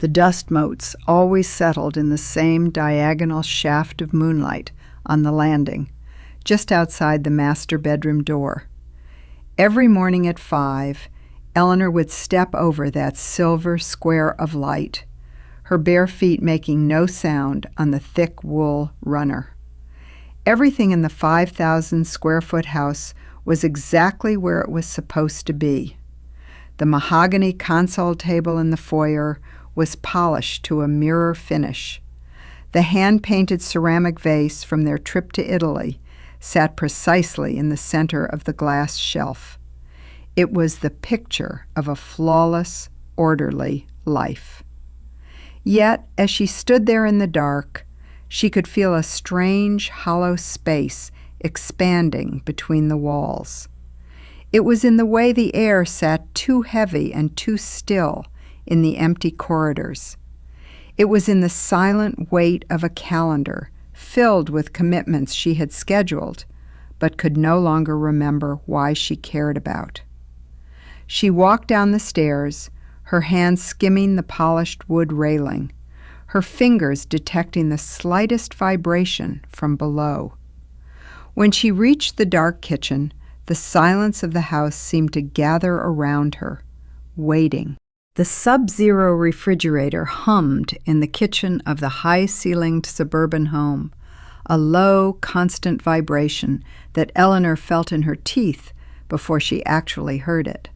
The dust motes always settled in the same diagonal shaft of moonlight on the landing, just outside the master bedroom door. Every morning at 5, Eleanor would step over that silver square of light, her bare feet making no sound on the thick wool runner. Everything in the 5,000-square-foot house was exactly where it was supposed to be. The mahogany console table in the foyer was polished to a mirror finish. The hand-painted ceramic vase from their trip to Italy sat precisely in the center of the glass shelf. It was the picture of a flawless, orderly life. Yet, as she stood there in the dark, she could feel a strange, hollow space expanding between the walls. It was in the way the air sat too heavy and too still in the empty corridors. It was in the silent weight of a calendar filled with commitments she had scheduled, but could no longer remember why she cared about. She walked down the stairs, her hands skimming the polished wood railing, her fingers detecting the slightest vibration from below. When she reached the dark kitchen, the silence of the house seemed to gather around her, waiting. The sub-zero refrigerator hummed in the kitchen of the high-ceilinged suburban home, a low, constant vibration that Eleanor felt in her teeth before she actually heard it.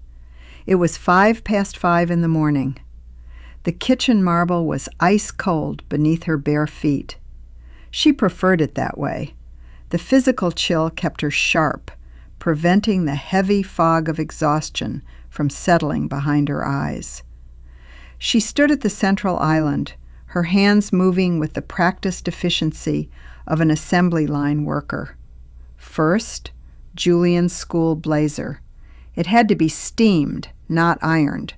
It was 5:05 in the morning. The kitchen marble was ice-cold beneath her bare feet. She preferred it that way. The physical chill kept her sharp, preventing the heavy fog of exhaustion from settling behind her eyes. She stood at the central island, her hands moving with the practiced efficiency of an assembly line worker. First, Julian's school blazer. It had to be steamed, not ironed,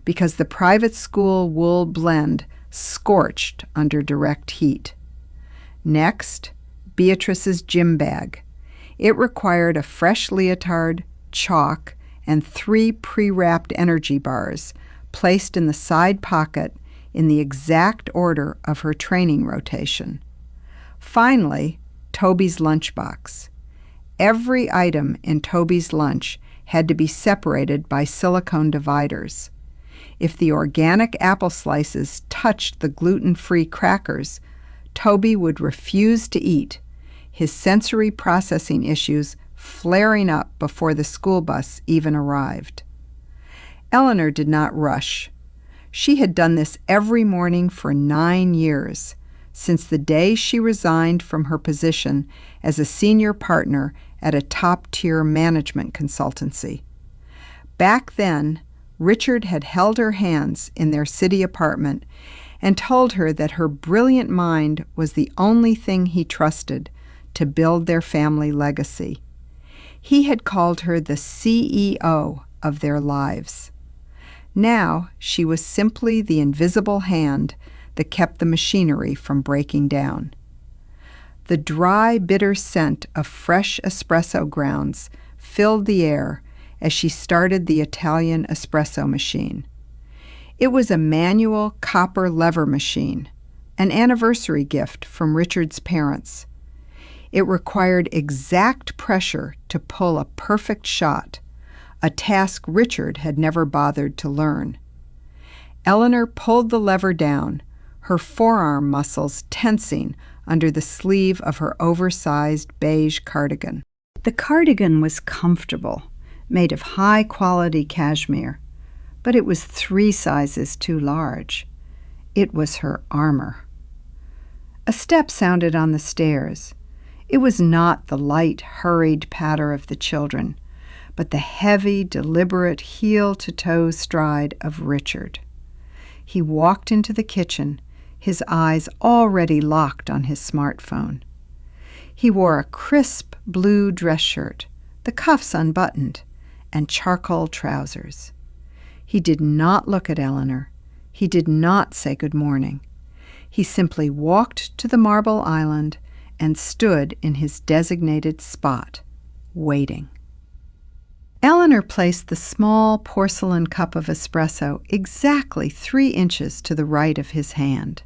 because the private school wool blend scorched under direct heat. Next, Beatrice's gym bag. It required a fresh leotard, chalk, and 3 pre-wrapped energy bars placed in the side pocket in the exact order of her training rotation. Finally, Toby's lunchbox. Every item in Toby's lunch had to be separated by silicone dividers. If the organic apple slices touched the gluten-free crackers, Toby would refuse to eat, his sensory processing issues flaring up before the school bus even arrived. Eleanor did not rush. She had done this every morning for 9 years, since the day she resigned from her position as a senior partner at a top-tier management consultancy. Back then, Richard had held her hands in their city apartment and told her that her brilliant mind was the only thing he trusted to build their family legacy. He had called her the CEO of their lives. Now she was simply the invisible hand that kept the machinery from breaking down. The dry, bitter scent of fresh espresso grounds filled the air as she started the Italian espresso machine. It was a manual copper lever machine, an anniversary gift from Richard's parents. It required exact pressure to pull a perfect shot, a task Richard had never bothered to learn. Eleanor pulled the lever down, her forearm muscles tensing under the sleeve of her oversized beige cardigan. The cardigan was comfortable, made of high-quality cashmere, but it was 3 sizes too large. It was her armor. A step sounded on the stairs. It was not the light, hurried patter of the children, but the heavy, deliberate heel-to-toe stride of Richard. He walked into the kitchen, his eyes already locked on his smartphone. He wore a crisp blue dress shirt, the cuffs unbuttoned, and charcoal trousers. He did not look at Eleanor. He did not say good morning. He simply walked to the marble island and stood in his designated spot, waiting. Eleanor placed the small porcelain cup of espresso exactly 3 inches to the right of his hand.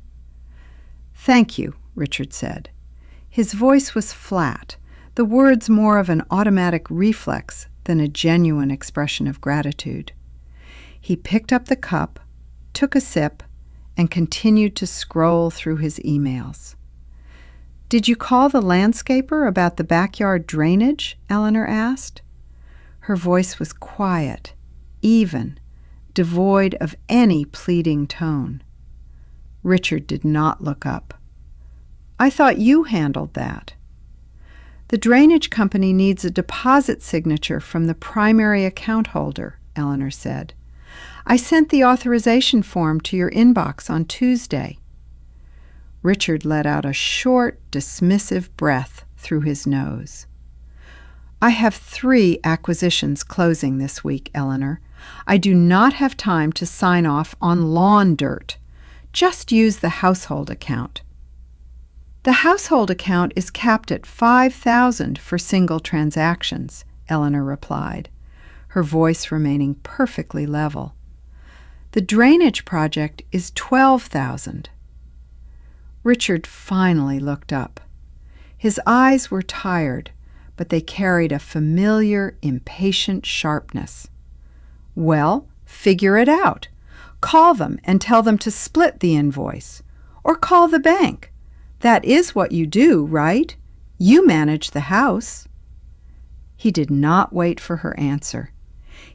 "Thank you," Richard said. His voice was flat, the words more of an automatic reflex than a genuine expression of gratitude. He picked up the cup, took a sip, and continued to scroll through his emails. "Did you call the landscaper about the backyard drainage?" Eleanor asked. Her voice was quiet, even, devoid of any pleading tone. Richard did not look up. "I thought you handled that." "The drainage company needs a deposit signature from the primary account holder," Eleanor said. "I sent the authorization form to your inbox on Tuesday." Richard let out a short, dismissive breath through his nose. "I have 3 acquisitions closing this week, Eleanor. I do not have time to sign off on lawn dirt. Just use the household account." "The household account is capped at $5,000 for single transactions," Eleanor replied, her voice remaining perfectly level. "The drainage project is $12,000. Richard finally looked up. His eyes were tired, but they carried a familiar, impatient sharpness. "Well, figure it out. Call them and tell them to split the invoice. Or call the bank. That is what you do, right? You manage the house." He did not wait for her answer.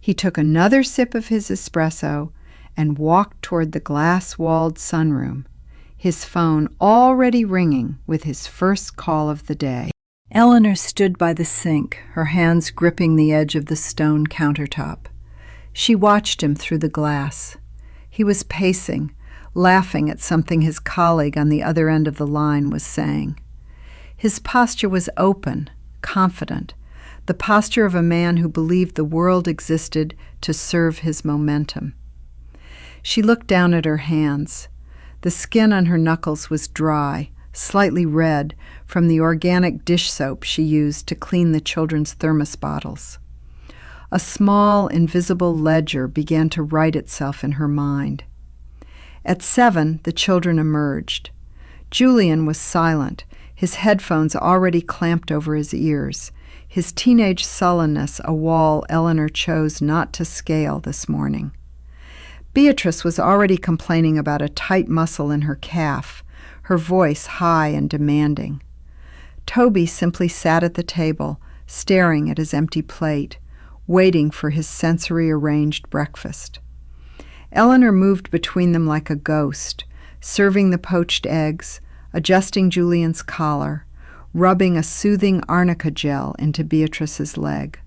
He took another sip of his espresso and walked toward the glass-walled sunroom, his phone already ringing with his first call of the day. Eleanor stood by the sink, her hands gripping the edge of the stone countertop. She watched him through the glass. He was pacing, laughing at something his colleague on the other end of the line was saying. His posture was open, confident, the posture of a man who believed the world existed to serve his momentum. She looked down at her hands. The skin on her knuckles was dry, slightly red, from the organic dish soap she used to clean the children's thermos bottles. A small, invisible ledger began to write itself in her mind. At 7, the children emerged. Julian was silent, his headphones already clamped over his ears, his teenage sullenness a wall Eleanor chose not to scale this morning. Beatrice was already complaining about a tight muscle in her calf, her voice high and demanding. Toby simply sat at the table, staring at his empty plate, waiting for his sensory-arranged breakfast. Eleanor moved between them like a ghost, serving the poached eggs, adjusting Julian's collar, rubbing a soothing arnica gel into Beatrice's leg.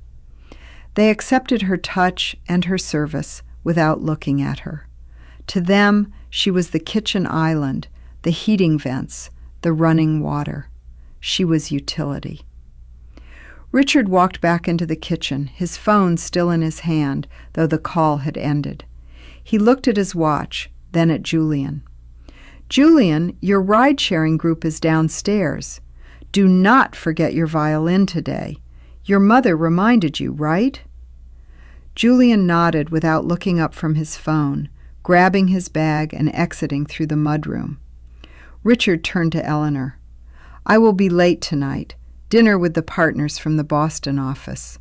They accepted her touch and her service without looking at her. To them, she was the kitchen island, the heating vents, the running water. She was utility. Richard walked back into the kitchen, his phone still in his hand, though the call had ended. He looked at his watch, then at Julian. "Julian, your ride-sharing group is downstairs. Do not forget your violin today. Your mother reminded you, right?" Julian nodded without looking up from his phone, grabbing his bag and exiting through the mudroom. Richard turned to Eleanor. "I will be late tonight. Dinner with the partners from the Boston office.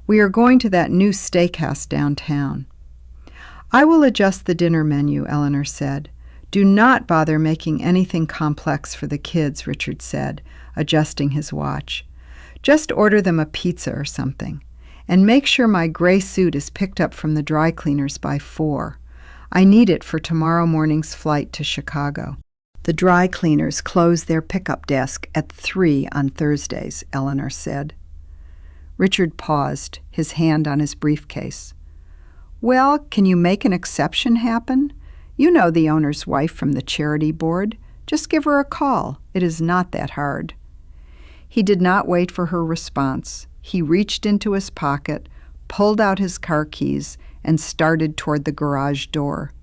We are going to that new steakhouse downtown." "I will adjust the dinner menu," Eleanor said. "Do not bother making anything complex for the kids," Richard said, adjusting his watch. "Just order them a pizza or something. And make sure my gray suit is picked up from the dry cleaners by 4. I need it for tomorrow morning's flight to Chicago." "The dry cleaners close their pickup desk at 3 on Thursdays," Eleanor said. Richard paused, his hand on his briefcase. "Well, can you make an exception happen? You know the owner's wife from the charity board. Just give her a call. It is not that hard." He did not wait for her response. He reached into his pocket, pulled out his car keys, and started toward the garage door.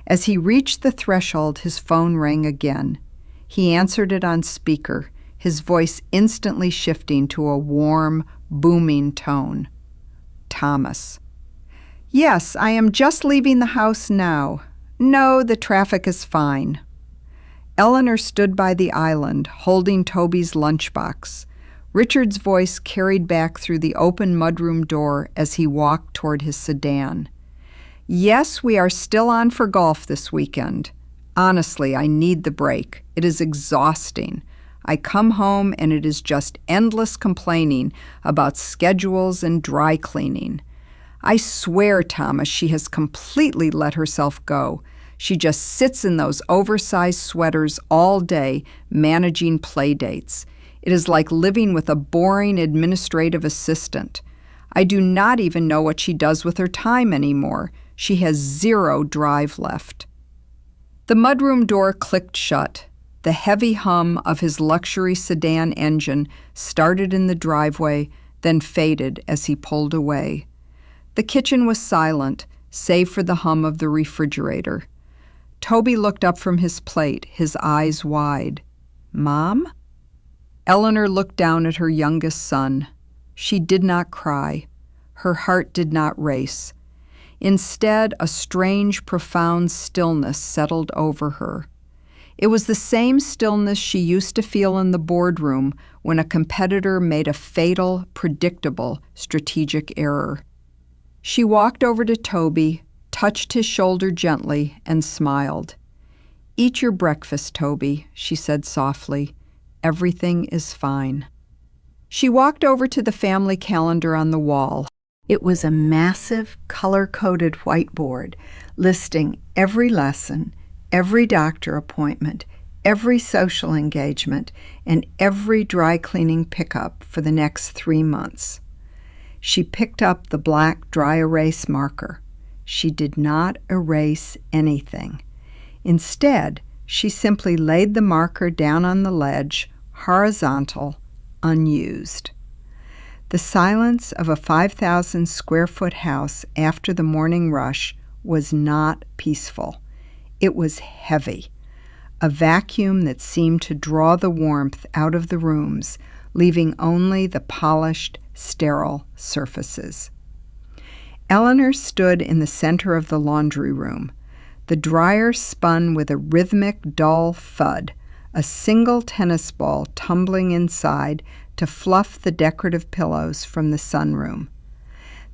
As he reached the threshold, his phone rang again. He answered it on speaker, his voice instantly shifting to a warm, booming tone. Thomas. "Yes, I am just leaving the house now. No, the traffic is fine." Eleanor stood by the island, holding Toby's lunchbox. Richard's voice carried back through the open mudroom door as he walked toward his sedan. "Yes, we are still on for golf this weekend. Honestly, I need the break. It is exhausting. I come home and it is just endless complaining about schedules and dry cleaning. I swear, Thomas, she has completely let herself go. She just sits in those oversized sweaters all day, managing play dates. It is like living with a boring administrative assistant. I do not even know what she does with her time anymore. She has zero drive left." The mudroom door clicked shut. The heavy hum of his luxury sedan engine started in the driveway, then faded as he pulled away. The kitchen was silent, save for the hum of the refrigerator. Toby looked up from his plate, his eyes wide. "Mom?" Eleanor looked down at her youngest son. She did not cry. Her heart did not race. Instead, a strange, profound stillness settled over her. It was the same stillness she used to feel in the boardroom when a competitor made a fatal, predictable, strategic error. She walked over to Toby, touched his shoulder gently, and smiled. "Eat your breakfast, Toby," she said softly. "Everything is fine." She walked over to the family calendar on the wall. It was a massive, color-coded whiteboard listing every lesson, every doctor appointment, every social engagement, and every dry cleaning pickup for the next 3 months. She picked up the black dry erase marker. She did not erase anything. Instead, she simply laid the marker down on the ledge, horizontal, unused. The silence of a 5,000-square-foot house after the morning rush was not peaceful. It was heavy, a vacuum that seemed to draw the warmth out of the rooms, leaving only the polished, sterile surfaces. Eleanor stood in the center of the laundry room. The dryer spun with a rhythmic, dull thud, a single tennis ball tumbling inside to fluff the decorative pillows from the sunroom.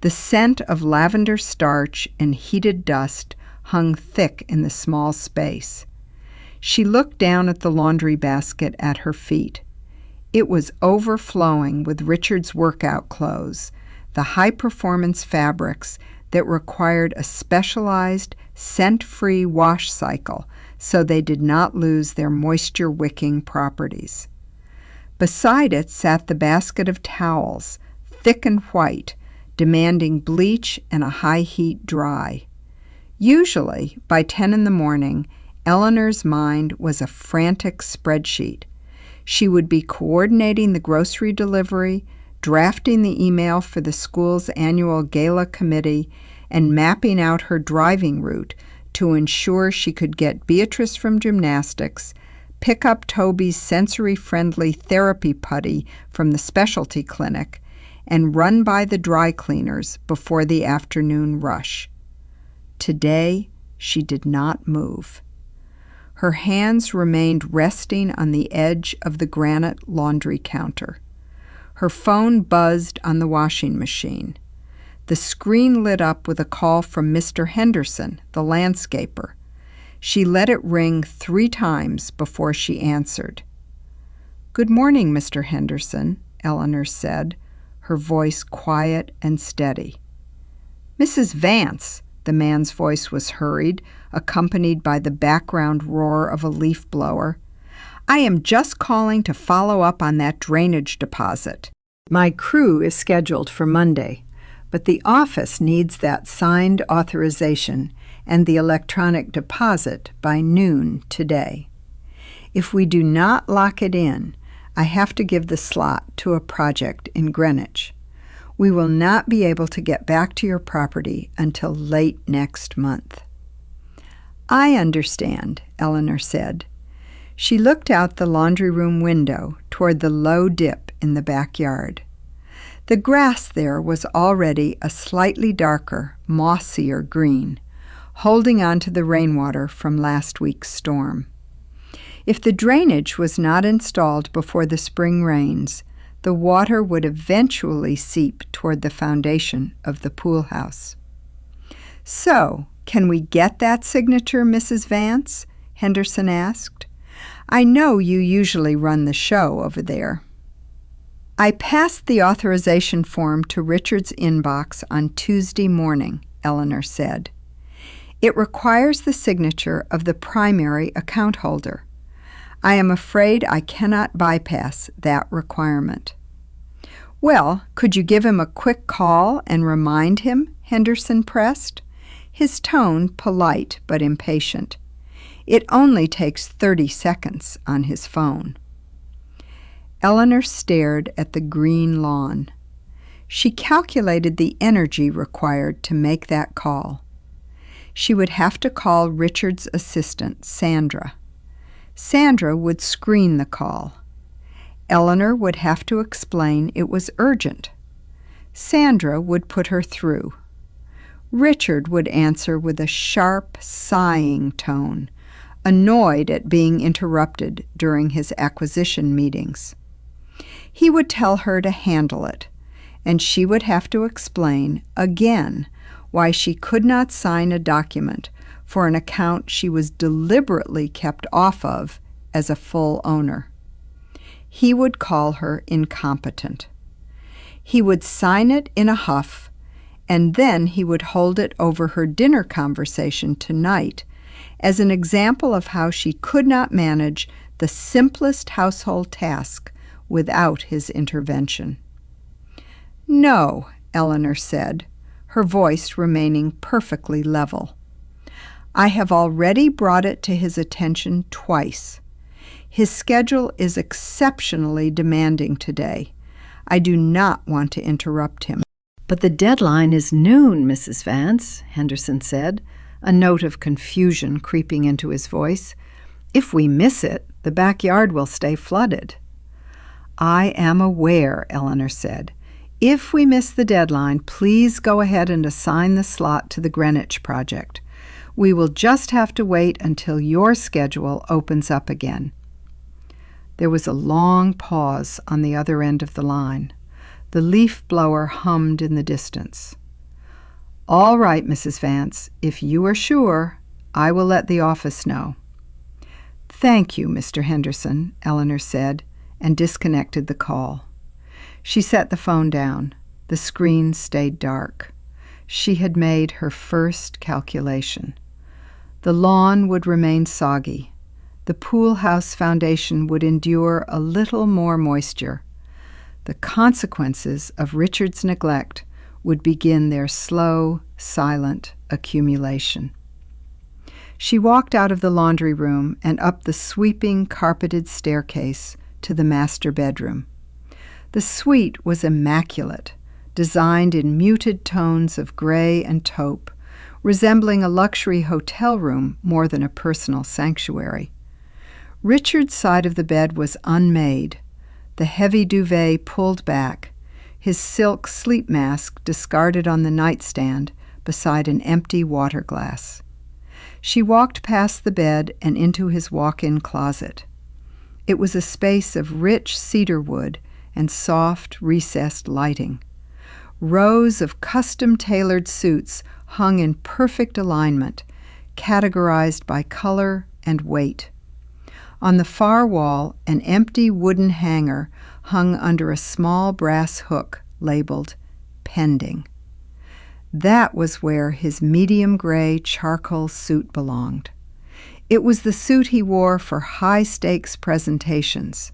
The scent of lavender starch and heated dust hung thick in the small space. She looked down at the laundry basket at her feet. It was overflowing with Richard's workout clothes, the high-performance fabrics that required a specialized, scent-free wash cycle so they did not lose their moisture-wicking properties. Beside it sat the basket of towels, thick and white, demanding bleach and a high-heat dry. Usually, by 10 in the morning, Eleanor's mind was a frantic spreadsheet. She would be coordinating the grocery delivery, drafting the email for the school's annual gala committee, and mapping out her driving route to ensure she could get Beatrice from gymnastics, pick up Toby's sensory-friendly therapy putty from the specialty clinic, and run by the dry cleaners before the afternoon rush. Today, she did not move. Her hands remained resting on the edge of the granite laundry counter. Her phone buzzed on the washing machine. The screen lit up with a call from Mr. Henderson, the landscaper. She let it ring 3 times before she answered. "Good morning, Mr. Henderson," Eleanor said, her voice quiet and steady. "Mrs. Vance," the man's voice was hurried, accompanied by the background roar of a leaf blower. "I am just calling to follow up on that drainage deposit. My crew is scheduled for Monday, but the office needs that signed authorization and the electronic deposit by noon today. If we do not lock it in, I have to give the slot to a project in Greenwich. We will not be able to get back to your property until late next month." "I understand," Eleanor said. She looked out the laundry room window toward the low dip in the backyard. The grass there was already a slightly darker, mossier green, holding on to the rainwater from last week's storm. If the drainage was not installed before the spring rains, the water would eventually seep toward the foundation of the pool house. "So, can we get that signature, Mrs. Vance?" Henderson asked. "I know you usually run the show over there." "I passed the authorization form to Richard's inbox on Tuesday morning," Eleanor said. "It requires the signature of the primary account holder. I am afraid I cannot bypass that requirement." "Well, could you give him a quick call and remind him?" Henderson pressed, his tone polite but impatient. "It only takes 30 seconds on his phone." Eleanor stared at the green lawn. She calculated the energy required to make that call. She would have to call Richard's assistant, Sandra. Sandra would screen the call. Eleanor would have to explain it was urgent. Sandra would put her through. Richard would answer with a sharp, sighing tone, annoyed at being interrupted during his acquisition meetings. He would tell her to handle it, and she would have to explain again why she could not sign a document for an account she was deliberately kept off of as a full owner. He would call her incompetent. He would sign it in a huff, and then he would hold it over her dinner conversation tonight as an example of how she could not manage the simplest household task without his intervention. "No," Eleanor said, her voice remaining perfectly level. "I have already brought it to his attention twice. His schedule is exceptionally demanding today. I do not want to interrupt him." "But the deadline is noon, Mrs. Vance," Henderson said, a note of confusion creeping into his voice. "If we miss it, the backyard will stay flooded." "I am aware," Eleanor said. "If we miss the deadline, please go ahead and assign the slot to the Greenwich project. We will just have to wait until your schedule opens up again." There was a long pause on the other end of the line. The leaf blower hummed in the distance. "All right, Mrs. Vance, if you are sure, I will let the office know." "Thank you, Mr. Henderson," Eleanor said, and disconnected the call. She set the phone down. The screen stayed dark. She had made her first calculation. The lawn would remain soggy. The pool house foundation would endure a little more moisture. The consequences of Richard's neglect would begin their slow, silent accumulation. She walked out of the laundry room and up the sweeping, carpeted staircase to the master bedroom. The suite was immaculate, designed in muted tones of gray and taupe, resembling a luxury hotel room more than a personal sanctuary. Richard's side of the bed was unmade, the heavy duvet pulled back, his silk sleep mask discarded on the nightstand beside an empty water glass. She walked past the bed and into his walk-in closet. It was a space of rich cedar wood and soft, recessed lighting. Rows of custom-tailored suits hung in perfect alignment, categorized by color and weight. On the far wall, an empty wooden hanger hung under a small brass hook labeled "Pending." That was where his medium-gray charcoal suit belonged. It was the suit he wore for high-stakes presentations,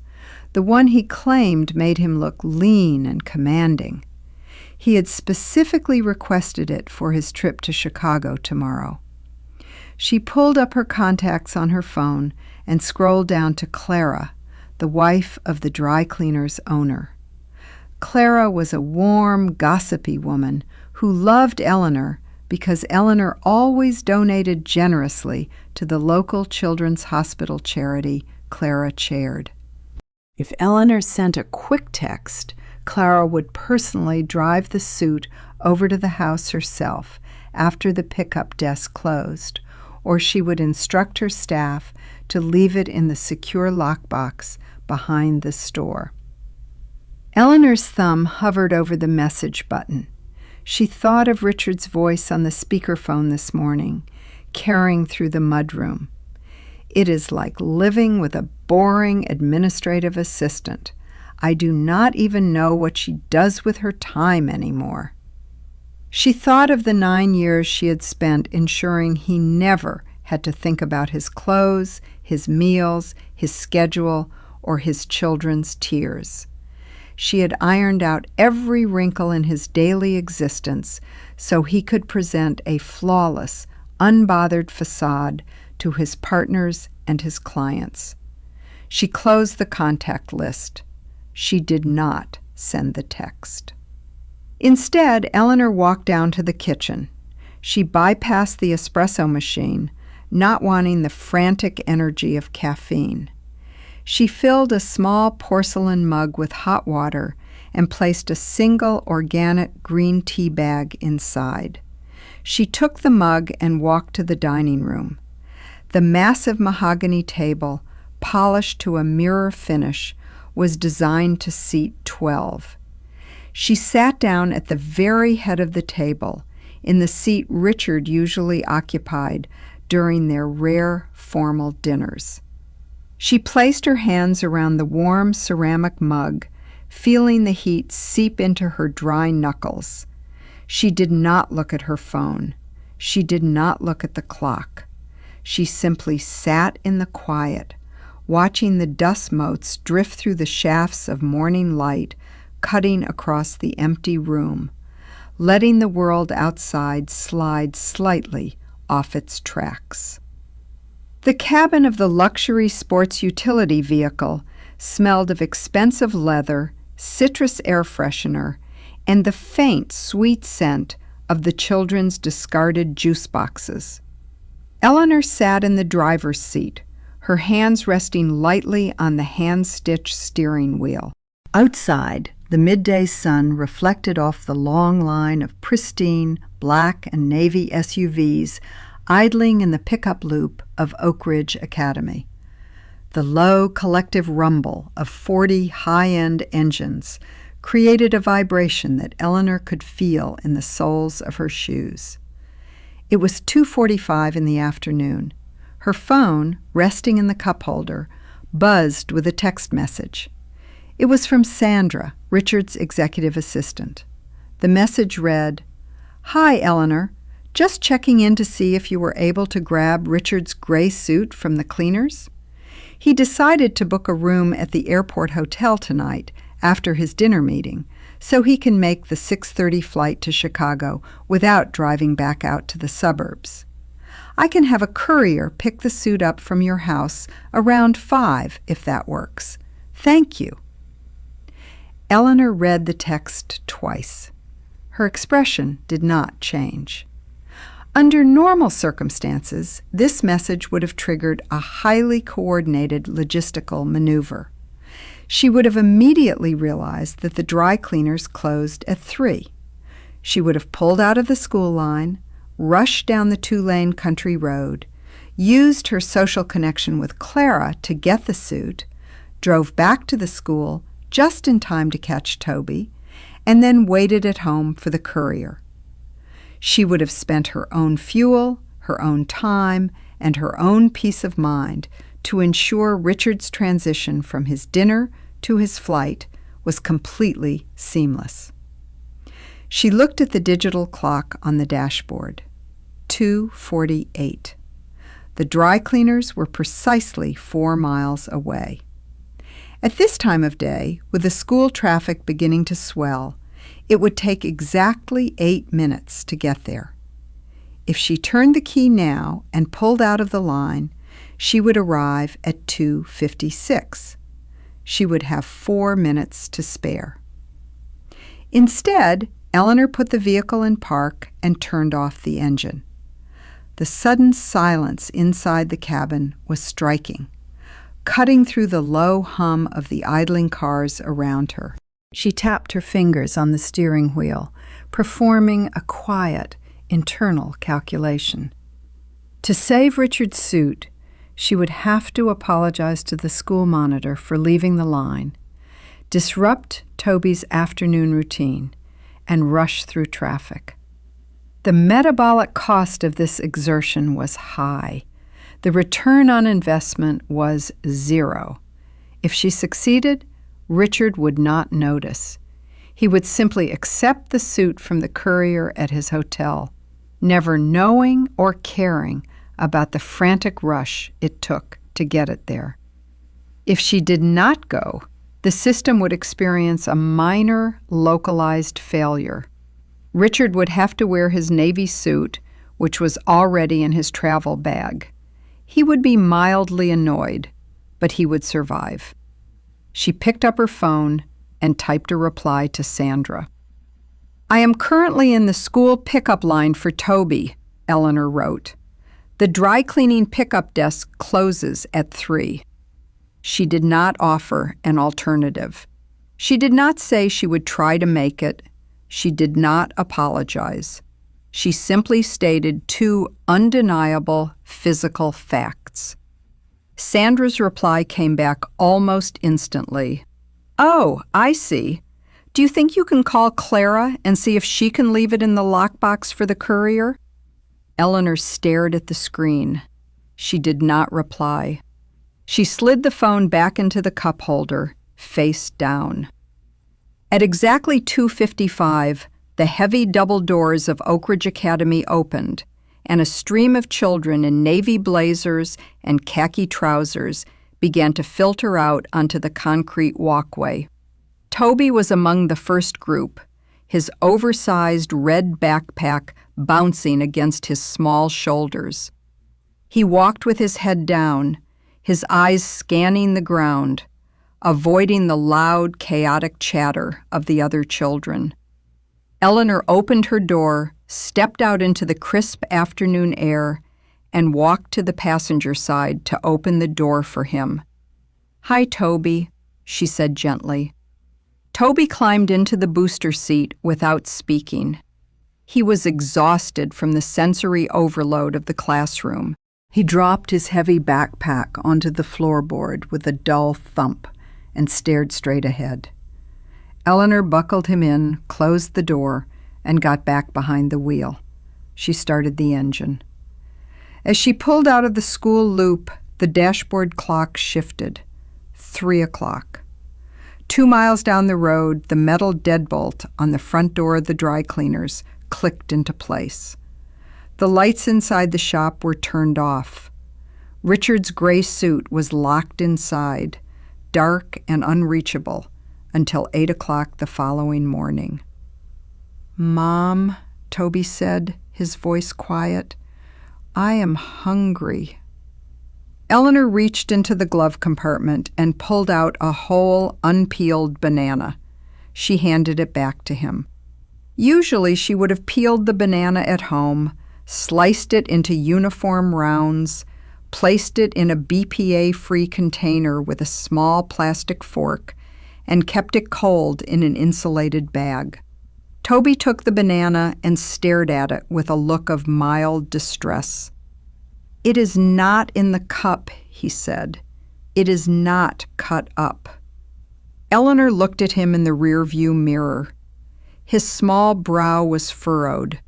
the one he claimed made him look lean and commanding. He had specifically requested it for his trip to Chicago tomorrow. She pulled up her contacts on her phone and scrolled down to Clara, the wife of the dry cleaner's owner. Clara was a warm, gossipy woman who loved Eleanor because Eleanor always donated generously to the local children's hospital charity Clara chaired. If Eleanor sent a quick text, Clara would personally drive the suit over to the house herself after the pickup desk closed, or she would instruct her staff to leave it in the secure lockbox behind the store. Eleanor's thumb hovered over the message button. She thought of Richard's voice on the speakerphone this morning, carrying through the mudroom. It is like living with a boring administrative assistant. I do not even know what she does with her time anymore. She thought of the 9 years she had spent ensuring he never had to think about his clothes, his meals, his schedule, or his children's tears. She had ironed out every wrinkle in his daily existence so he could present a flawless, unbothered facade to his partners and his clients. She closed the contact list. She did not send the text. Instead, Eleanor walked down to the kitchen. She bypassed the espresso machine, not wanting the frantic energy of caffeine. She filled a small porcelain mug with hot water and placed a single organic green tea bag inside. She took the mug and walked to the dining room. The massive mahogany table, polished to a mirror finish, was designed to seat 12. She sat down at the very head of the table, in the seat Richard usually occupied during their rare formal dinners. She placed her hands around the warm ceramic mug, feeling the heat seep into her dry knuckles. She did not look at her phone. She did not look at the clock. She simply sat in the quiet, watching the dust motes drift through the shafts of morning light cutting across the empty room, letting the world outside slide slightly off its tracks. The cabin of the luxury sports utility vehicle smelled of expensive leather, citrus air freshener, and the faint, sweet scent of the children's discarded juice boxes. Eleanor sat in the driver's seat, her hands resting lightly on the hand-stitched steering wheel. Outside, the midday sun reflected off the long line of pristine black and navy SUVs idling in the pickup loop of Oak Ridge Academy. The low collective rumble of 40 high-end engines created a vibration that Eleanor could feel in the soles of her shoes. It was 2:45 in the afternoon. Her phone, resting in the cup holder, buzzed with a text message. It was from Sandra, Richard's executive assistant. The message read, "Hi, Eleanor. Just checking in to see if you were able to grab Richard's gray suit from the cleaners. He decided to book a room at the airport hotel tonight after his dinner meeting, so he can make the 6:30 flight to Chicago without driving back out to the suburbs. I can have a courier pick the suit up from your house around 5 if that works. Thank you." Eleanor read the text twice. Her expression did not change. Under normal circumstances, this message would have triggered a highly coordinated logistical maneuver. She would have immediately realized that the dry cleaners closed at 3. She would have pulled out of the school line, rushed down the 2-lane country road, used her social connection with Clara to get the suit, drove back to the school just in time to catch Toby, and then waited at home for the courier. She would have spent her own fuel, her own time, and her own peace of mind to ensure Richard's transition from his dinner to his flight was completely seamless. She looked at the digital clock on the dashboard. 2:48. The dry cleaners were precisely 4 miles away. At this time of day, with the school traffic beginning to swell, it would take exactly 8 minutes to get there. If she turned the key now and pulled out of the line, she would arrive at 2:56. She would have 4 minutes to spare. Instead, Eleanor put the vehicle in park and turned off the engine. The sudden silence inside the cabin was striking, cutting through the low hum of the idling cars around her. She tapped her fingers on the steering wheel, performing a quiet, internal calculation. To save Richard's suit, she would have to apologize to the school monitor for leaving the line, disrupt Toby's afternoon routine, and rush through traffic. The metabolic cost of this exertion was high. The return on investment was 0. If she succeeded, Richard would not notice. He would simply accept the suit from the courier at his hotel, never knowing or caring about the frantic rush it took to get it there. If she did not go, the system would experience a minor, localized failure. Richard would have to wear his Navy suit, which was already in his travel bag. He would be mildly annoyed, but he would survive. She picked up her phone and typed a reply to Sandra. "I am currently in the school pickup line for Toby," Eleanor wrote. "The dry cleaning pickup desk closes at 3. She did not offer an alternative. She did not say she would try to make it. She did not apologize. She simply stated 2 undeniable physical facts. Sandra's reply came back almost instantly. "Oh, I see. Do you think you can call Clara and see if she can leave it in the lockbox for the courier?" Eleanor stared at the screen. She did not reply. She slid the phone back into the cup holder, face down. At exactly 2:55, the heavy double doors of Oak Ridge Academy opened, and a stream of children in navy blazers and khaki trousers began to filter out onto the concrete walkway. Toby was among the first group, his oversized red backpack bouncing against his small shoulders. He walked with his head down, his eyes scanning the ground, avoiding the loud, chaotic chatter of the other children. Eleanor opened her door, stepped out into the crisp afternoon air, and walked to the passenger side to open the door for him. "Hi, Toby," she said gently. Toby climbed into the booster seat without speaking. He was exhausted from the sensory overload of the classroom. He dropped his heavy backpack onto the floorboard with a dull thump and stared straight ahead. Eleanor buckled him in, closed the door, and got back behind the wheel. She started the engine. As she pulled out of the school loop, the dashboard clock shifted. 3 o'clock. 2 miles down the road, the metal deadbolt on the front door of the dry cleaners clicked into place. The lights inside the shop were turned off. Richard's gray suit was locked inside, dark and unreachable, until 8 o'clock the following morning. "Mom," Toby said, his voice quiet, "I am hungry." Eleanor reached into the glove compartment and pulled out a whole, unpeeled banana. She handed it back to him. Usually she would have peeled the banana at home, sliced it into uniform rounds, placed it in a BPA-free container with a small plastic fork, and kept it cold in an insulated bag. Toby took the banana and stared at it with a look of mild distress. "It is not in the cup," he said. "It is not cut up." Eleanor looked at him in the rearview mirror. His small brow was furrowed.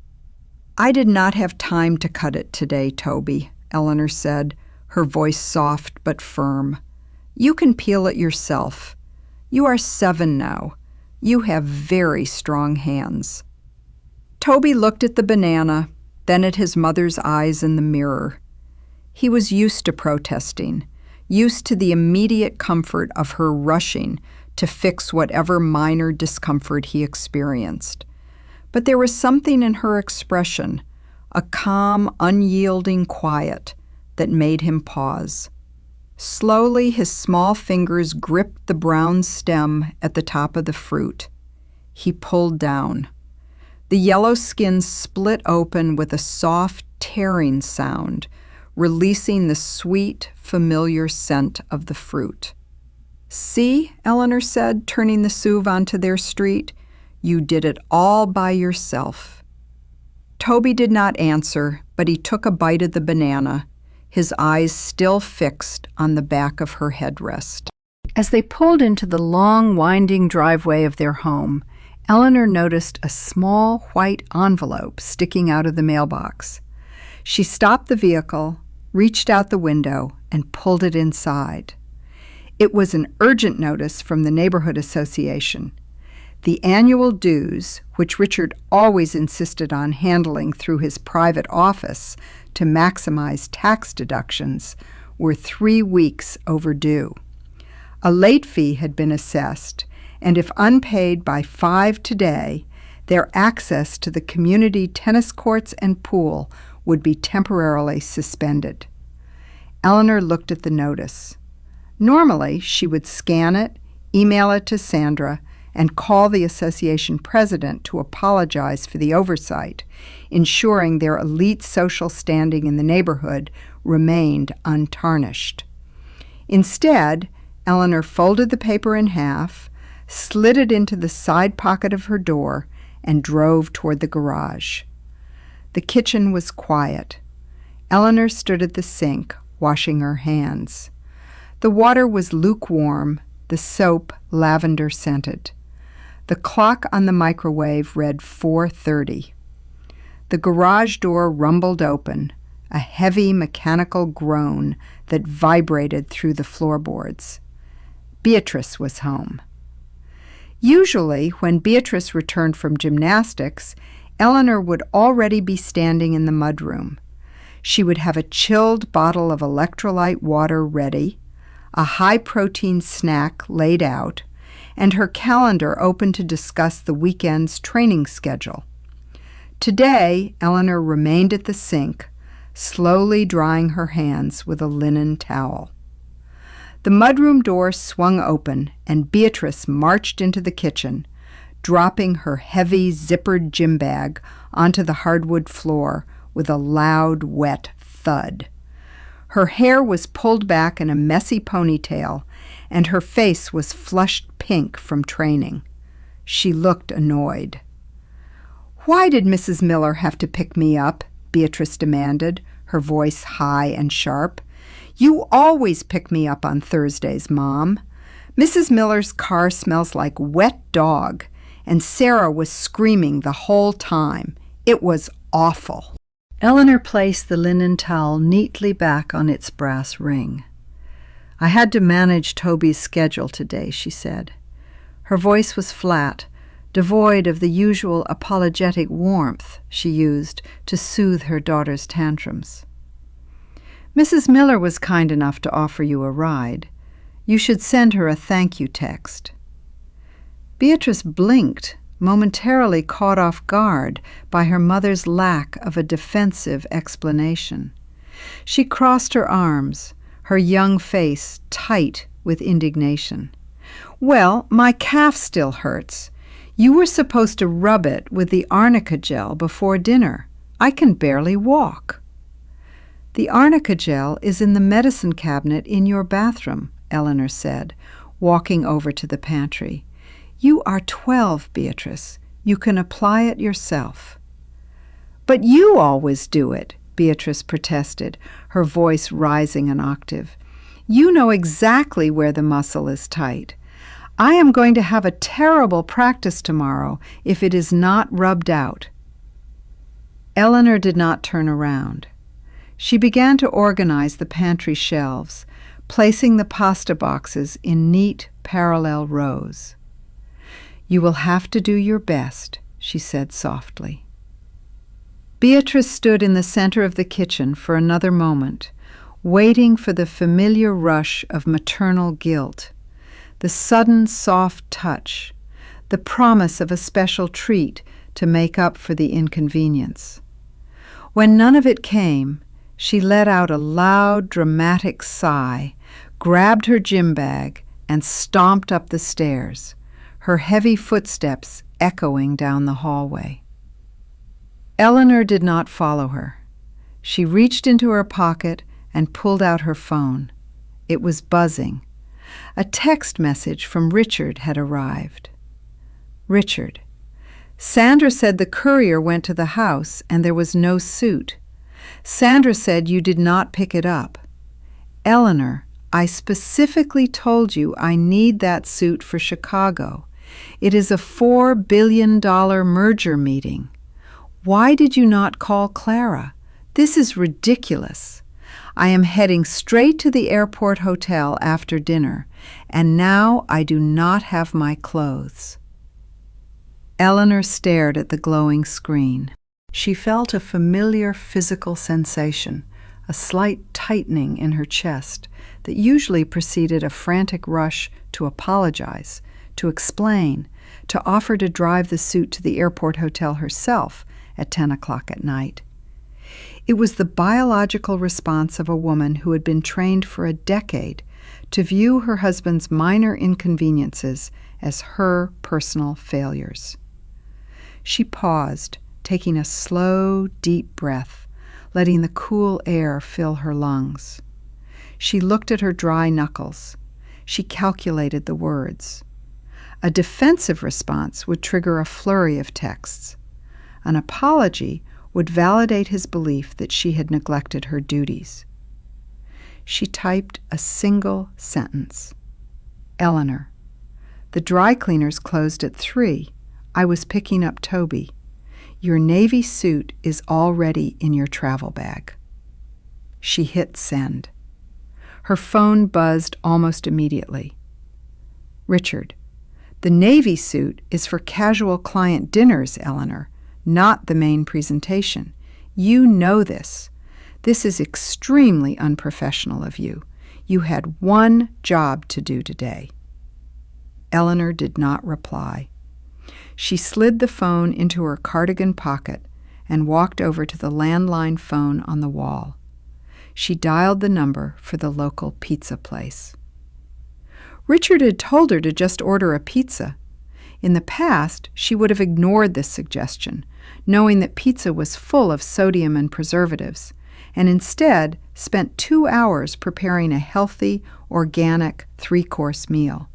"I did not have time to cut it today, Toby," Eleanor said, her voice soft but firm. "You can peel it yourself. You are 7 now. You have very strong hands." Toby looked at the banana, then at his mother's eyes in the mirror. He was used to protesting, used to the immediate comfort of her rushing to fix whatever minor discomfort he experienced. But there was something in her expression, a calm, unyielding quiet, that made him pause. Slowly, his small fingers gripped the brown stem at the top of the fruit. He pulled down. The yellow skin split open with a soft, tearing sound, releasing the sweet, familiar scent of the fruit. "See," Eleanor said, turning the Suv onto their street. "You did it all by yourself." Toby did not answer, but he took a bite of the banana, his eyes still fixed on the back of her headrest. As they pulled into the long, winding driveway of their home, Eleanor noticed a small white envelope sticking out of the mailbox. She stopped the vehicle, reached out the window, and pulled it inside. It was an urgent notice from the neighborhood association. The annual dues, which Richard always insisted on handling through his private office to maximize tax deductions, were 3 weeks overdue. A late fee had been assessed, and if unpaid by 5 today, their access to the community tennis courts and pool would be temporarily suspended. Eleanor looked at the notice. Normally, she would scan it, email it to Sandra, and call the association president to apologize for the oversight, ensuring their elite social standing in the neighborhood remained untarnished. Instead, Eleanor folded the paper in half, slid it into the side pocket of her door, and drove toward the garage. The kitchen was quiet. Eleanor stood at the sink, washing her hands. The water was lukewarm, the soap lavender-scented. The clock on the microwave read 4:30. The garage door rumbled open, a heavy mechanical groan that vibrated through the floorboards. Beatrice was home. Usually, when Beatrice returned from gymnastics, Eleanor would already be standing in the mudroom. She would have a chilled bottle of electrolyte water ready, a high-protein snack laid out, and her calendar open to discuss the weekend's training schedule. Today, Eleanor remained at the sink, slowly drying her hands with a linen towel. The mudroom door swung open, and Beatrice marched into the kitchen, dropping her heavy, zippered gym bag onto the hardwood floor with a loud, wet thud. Her hair was pulled back in a messy ponytail, and her face was flushed pink from training. She looked annoyed. "Why did Mrs. Miller have to pick me up?" Beatrice demanded, her voice high and sharp. "You always pick me up on Thursdays, Mom. Mrs. Miller's car smells like wet dog, and Sarah was screaming the whole time. It was awful." Eleanor placed the linen towel neatly back on its brass ring. "I had to manage Toby's schedule today," she said. Her voice was flat, devoid of the usual apologetic warmth she used to soothe her daughter's tantrums. "Mrs. Miller was kind enough to offer you a ride. You should send her a thank you text." Beatrice blinked, momentarily caught off guard by her mother's lack of a defensive explanation. She crossed her arms, her young face tight with indignation. "Well, my calf still hurts. You were supposed to rub it with the arnica gel before dinner. I can barely walk." "The arnica gel is in the medicine cabinet in your bathroom," Eleanor said, walking over to the pantry. "You are 12, Beatrice. You can apply it yourself." "But you always do it," Beatrice protested, her voice rising an octave. "You know exactly where the muscle is tight. I am going to have a terrible practice tomorrow if it is not rubbed out." Eleanor did not turn around. She began to organize the pantry shelves, placing the pasta boxes in neat, parallel rows. "You will have to do your best," she said softly. Beatrice stood in the center of the kitchen for another moment, waiting for the familiar rush of maternal guilt, the sudden soft touch, the promise of a special treat to make up for the inconvenience. When none of it came, she let out a loud, dramatic sigh, grabbed her gym bag, and stomped up the stairs, her heavy footsteps echoing down the hallway. Eleanor did not follow her. She reached into her pocket and pulled out her phone. It was buzzing. A text message from Richard had arrived. Richard: Sandra said the courier went to the house and there was no suit. Sandra said you did not pick it up. Eleanor, I specifically told you I need that suit for Chicago. It is a $4 billion merger meeting. Why did you not call Clara? This is ridiculous. I am heading straight to the airport hotel after dinner, and now I do not have my clothes. Eleanor stared at the glowing screen. She felt a familiar physical sensation, a slight tightening in her chest that usually preceded a frantic rush to apologize, to explain, to offer to drive the suit to the airport hotel herself at 10 o'clock at night. It was the biological response of a woman who had been trained for a decade to view her husband's minor inconveniences as her personal failures. She paused, taking a slow, deep breath, letting the cool air fill her lungs. She looked at her dry knuckles. She calculated the words. A defensive response would trigger a flurry of texts. An apology would validate his belief that she had neglected her duties. She typed a single sentence. Eleanor, the dry cleaners closed at 3. I was picking up Toby. Your navy suit is already in your travel bag. She hit send. Her phone buzzed almost immediately. Richard, the navy suit is for casual client dinners, Eleanor, not the main presentation. You know this. This is extremely unprofessional of you. You had one job to do today. Eleanor did not reply. She slid the phone into her cardigan pocket and walked over to the landline phone on the wall. She dialed the number for the local pizza place. Richard had told her to just order a pizza. In the past, she would have ignored this suggestion, knowing that pizza was full of sodium and preservatives, and instead spent 2 hours preparing a healthy, organic 3-course meal.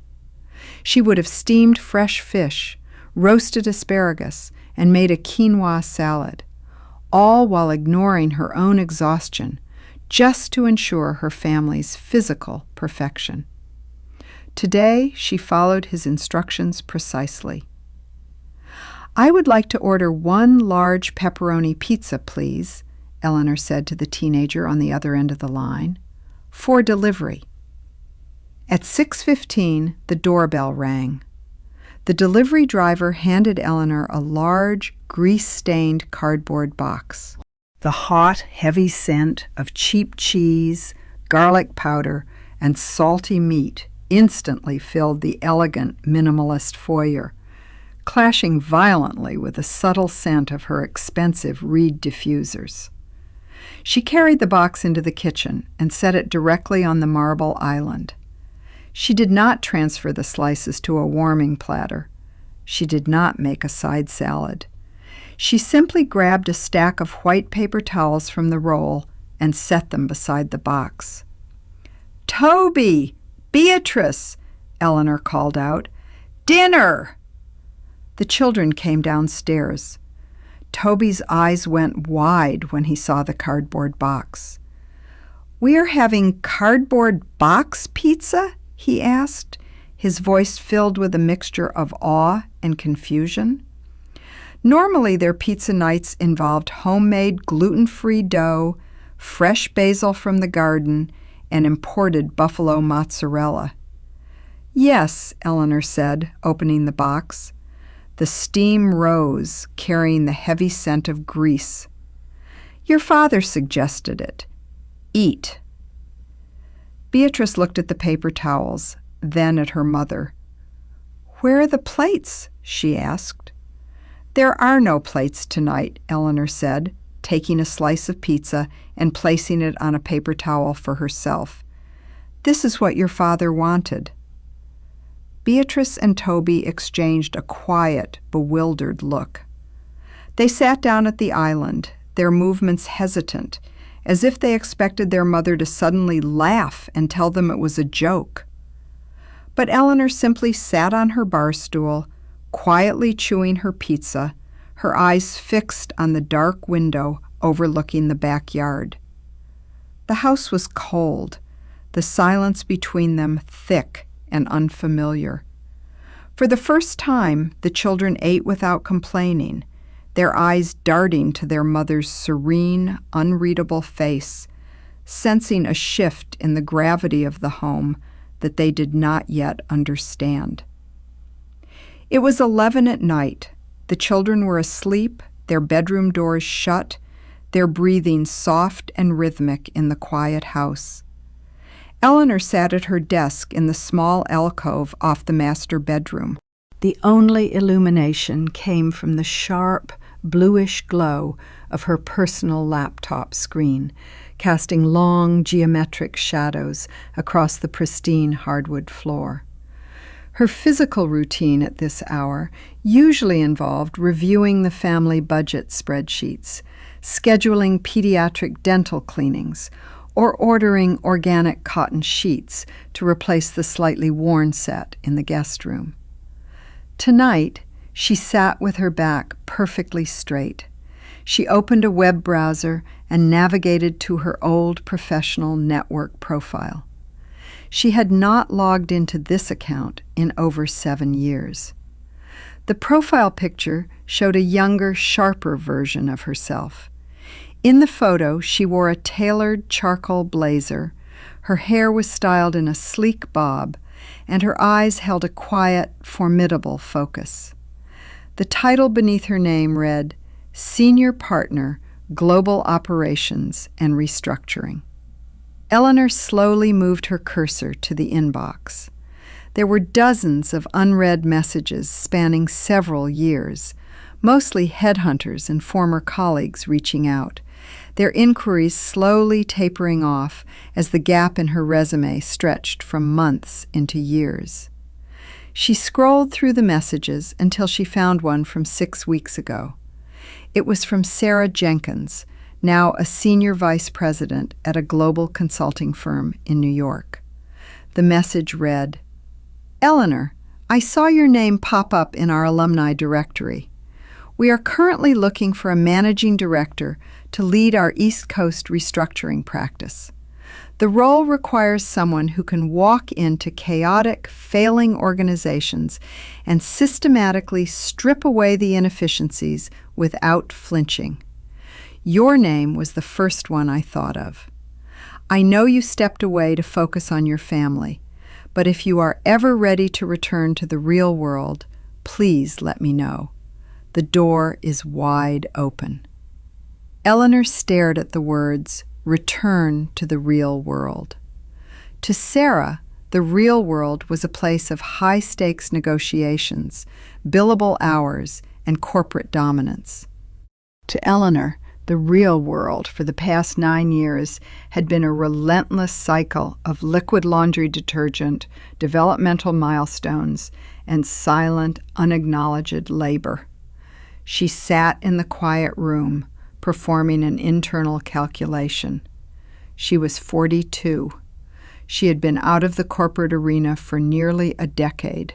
She would have steamed fresh fish, roasted asparagus, and made a quinoa salad, all while ignoring her own exhaustion, just to ensure her family's physical perfection. Today, she followed his instructions precisely. I would like to order 1 large pepperoni pizza, please, Eleanor said to the teenager on the other end of the line, for delivery. At 6:15, the doorbell rang. The delivery driver handed Eleanor a large, grease-stained cardboard box. The hot, heavy scent of cheap cheese, garlic powder, and salty meat instantly filled the elegant, minimalist foyer, clashing violently with the subtle scent of her expensive reed diffusers. She carried the box into the kitchen and set it directly on the marble island. She did not transfer the slices to a warming platter. She did not make a side salad. She simply grabbed a stack of white paper towels from the roll and set them beside the box. "Toby! Beatrice!" Eleanor called out. "Dinner!" The children came downstairs. Toby's eyes went wide when he saw the cardboard box. "We are having cardboard box pizza?" he asked, his voice filled with a mixture of awe and confusion. Normally, their pizza nights involved homemade gluten-free dough, fresh basil from the garden, and imported buffalo mozzarella. "Yes," Eleanor said, opening the box. The steam rose, carrying the heavy scent of grease. "Your father suggested it. Eat." Beatrice looked at the paper towels, then at her mother. "Where are the plates?" she asked. "There are no plates tonight," Eleanor said, taking a slice of pizza and placing it on a paper towel for herself. "This is what your father wanted." Beatrice and Toby exchanged a quiet, bewildered look. They sat down at the island, their movements hesitant, as if they expected their mother to suddenly laugh and tell them it was a joke. But Eleanor simply sat on her bar stool, quietly chewing her pizza, her eyes fixed on the dark window overlooking the backyard. The house was cold, the silence between them thick and unfamiliar. For the first time, the children ate without complaining, their eyes darting to their mother's serene, unreadable face, sensing a shift in the gravity of the home that they did not yet understand. It was 11 at night. The children were asleep, their bedroom doors shut, their breathing soft and rhythmic in the quiet house. Eleanor sat at her desk in the small alcove off the master bedroom. The only illumination came from the sharp, bluish glow of her personal laptop screen, casting long geometric shadows across the pristine hardwood floor. Her physical routine at this hour usually involved reviewing the family budget spreadsheets, scheduling pediatric dental cleanings, or ordering organic cotton sheets to replace the slightly worn set in the guest room. Tonight, she sat with her back perfectly straight. She opened a web browser and navigated to her old professional network profile. She had not logged into this account in over 7 years. The profile picture showed a younger, sharper version of herself. In the photo, she wore a tailored charcoal blazer, her hair was styled in a sleek bob, and her eyes held a quiet, formidable focus. The title beneath her name read, Senior Partner, Global Operations and Restructuring. Eleanor slowly moved her cursor to the inbox. There were dozens of unread messages spanning several years, mostly headhunters and former colleagues reaching out, their inquiries slowly tapering off as the gap in her resume stretched from months into years. She scrolled through the messages until she found one from 6 weeks ago. It was from Sarah Jenkins, now a senior vice president at a global consulting firm in New York. The message read, Eleanor, I saw your name pop up in our alumni directory. We are currently looking for a managing director to lead our East Coast restructuring practice. The role requires someone who can walk into chaotic, failing organizations and systematically strip away the inefficiencies without flinching. Your name was the first one I thought of. I know you stepped away to focus on your family, but if you are ever ready to return to the real world, please let me know. The door is wide open. Eleanor stared at the words, return to the real world. To Sarah, the real world was a place of high-stakes negotiations, billable hours, and corporate dominance. To Eleanor, the real world for the past 9 years had been a relentless cycle of liquid laundry detergent, developmental milestones, and silent, unacknowledged labor. She sat in the quiet room, performing an internal calculation. She was 42. She had been out of the corporate arena for nearly a decade.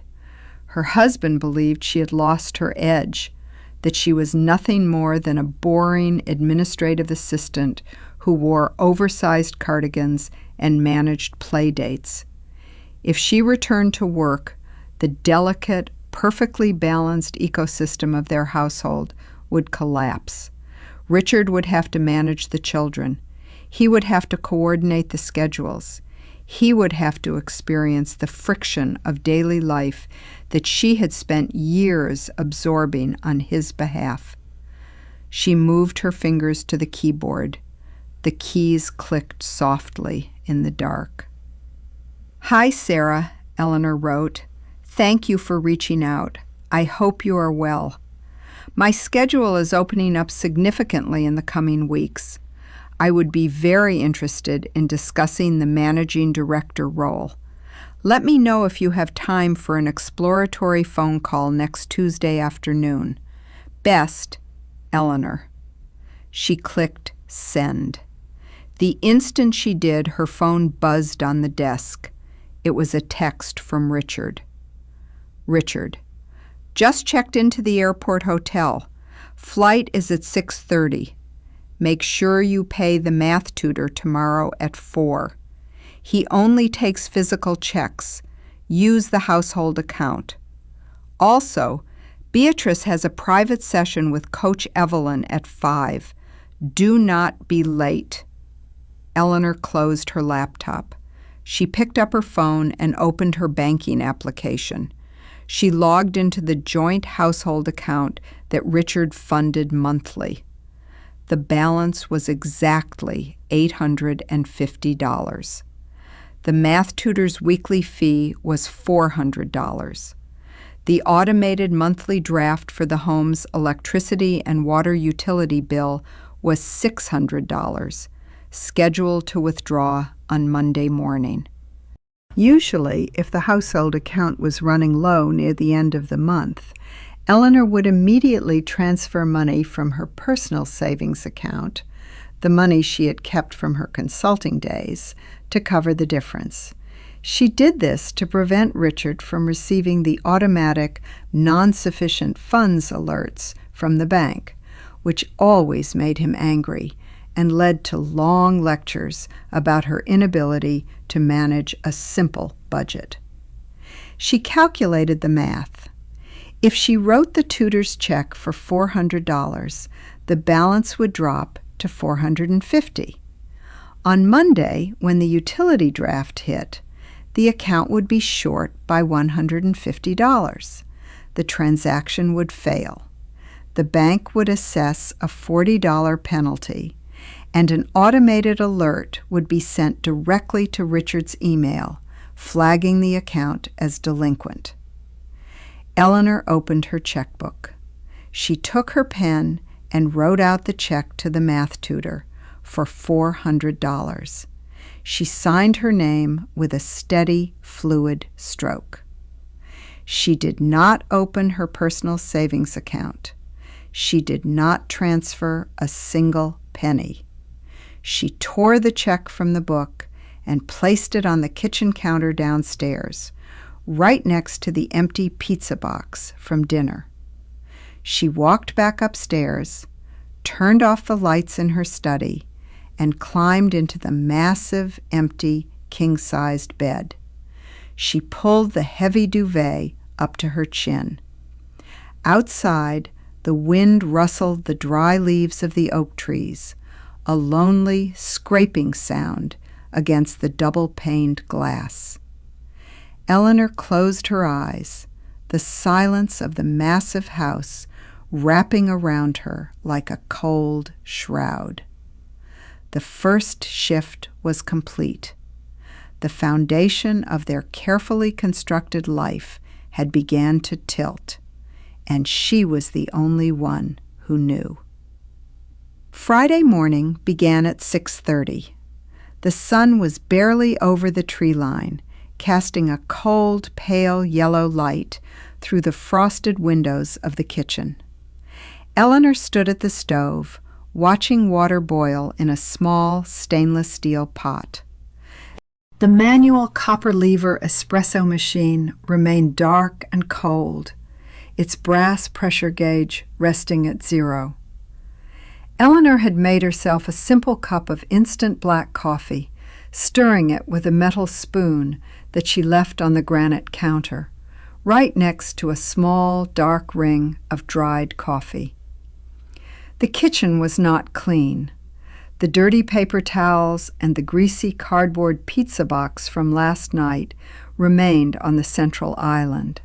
Her husband believed she had lost her edge, that she was nothing more than a boring administrative assistant who wore oversized cardigans and managed play dates. If she returned to work, the delicate, perfectly balanced ecosystem of their household would collapse. Richard would have to manage the children. He would have to coordinate the schedules. He would have to experience the friction of daily life that she had spent years absorbing on his behalf. She moved her fingers to the keyboard. The keys clicked softly in the dark. Hi, Sarah, Eleanor wrote. Thank you for reaching out. I hope you are well. My schedule is opening up significantly in the coming weeks. I would be very interested in discussing the managing director role. Let me know if you have time for an exploratory phone call next Tuesday afternoon. Best, Eleanor. She clicked send. The instant she did, her phone buzzed on the desk. It was a text from Richard. Richard, just checked into the airport hotel. Flight is at 6:30. Make sure you pay the math tutor tomorrow at 4. He only takes physical checks. Use the household account. Also, Beatrice has a private session with Coach Evelyn at 5. Do not be late. Eleanor closed her laptop. She picked up her phone and opened her banking application. She logged into the joint household account that Richard funded monthly. The balance was exactly $850. The math tutor's weekly fee was $400. The automated monthly draft for the home's electricity and water utility bill was $600, scheduled to withdraw on Monday morning. Usually, if the household account was running low near the end of the month, Eleanor would immediately transfer money from her personal savings account, the money she had kept from her consulting days, to cover the difference. She did this to prevent Richard from receiving the automatic non-sufficient funds alerts from the bank, which always made him angry and led to long lectures about her inability to manage a simple budget. She calculated the math. If she wrote the tutor's check for $400, the balance would drop to $450. On Monday, when the utility draft hit, the account would be short by $150. The transaction would fail. The bank would assess a $40 penalty, and an automated alert would be sent directly to Richard's email, flagging the account as delinquent. Eleanor opened her checkbook. She took her pen and wrote out the check to the math tutor for $400. She signed her name with a steady, fluid stroke. She did not open her personal savings account. She did not transfer a single penny. She tore the check from the book and placed it on the kitchen counter downstairs, right next to the empty pizza box from dinner. She walked back upstairs, turned off the lights in her study, and climbed into the massive, empty, king-sized bed. She pulled the heavy duvet up to her chin. Outside, the wind rustled the dry leaves of the oak trees, a lonely, scraping sound against the double-paned glass. Eleanor closed her eyes, the silence of the massive house wrapping around her like a cold shroud. The first shift was complete. The foundation of their carefully constructed life had began to tilt, and she was the only one who knew. Friday morning began at 6:30. The sun was barely over the tree line, casting a cold, pale yellow light through the frosted windows of the kitchen. Eleanor stood at the stove, watching water boil in a small stainless steel pot. The manual copper lever espresso machine remained dark and cold, its brass pressure gauge resting at 0. Eleanor had made herself a simple cup of instant black coffee, stirring it with a metal spoon that she left on the granite counter, right next to a small, dark ring of dried coffee. The kitchen was not clean. The dirty paper towels and the greasy cardboard pizza box from last night remained on the central island.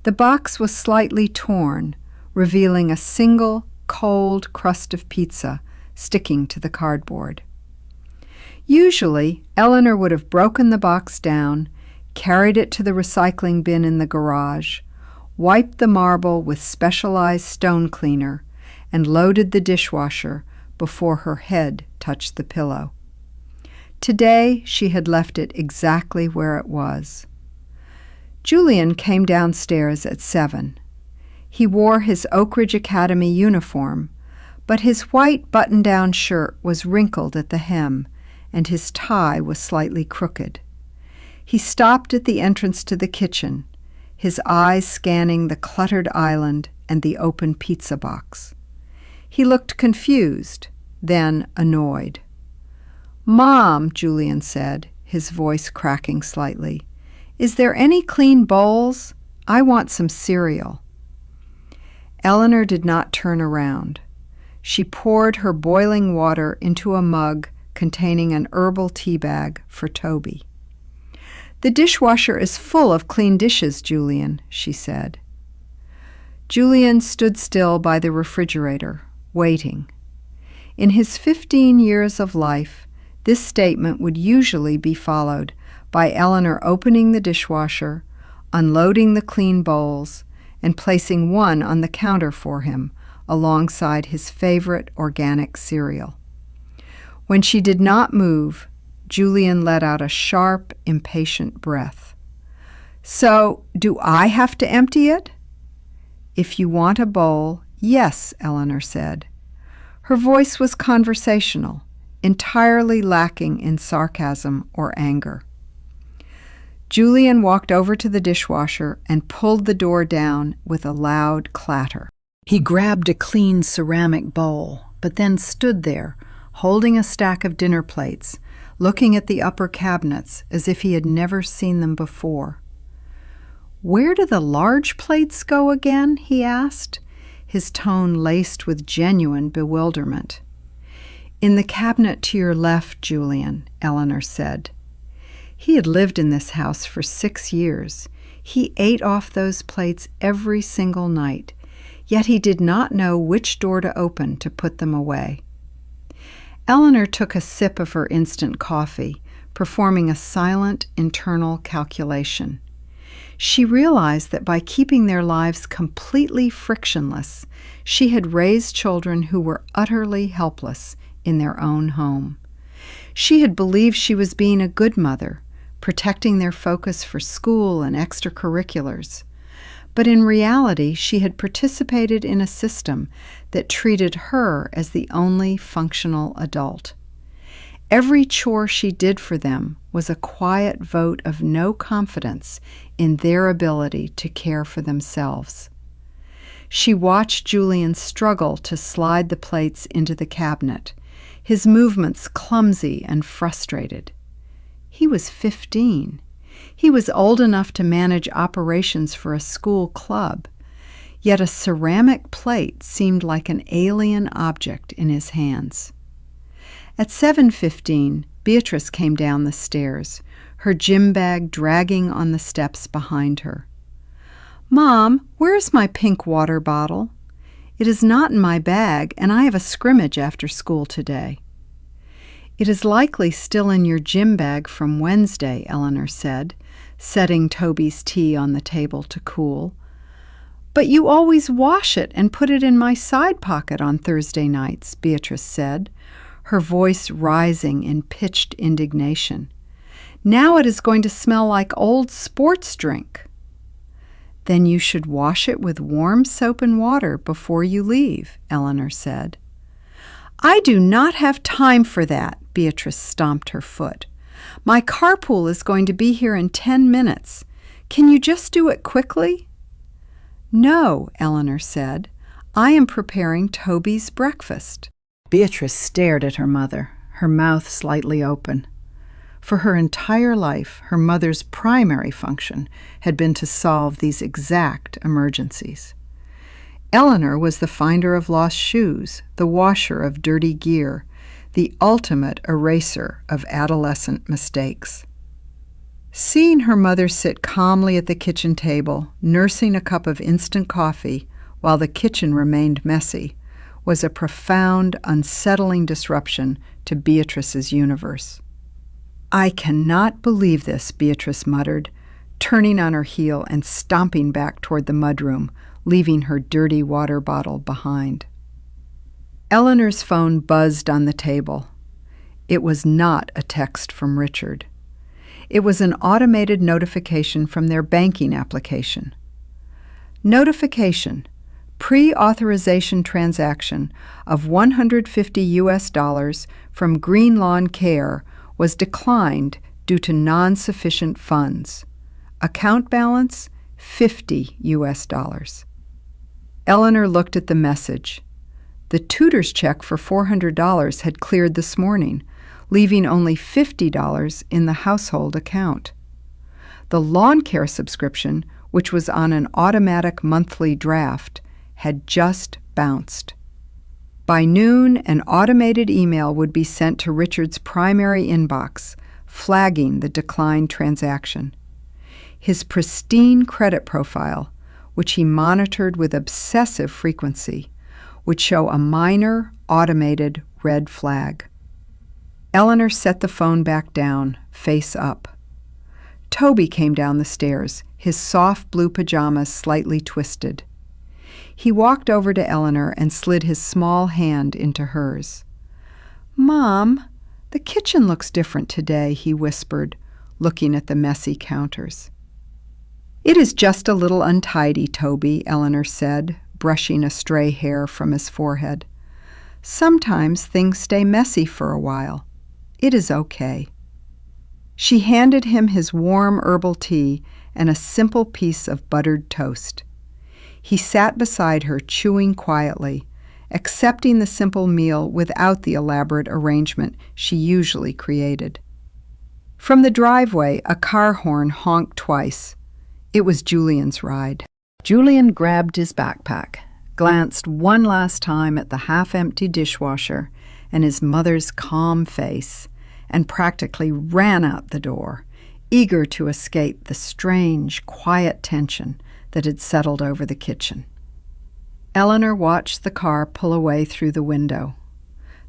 The box was slightly torn, revealing a single, cold crust of pizza sticking to the cardboard. Usually, Eleanor would have broken the box down, carried it to the recycling bin in the garage, wiped the marble with specialized stone cleaner, and loaded the dishwasher before her head touched the pillow. Today, she had left it exactly where it was. Julian came downstairs at 7. He wore his Oak Ridge Academy uniform, but his white button-down shirt was wrinkled at the hem, and his tie was slightly crooked. He stopped at the entrance to the kitchen, his eyes scanning the cluttered island and the open pizza box. He looked confused, then annoyed. "Mom," Julian said, his voice cracking slightly, "is there any clean bowls? I want some cereal." Eleanor did not turn around. She poured her boiling water into a mug containing an herbal tea bag for Toby. "The dishwasher is full of clean dishes, Julian," she said. Julian stood still by the refrigerator, waiting. In his 15 years of life, this statement would usually be followed by Eleanor opening the dishwasher, unloading the clean bowls, and placing one on the counter for him alongside his favorite organic cereal. When she did not move, Julian let out a sharp, impatient breath. "So, do I have to empty it?" "If you want a bowl, yes," Eleanor said. Her voice was conversational, entirely lacking in sarcasm or anger. Julian walked over to the dishwasher and pulled the door down with a loud clatter. He grabbed a clean ceramic bowl, but then stood there, holding a stack of dinner plates, looking at the upper cabinets as if he had never seen them before. "Where do the large plates go again?" he asked, his tone laced with genuine bewilderment. "In the cabinet to your left, Julian," Eleanor said. He had lived in this house for 6 years. He ate off those plates every single night, yet he did not know which door to open to put them away. Eleanor took a sip of her instant coffee, performing a silent internal calculation. She realized that by keeping their lives completely frictionless, she had raised children who were utterly helpless in their own home. She had believed she was being a good mother, protecting their focus for school and extracurriculars. But in reality, she had participated in a system that treated her as the only functional adult. Every chore she did for them was a quiet vote of no confidence in their ability to care for themselves. She watched Julian struggle to slide the plates into the cabinet, his movements clumsy and frustrated. He was 15. He was old enough to manage operations for a school club, yet a ceramic plate seemed like an alien object in his hands. At 7:15, Beatrice came down the stairs, her gym bag dragging on the steps behind her. "Mom, where is my pink water bottle? It is not in my bag, and I have a scrimmage after school today." "It is likely still in your gym bag from Wednesday," Eleanor said, setting Toby's tea on the table to cool. "But you always wash it and put it in my side pocket on Thursday nights," Beatrice said, her voice rising in pitched indignation. "Now it is going to smell like old sports drink." "Then you should wash it with warm soap and water before you leave," Eleanor said. "I do not have time for that," Beatrice stomped her foot. "My carpool is going to be here in 10 minutes. Can you just do it quickly?" "No," Eleanor said. "I am preparing Toby's breakfast." Beatrice stared at her mother, her mouth slightly open. For her entire life, her mother's primary function had been to solve these exact emergencies. Eleanor was the finder of lost shoes, the washer of dirty gear, the ultimate eraser of adolescent mistakes. Seeing her mother sit calmly at the kitchen table, nursing a cup of instant coffee while the kitchen remained messy, was a profound, unsettling disruption to Beatrice's universe. "I cannot believe this," Beatrice muttered, turning on her heel and stomping back toward the mudroom, leaving her dirty water bottle behind. Eleanor's phone buzzed on the table. It was not a text from Richard. It was an automated notification from their banking application. Notification: pre-authorization transaction of $150 from Green Lawn Care was declined due to non-sufficient funds. Account balance, $50 US. Eleanor looked at the message. The tutor's check for $400 had cleared this morning, leaving only $50 in the household account. The lawn care subscription, which was on an automatic monthly draft, had just bounced. By noon, an automated email would be sent to Richard's primary inbox, flagging the declined transaction. His pristine credit profile, which he monitored with obsessive frequency, would show a minor, automated red flag. Eleanor set the phone back down, face up. Toby came down the stairs, his soft blue pajamas slightly twisted. He walked over to Eleanor and slid his small hand into hers. "Mom, the kitchen looks different today," he whispered, looking at the messy counters. "It is just a little untidy, Toby," Eleanor said, brushing a stray hair from his forehead. "Sometimes things stay messy for a while. It is okay." She handed him his warm herbal tea and a simple piece of buttered toast. He sat beside her, chewing quietly, accepting the simple meal without the elaborate arrangement she usually created. From the driveway, a car horn honked twice. It was Julian's ride. Julian grabbed his backpack, glanced one last time at the half-empty dishwasher and his mother's calm face, and practically ran out the door, eager to escape the strange, quiet tension that had settled over the kitchen. Eleanor watched the car pull away through the window.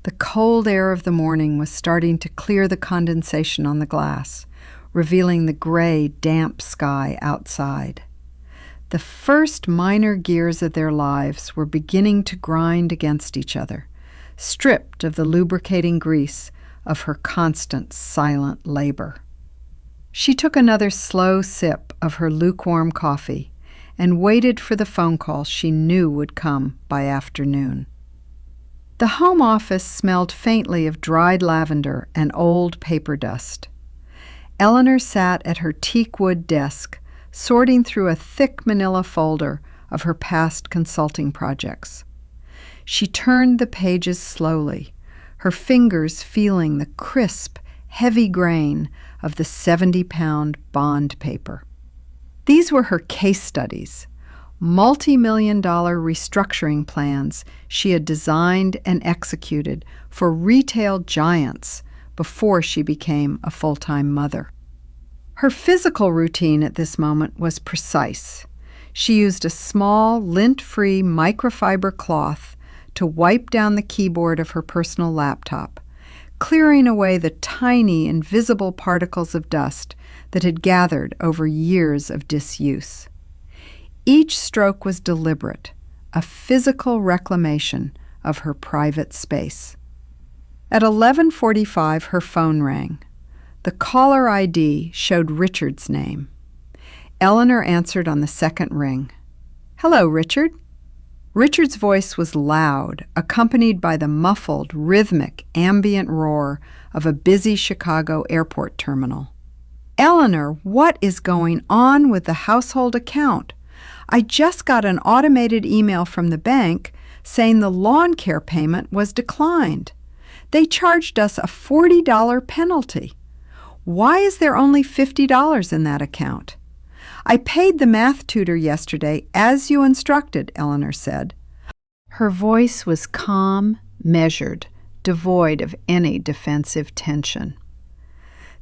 The cold air of the morning was starting to clear the condensation on the glass, revealing the gray, damp sky outside. The first minor gears of their lives were beginning to grind against each other, stripped of the lubricating grease of her constant, silent labor. She took another slow sip of her lukewarm coffee and waited for the phone call she knew would come by afternoon. The home office smelled faintly of dried lavender and old paper dust. Eleanor sat at her teakwood desk, sorting through a thick manila folder of her past consulting projects. She turned the pages slowly, her fingers feeling the crisp, heavy grain of the 70-pound bond paper. These were her case studies, multi-million-dollar restructuring plans she had designed and executed for retail giants before she became a full-time mother. Her physical routine at this moment was precise. She used a small, lint-free microfiber cloth to wipe down the keyboard of her personal laptop, clearing away the tiny, invisible particles of dust that had gathered over years of disuse. Each stroke was deliberate, a physical reclamation of her private space. At 11:45, her phone rang. The caller ID showed Richard's name. Eleanor answered on the second ring. "Hello, Richard." Richard's voice was loud, accompanied by the muffled, rhythmic, ambient roar of a busy Chicago airport terminal. "Eleanor, what is going on with the household account? I just got an automated email from the bank saying the lawn care payment was declined. They charged us a $40 penalty. Why is there only $50 in that account?" "I paid the math tutor yesterday, as you instructed," Eleanor said. Her voice was calm, measured, devoid of any defensive tension.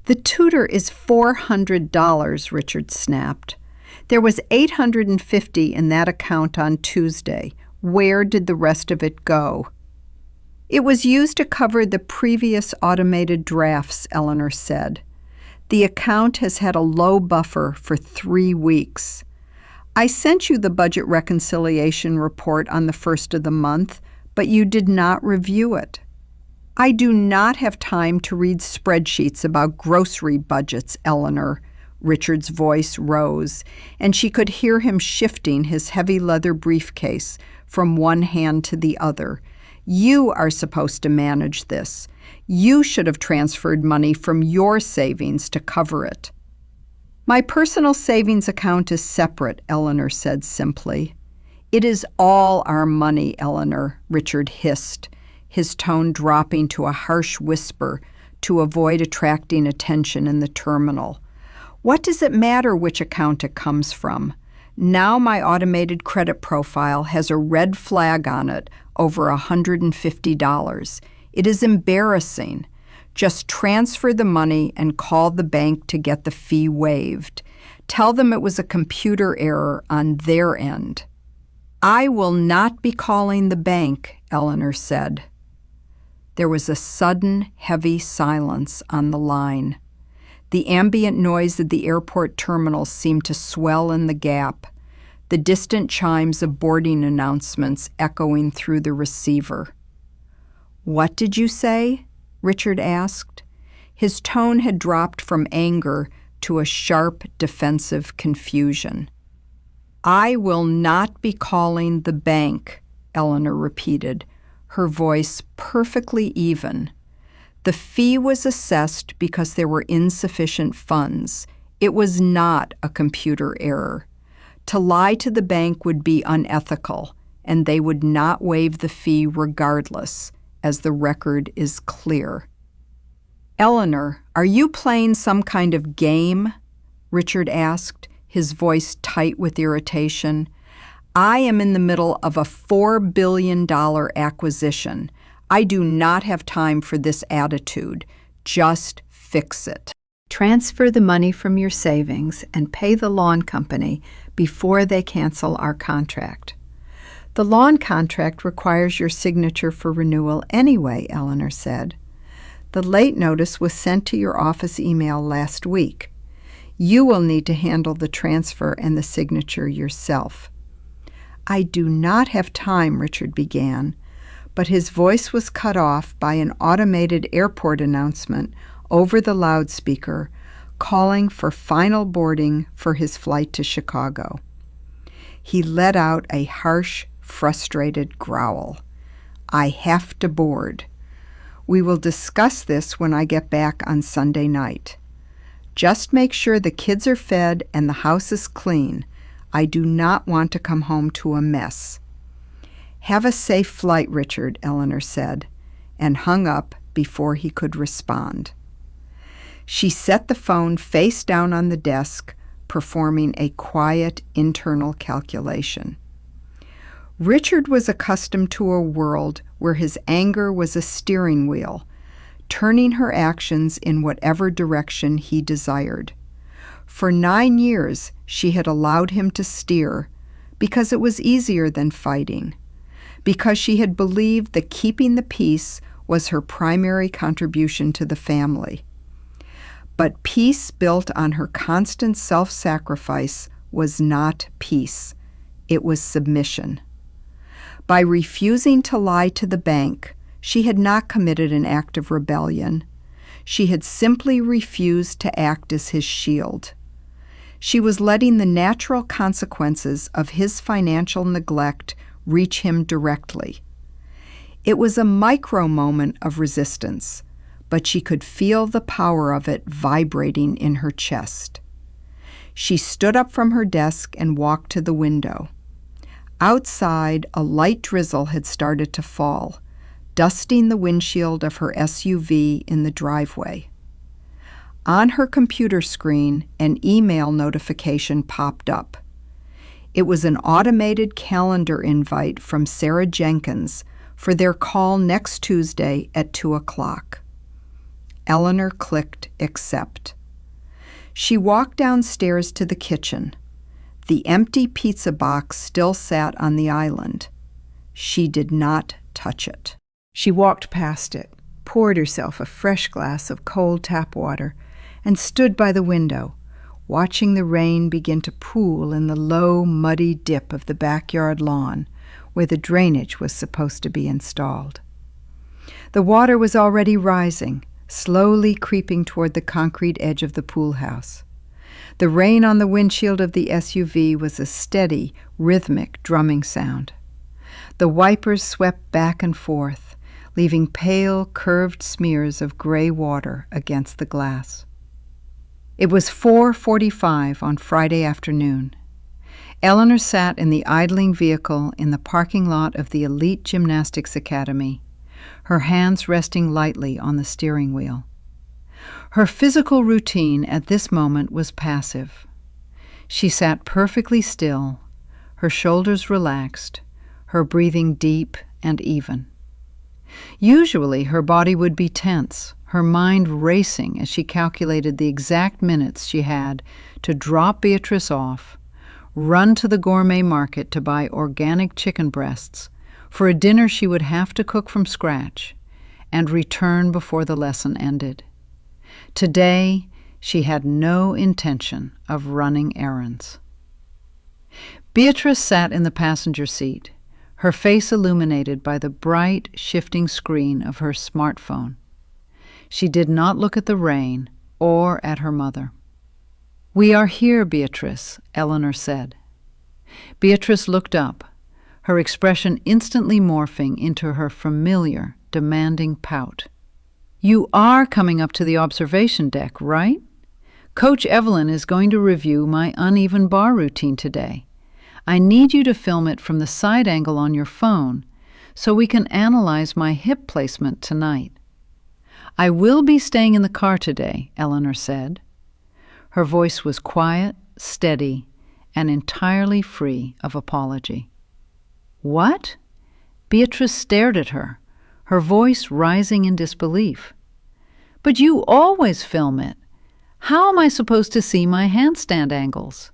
"The tutor is $400, Richard snapped. "There was $850 in that account on Tuesday. Where did the rest of it go?" "It was used to cover the previous automated drafts," Eleanor said. "The account has had a low buffer for 3 weeks. I sent you the budget reconciliation report on the 1st of the month, but you did not review it." "I do not have time to read spreadsheets about grocery budgets, Eleanor." Richard's voice rose, and she could hear him shifting his heavy leather briefcase from one hand to the other. "You are supposed to manage this. You should have transferred money from your savings to cover it." "My personal savings account is separate," Eleanor said simply. "It is all our money, Eleanor," Richard hissed, his tone dropping to a harsh whisper to avoid attracting attention in the terminal. "What does it matter which account it comes from? Now my automated credit profile has a red flag on it over $150. It is embarrassing. Just transfer the money and call the bank to get the fee waived. Tell them it was a computer error on their end." "I will not be calling the bank," Eleanor said. There was a sudden, heavy silence on the line. The ambient noise of the airport terminal seemed to swell in the gap, the distant chimes of boarding announcements echoing through the receiver. "What did you say?" Richard asked. His tone had dropped from anger to a sharp, defensive confusion. "I will not be calling the bank," Eleanor repeated, her voice perfectly even. The fee was assessed because there were insufficient funds. It was not a computer error. To lie to the bank would be unethical, and they would not waive the fee regardless, as the record is clear. "Eleanor, are you playing some kind of game?" Richard asked, his voice tight with irritation. "I am in the middle of a $4 billion acquisition. I do not have time for this attitude. Just fix it." Transfer the money from your savings and pay the lawn company before they cancel our contract. The lawn contract requires your signature for renewal anyway, Eleanor said. The late notice was sent to your office email last week. You will need to handle the transfer and the signature yourself. "I do not have time," Richard began, but his voice was cut off by an automated airport announcement over the loudspeaker calling for final boarding for his flight to Chicago. He let out a harsh, frustrated growl. "I have to board. We will discuss this when I get back on Sunday night. Just make sure the kids are fed and the house is clean. I do not want to come home to a mess." "Have a safe flight, Richard," Eleanor said, and hung up before he could respond. She set the phone face down on the desk, performing a quiet internal calculation. Richard was accustomed to a world where his anger was a steering wheel, turning her actions in whatever direction he desired. For 9 years, she had allowed him to steer because it was easier than fighting, because she had believed that keeping the peace was her primary contribution to the family. But peace built on her constant self-sacrifice was not peace. It was submission. By refusing to lie to the bank, she had not committed an act of rebellion. She had simply refused to act as his shield. She was letting the natural consequences of his financial neglect reach him directly. It was a micro moment of resistance, but she could feel the power of it vibrating in her chest. She stood up from her desk and walked to the window. Outside, a light drizzle had started to fall, dusting the windshield of her SUV in the driveway. On her computer screen, an email notification popped up. It was an automated calendar invite from Sarah Jenkins for their call next Tuesday at 2 o'clock. Eleanor clicked accept. She walked downstairs to the kitchen. The empty pizza box still sat on the island. She did not touch it. She walked past it, poured herself a fresh glass of cold tap water, and stood by the window, watching the rain begin to pool in the low, muddy dip of the backyard lawn, where the drainage was supposed to be installed. The water was already rising, slowly creeping toward the concrete edge of the pool house. The rain on the windshield of the SUV was a steady, rhythmic drumming sound. The wipers swept back and forth, leaving pale, curved smears of gray water against the glass. It was 4:45 on Friday afternoon. Eleanor sat in the idling vehicle in the parking lot of the Elite Gymnastics Academy, her hands resting lightly on the steering wheel. Her physical routine at this moment was passive. She sat perfectly still, her shoulders relaxed, her breathing deep and even. Usually her body would be tense, her mind racing as she calculated the exact minutes she had to drop Beatrice off, run to the gourmet market to buy organic chicken breasts for a dinner she would have to cook from scratch, and return before the lesson ended. Today, she had no intention of running errands. Beatrice sat in the passenger seat, her face illuminated by the bright, shifting screen of her smartphone. She did not look at the rain or at her mother. "We are here, Beatrice," Eleanor said. Beatrice looked up, her expression instantly morphing into her familiar, demanding pout. "You are coming up to the observation deck, right? Coach Evelyn is going to review my uneven bar routine today. I need you to film it from the side angle on your phone so we can analyze my hip placement tonight." "I will be staying in the car today," Eleanor said. Her voice was quiet, steady, and entirely free of apology. "What?" Beatrice stared at her, her voice rising in disbelief. "But you always film it. How am I supposed to see my handstand angles?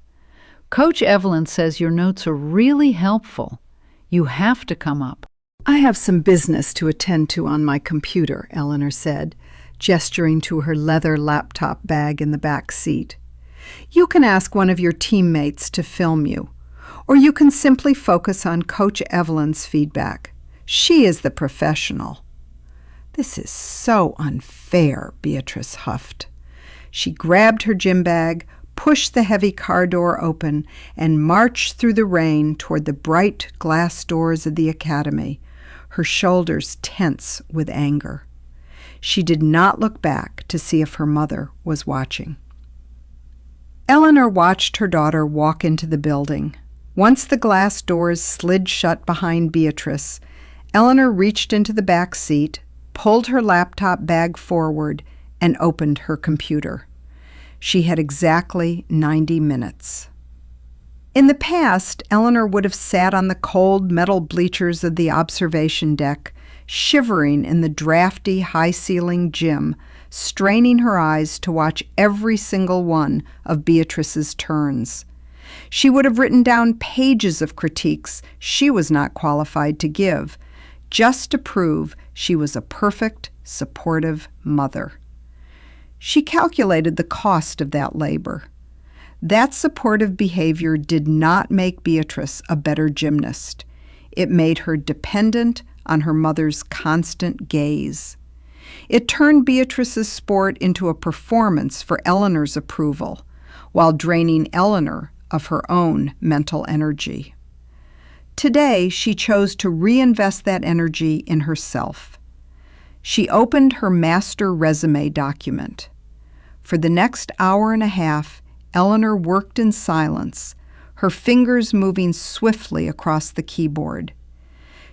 Coach Evelyn says your notes are really helpful. You have to come up." "I have some business to attend to on my computer," Eleanor said, gesturing to her leather laptop bag in the back seat. "You can ask one of your teammates to film you, or you can simply focus on Coach Evelyn's feedback. She is the professional." "This is so unfair," Beatrice huffed. She grabbed her gym bag, pushed the heavy car door open, and marched through the rain toward the bright glass doors of the academy, her shoulders tense with anger. She did not look back to see if her mother was watching. Eleanor watched her daughter walk into the building. Once the glass doors slid shut behind Beatrice, Eleanor reached into the back seat, pulled her laptop bag forward, and opened her computer. She had exactly 90 minutes. In the past, Eleanor would have sat on the cold metal bleachers of the observation deck, shivering in the drafty, high-ceiling gym, straining her eyes to watch every single one of Beatrice's turns. She would have written down pages of critiques she was not qualified to give, just to prove she was a perfect, supportive mother. She calculated the cost of that labor. That supportive behavior did not make Beatrice a better gymnast. It made her dependent on her mother's constant gaze. It turned Beatrice's sport into a performance for Eleanor's approval, while draining Eleanor of her own mental energy. Today, she chose to reinvest that energy in herself. She opened her master resume document. For the next hour and a half, Eleanor worked in silence, her fingers moving swiftly across the keyboard.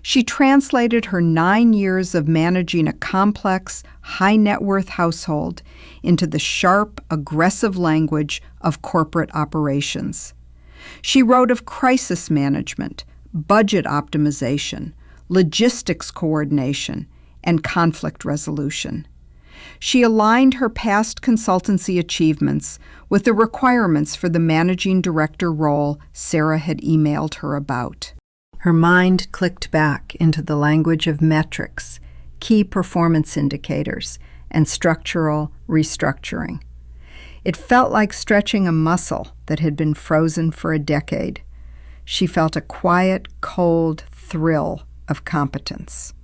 She translated her 9 years of managing a complex, high-net-worth household into the sharp, aggressive language of corporate operations. She wrote of crisis management, budget optimization, logistics coordination, and conflict resolution. She aligned her past consultancy achievements with the requirements for the managing director role Sarah had emailed her about. Her mind clicked back into the language of metrics, key performance indicators, and structural restructuring. It felt like stretching a muscle that had been frozen for a decade. She felt a quiet, cold thrill of competence.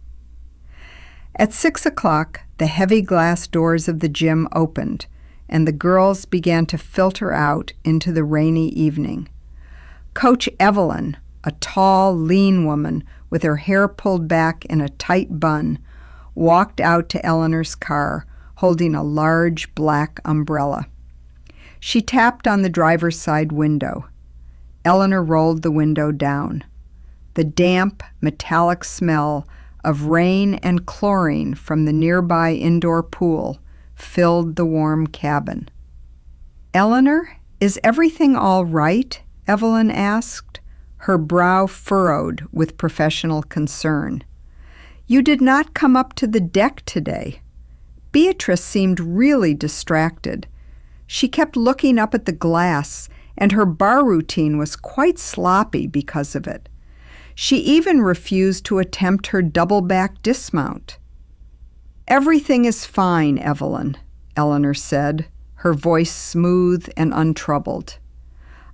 At 6 o'clock, the heavy glass doors of the gym opened, and the girls began to filter out into the rainy evening. Coach Evelyn, a tall, lean woman with her hair pulled back in a tight bun, walked out to Eleanor's car, holding a large black umbrella. She tapped on the driver's side window. Eleanor rolled the window down. The damp, metallic smell of rain and chlorine from the nearby indoor pool filled the warm cabin. "Eleanor, is everything all right?" Evelyn asked, her brow furrowed with professional concern. "You did not come up to the deck today." Beatrice seemed really distracted. She kept looking up at the glass, and her bar routine was quite sloppy because of it. She even refused to attempt her double-back dismount. "Everything is fine, Evelyn," Eleanor said, her voice smooth and untroubled.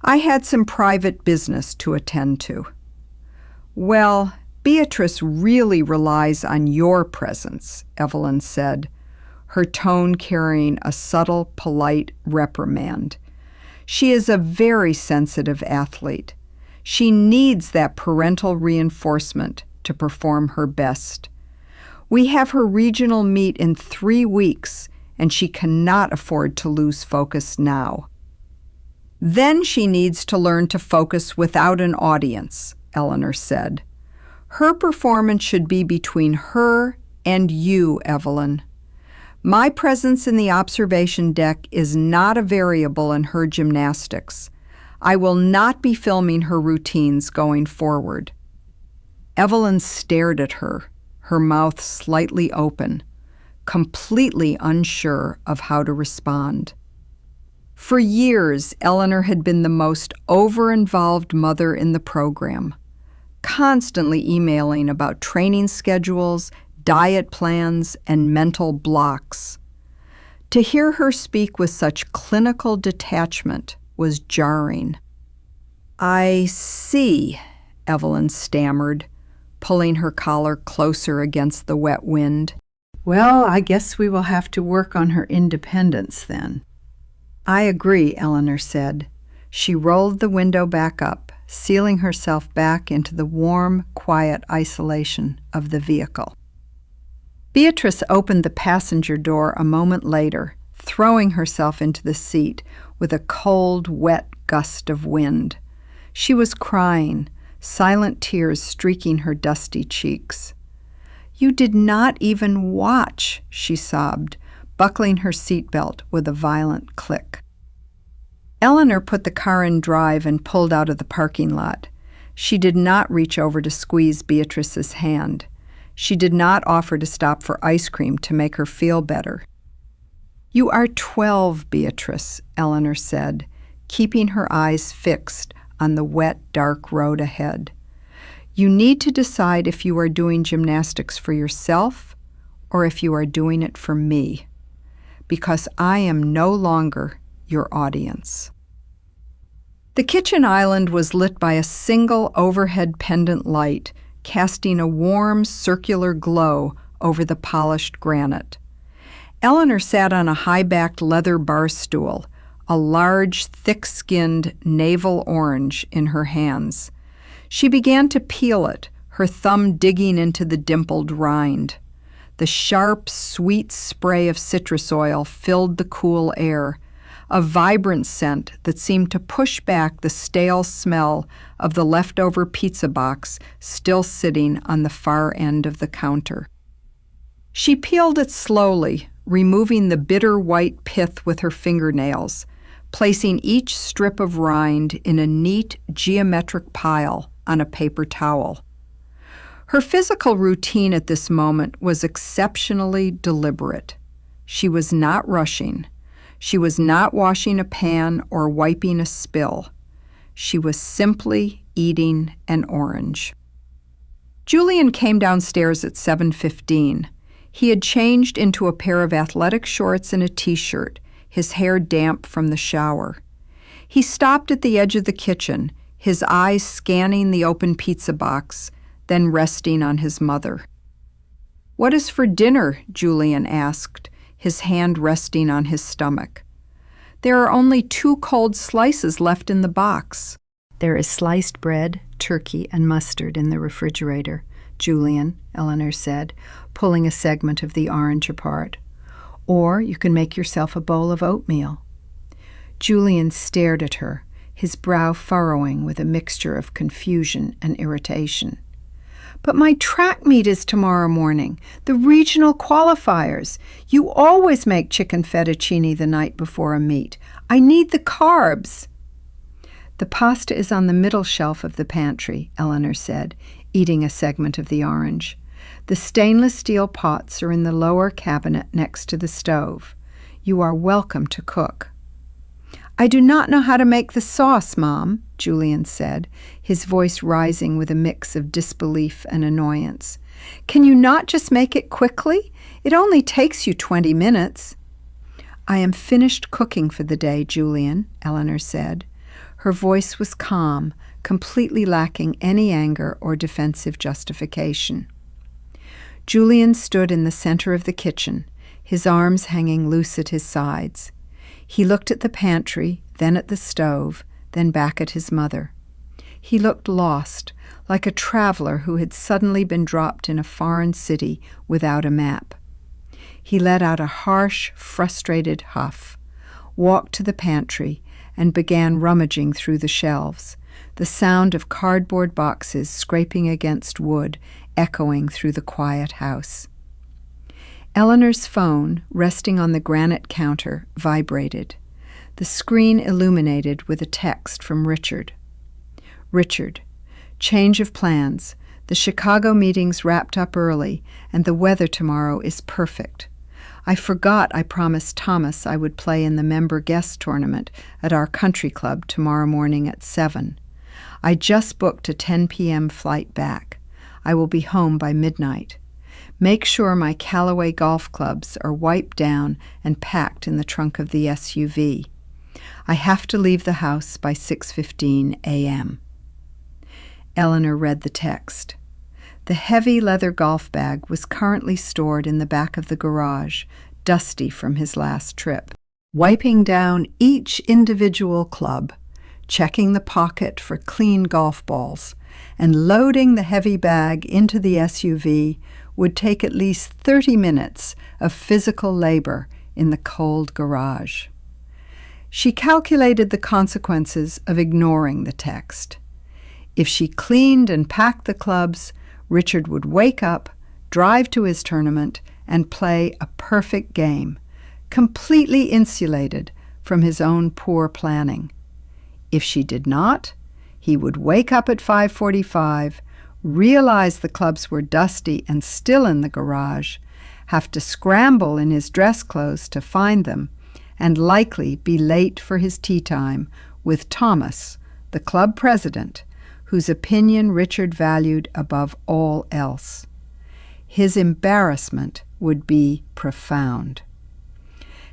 "I had some private business to attend to." "Well, Beatrice really relies on your presence," Evelyn said, her tone carrying a subtle, polite reprimand. "She is a very sensitive athlete. She needs that parental reinforcement to perform her best. We have her regional meet in 3 weeks, and she cannot afford to lose focus now." "Then she needs to learn to focus without an audience," Eleanor said. "Her performance should be between her and you, Evelyn. My presence in the observation deck is not a variable in her gymnastics. I will not be filming her routines going forward." Evelyn stared at her, her mouth slightly open, completely unsure of how to respond. For years, Eleanor had been the most over-involved mother in the program, constantly emailing about training schedules, diet plans, and mental blocks. To hear her speak with such clinical detachment was jarring. "I see," Evelyn stammered, pulling her collar closer against the wet wind. "Well, I guess we will have to work on her independence then." "I agree," Eleanor said. She rolled the window back up, sealing herself back into the warm, quiet isolation of the vehicle. Beatrice opened the passenger door a moment later, throwing herself into the seat with a cold, wet gust of wind. She was crying, silent tears streaking her dusty cheeks. "You did not even watch," she sobbed, buckling her seatbelt with a violent click. Eleanor put the car in drive and pulled out of the parking lot. She did not reach over to squeeze Beatrice's hand. She did not offer to stop for ice cream to make her feel better. "You are 12, Beatrice," Eleanor said, keeping her eyes fixed on the wet, dark road ahead. "You need to decide if you are doing gymnastics for yourself or if you are doing it for me, because I am no longer your audience." The kitchen island was lit by a single overhead pendant light, casting a warm, circular glow over the polished granite. Eleanor sat on a high-backed leather bar stool, a large, thick-skinned navel orange in her hands. She began to peel it, her thumb digging into the dimpled rind. The sharp, sweet spray of citrus oil filled the cool air, a vibrant scent that seemed to push back the stale smell of the leftover pizza box still sitting on the far end of the counter. She peeled it slowly, removing the bitter white pith with her fingernails, placing each strip of rind in a neat, geometric pile on a paper towel. Her physical routine at this moment was exceptionally deliberate. She was not rushing. She was not washing a pan or wiping a spill. She was simply eating an orange. Julian came downstairs at 7:15. He had changed into a pair of athletic shorts and a t-shirt, his hair damp from the shower. He stopped at the edge of the kitchen, his eyes scanning the open pizza box, then resting on his mother. "What is for dinner?" Julian asked, his hand resting on his stomach. "There are only 2 cold slices left in the box." "There is sliced bread, turkey, and mustard in the refrigerator," Julian, Eleanor said, pulling a segment of the orange apart. Or you can make yourself a bowl of oatmeal. Julian stared at her, his brow furrowing with a mixture of confusion and irritation. But my track meet is tomorrow morning, the regional qualifiers. You always make chicken fettuccine the night before a meet. I need the carbs. The pasta is on the middle shelf of the pantry, Eleanor said, eating a segment of the orange. The stainless steel pots are in the lower cabinet next to the stove. You are welcome to cook. I do not know how to make the sauce, Mom, Julian said, his voice rising with a mix of disbelief and annoyance. Can you not just make it quickly? It only takes you 20 minutes. I am finished cooking for the day, Julian, Eleanor said. Her voice was calm, completely lacking any anger or defensive justification. Julian stood in the center of the kitchen, his arms hanging loose at his sides. He looked at the pantry, then at the stove, then back at his mother. He looked lost, like a traveler who had suddenly been dropped in a foreign city without a map. He let out a harsh, frustrated huff, walked to the pantry, and began rummaging through the shelves, the sound of cardboard boxes scraping against wood echoing through the quiet house. Eleanor's phone, resting on the granite counter, vibrated. The screen illuminated with a text from Richard. Richard, change of plans. The Chicago meeting's wrapped up early, and the weather tomorrow is perfect. I forgot I promised Thomas I would play in the member guest tournament at our country club tomorrow morning at 7. I just booked a 10 p.m. flight back. I will be home by midnight. Make sure my Callaway golf clubs are wiped down and packed in the trunk of the SUV. I have to leave the house by 6:15 a.m. Eleanor read the text. The heavy leather golf bag was currently stored in the back of the garage, dusty from his last trip. Wiping down each individual club, checking the pocket for clean golf balls, and loading the heavy bag into the SUV would take at least 30 minutes of physical labor in the cold garage. She calculated the consequences of ignoring the text. If she cleaned and packed the clubs, Richard would wake up, drive to his tournament, and play a perfect game, completely insulated from his own poor planning. If she did not, he would wake up at 5:45, realize the clubs were dusty and still in the garage, have to scramble in his dress clothes to find them, and likely be late for his tea time with Thomas, the club president, whose opinion Richard valued above all else. His embarrassment would be profound.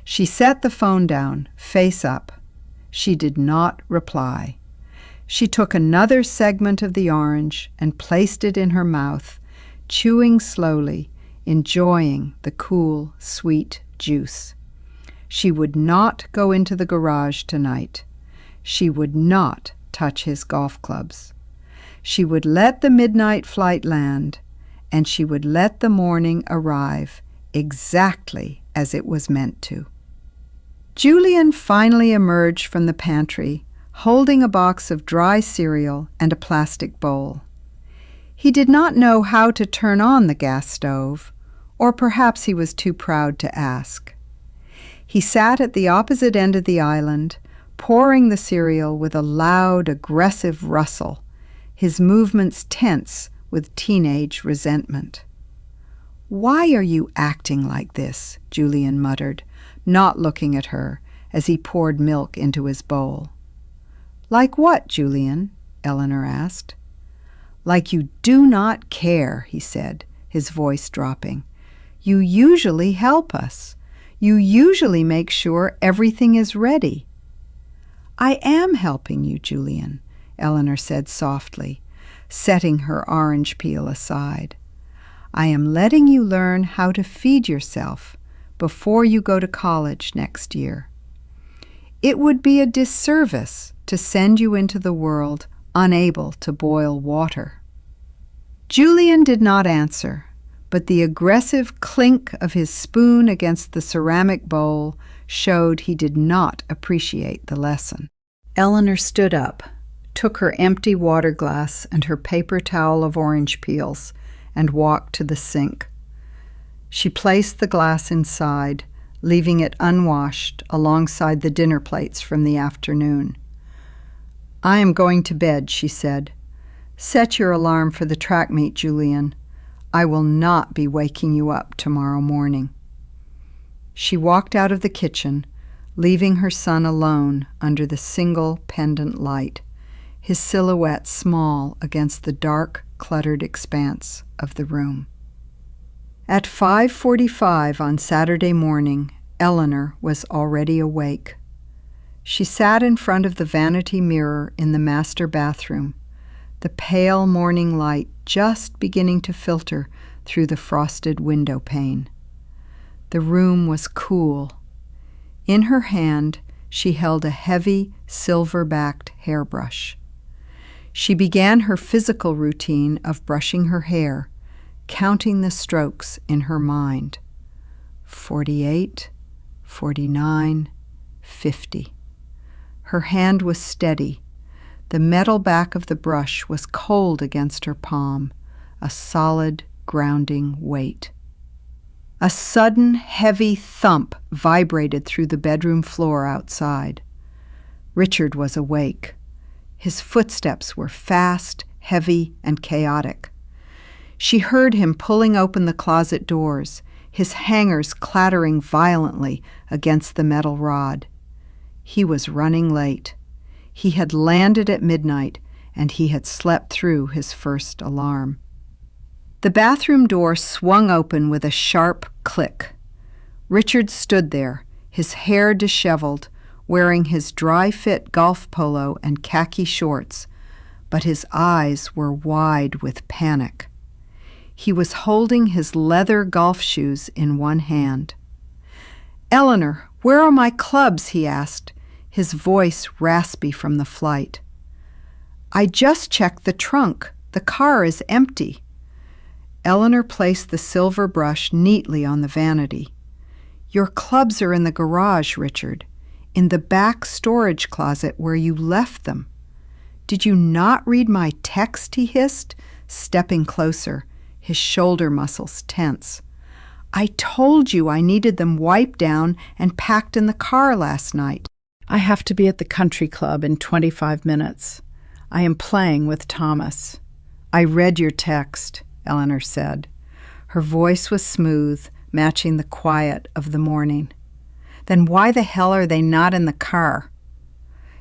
She set the phone down, face up. She did not reply. She took another segment of the orange and placed it in her mouth, chewing slowly, enjoying the cool, sweet juice. She would not go into the garage tonight. She would not touch his golf clubs. She would let the midnight flight land, and she would let the morning arrive exactly as it was meant to. Julian finally emerged from the pantry, holding a box of dry cereal and a plastic bowl. He did not know how to turn on the gas stove, or perhaps he was too proud to ask. He sat at the opposite end of the island, pouring the cereal with a loud, aggressive rustle, his movements tense with teenage resentment. "Why are you acting like this?" Julian muttered, not looking at her as he poured milk into his bowl. "Like what, Julian?" Eleanor asked. "Like you do not care," he said, his voice dropping. "You usually help us. You usually make sure everything is ready." "I am helping you, Julian," Eleanor said softly, setting her orange peel aside. "I am letting you learn how to feed yourself before you go to college next year. It would be a disservice to send you into the world unable to boil water." Julian did not answer, but the aggressive clink of his spoon against the ceramic bowl showed he did not appreciate the lesson. Eleanor stood up, took her empty water glass and her paper towel of orange peels, and walked to the sink. She placed the glass inside, leaving it unwashed alongside the dinner plates from the afternoon. "I am going to bed," she said. "Set your alarm for the track meet, Julian. I will not be waking you up tomorrow morning." She walked out of the kitchen, leaving her son alone under the single pendant light, his silhouette small against the dark, cluttered expanse of the room. At 5:45 on Saturday morning, Eleanor was already awake. She sat in front of the vanity mirror in the master bathroom, the pale morning light just beginning to filter through the frosted window pane. The room was cool. In her hand, she held a heavy, silver-backed hairbrush. She began her physical routine of brushing her hair, counting the strokes in her mind. 48, 49, 50. Her hand was steady. The metal back of the brush was cold against her palm, a solid, grounding weight. A sudden, heavy thump vibrated through the bedroom floor outside. Richard was awake. His footsteps were fast, heavy, and chaotic. She heard him pulling open the closet doors, his hangers clattering violently against the metal rod. He was running late. He had landed at midnight, and he had slept through his first alarm. The bathroom door swung open with a sharp click. Richard stood there, his hair disheveled, wearing his dry-fit golf polo and khaki shorts, but his eyes were wide with panic. He was holding his leather golf shoes in one hand. "Eleanor, where are my clubs?" he asked, his voice raspy from the flight. "I just checked the trunk. The car is empty." Eleanor placed the silver brush neatly on the vanity. "Your clubs are in the garage, Richard, in the back storage closet where you left them." "Did you not read my text?" he hissed, stepping closer, his shoulder muscles tense. "I told you I needed them wiped down and packed in the car last night." "I have to be at the country club in 25 minutes. I am playing with Thomas." "I read your text," Eleanor said. Her voice was smooth, matching the quiet of the morning. "Then why the hell are they not in the car?"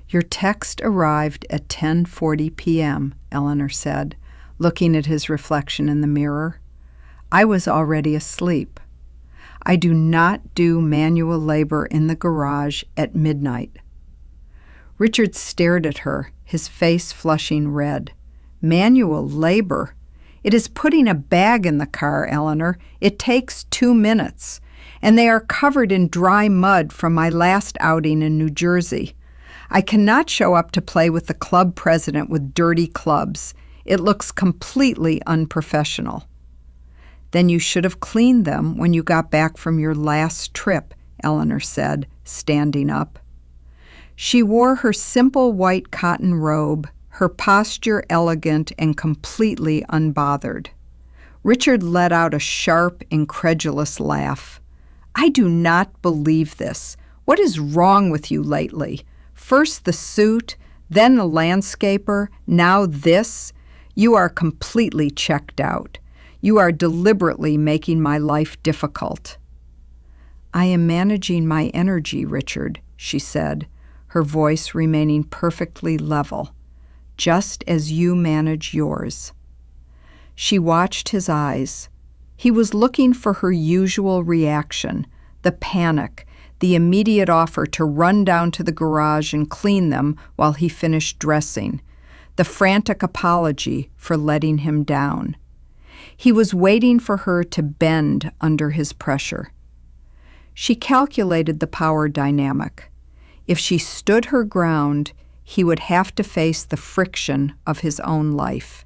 "Your text arrived at 10:40 p.m., Eleanor said, looking at his reflection in the mirror. "I was already asleep. I do not do manual labor in the garage at midnight." Richard stared at her, his face flushing red. "Manual labor? It is putting a bag in the car, Eleanor. It takes 2 minutes. And they are covered in dry mud from my last outing in New Jersey. I cannot show up to play with the club president with dirty clubs. It looks completely unprofessional." "Then you should have cleaned them when you got back from your last trip," Eleanor said, standing up. She wore her simple white cotton robe, her posture elegant and completely unbothered. Richard let out a sharp, incredulous laugh. "I do not believe this. What is wrong with you lately? First the suit, then the landscaper, now this. You are completely checked out. You are deliberately making my life difficult." "I am managing my energy, Richard," she said, her voice remaining perfectly level, "just as you manage yours." She watched his eyes. He was looking for her usual reaction, the panic, the immediate offer to run down to the garage and clean them while he finished dressing, the frantic apology for letting him down. He was waiting for her to bend under his pressure. She calculated the power dynamic. If she stood her ground, he would have to face the friction of his own life.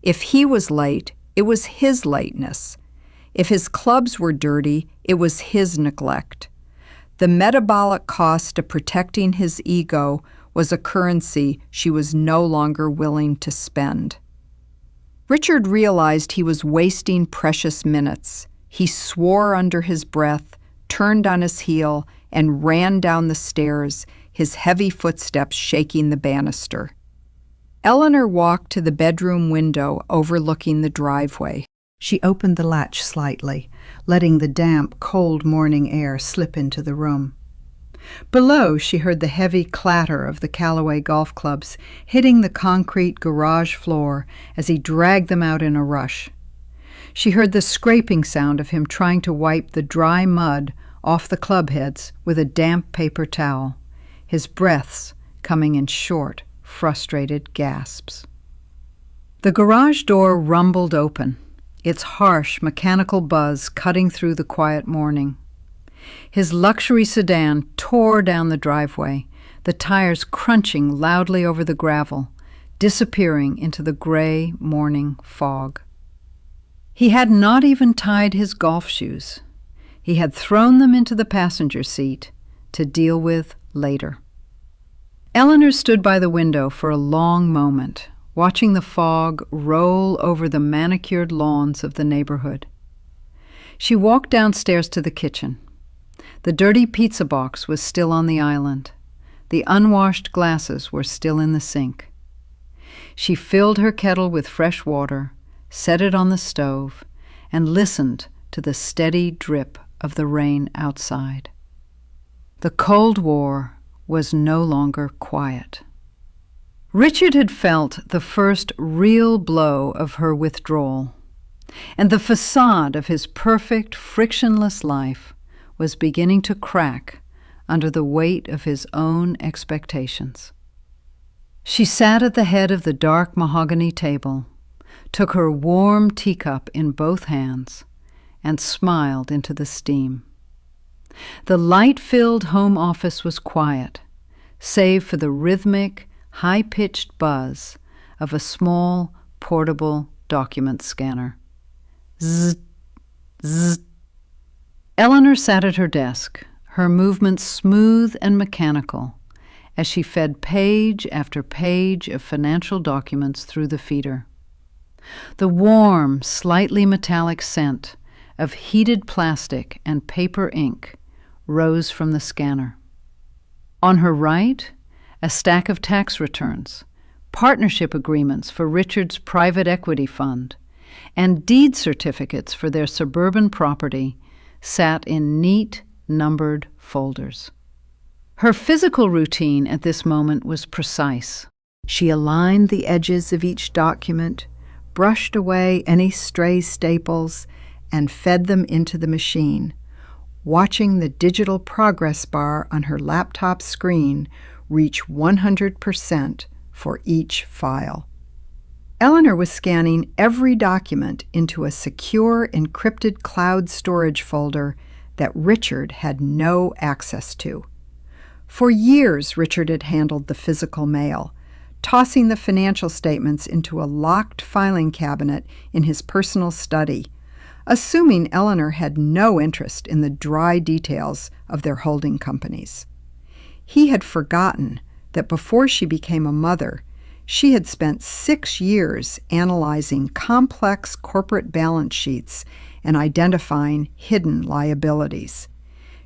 If he was late, it was his lateness. If his clubs were dirty, it was his neglect. The metabolic cost of protecting his ego was a currency she was no longer willing to spend. Richard realized he was wasting precious minutes. He swore under his breath, turned on his heel, and ran down the stairs, his heavy footsteps shaking the banister. Eleanor walked to the bedroom window overlooking the driveway. She opened the latch slightly, letting the damp, cold morning air slip into the room. Below, she heard the heavy clatter of the Callaway golf clubs hitting the concrete garage floor as he dragged them out in a rush. She heard the scraping sound of him trying to wipe the dry mud off the club heads with a damp paper towel, his breaths coming in short, frustrated gasps. The garage door rumbled open, its harsh, mechanical buzz cutting through the quiet morning. His luxury sedan tore down the driveway, the tires crunching loudly over the gravel, disappearing into the gray morning fog. He had not even tied his golf shoes. He had thrown them into the passenger seat to deal with later. Eleanor stood by the window for a long moment, watching the fog roll over the manicured lawns of the neighborhood. She walked downstairs to the kitchen. The dirty pizza box was still on the island. The unwashed glasses were still in the sink. She filled her kettle with fresh water, set it on the stove, and listened to the steady drip of the rain outside. The Cold War was no longer quiet. Richard had felt the first real blow of her withdrawal, and the facade of his perfect, frictionless life was beginning to crack under the weight of his own expectations. She sat at the head of the dark mahogany table, took her warm teacup in both hands, and smiled into the steam. The light-filled home office was quiet, save for the rhythmic, high-pitched buzz of a small, portable document scanner. Zzz, zzz. Eleanor sat at her desk, her movements smooth and mechanical, as she fed page after page of financial documents through the feeder. The warm, slightly metallic scent of heated plastic and paper ink rose from the scanner. On her right, a stack of tax returns, partnership agreements for Richard's private equity fund, and deed certificates for their suburban property sat in neat, numbered folders. Her physical routine at this moment was precise. She aligned the edges of each document, brushed away any stray staples, and fed them into the machine, watching the digital progress bar on her laptop screen reach 100% for each file. Eleanor was scanning every document into a secure, encrypted cloud storage folder that Richard had no access to. For years, Richard had handled the physical mail, tossing the financial statements into a locked filing cabinet in his personal study, assuming Eleanor had no interest in the dry details of their holding companies. He had forgotten that before she became a mother, she had spent 6 years analyzing complex corporate balance sheets and identifying hidden liabilities.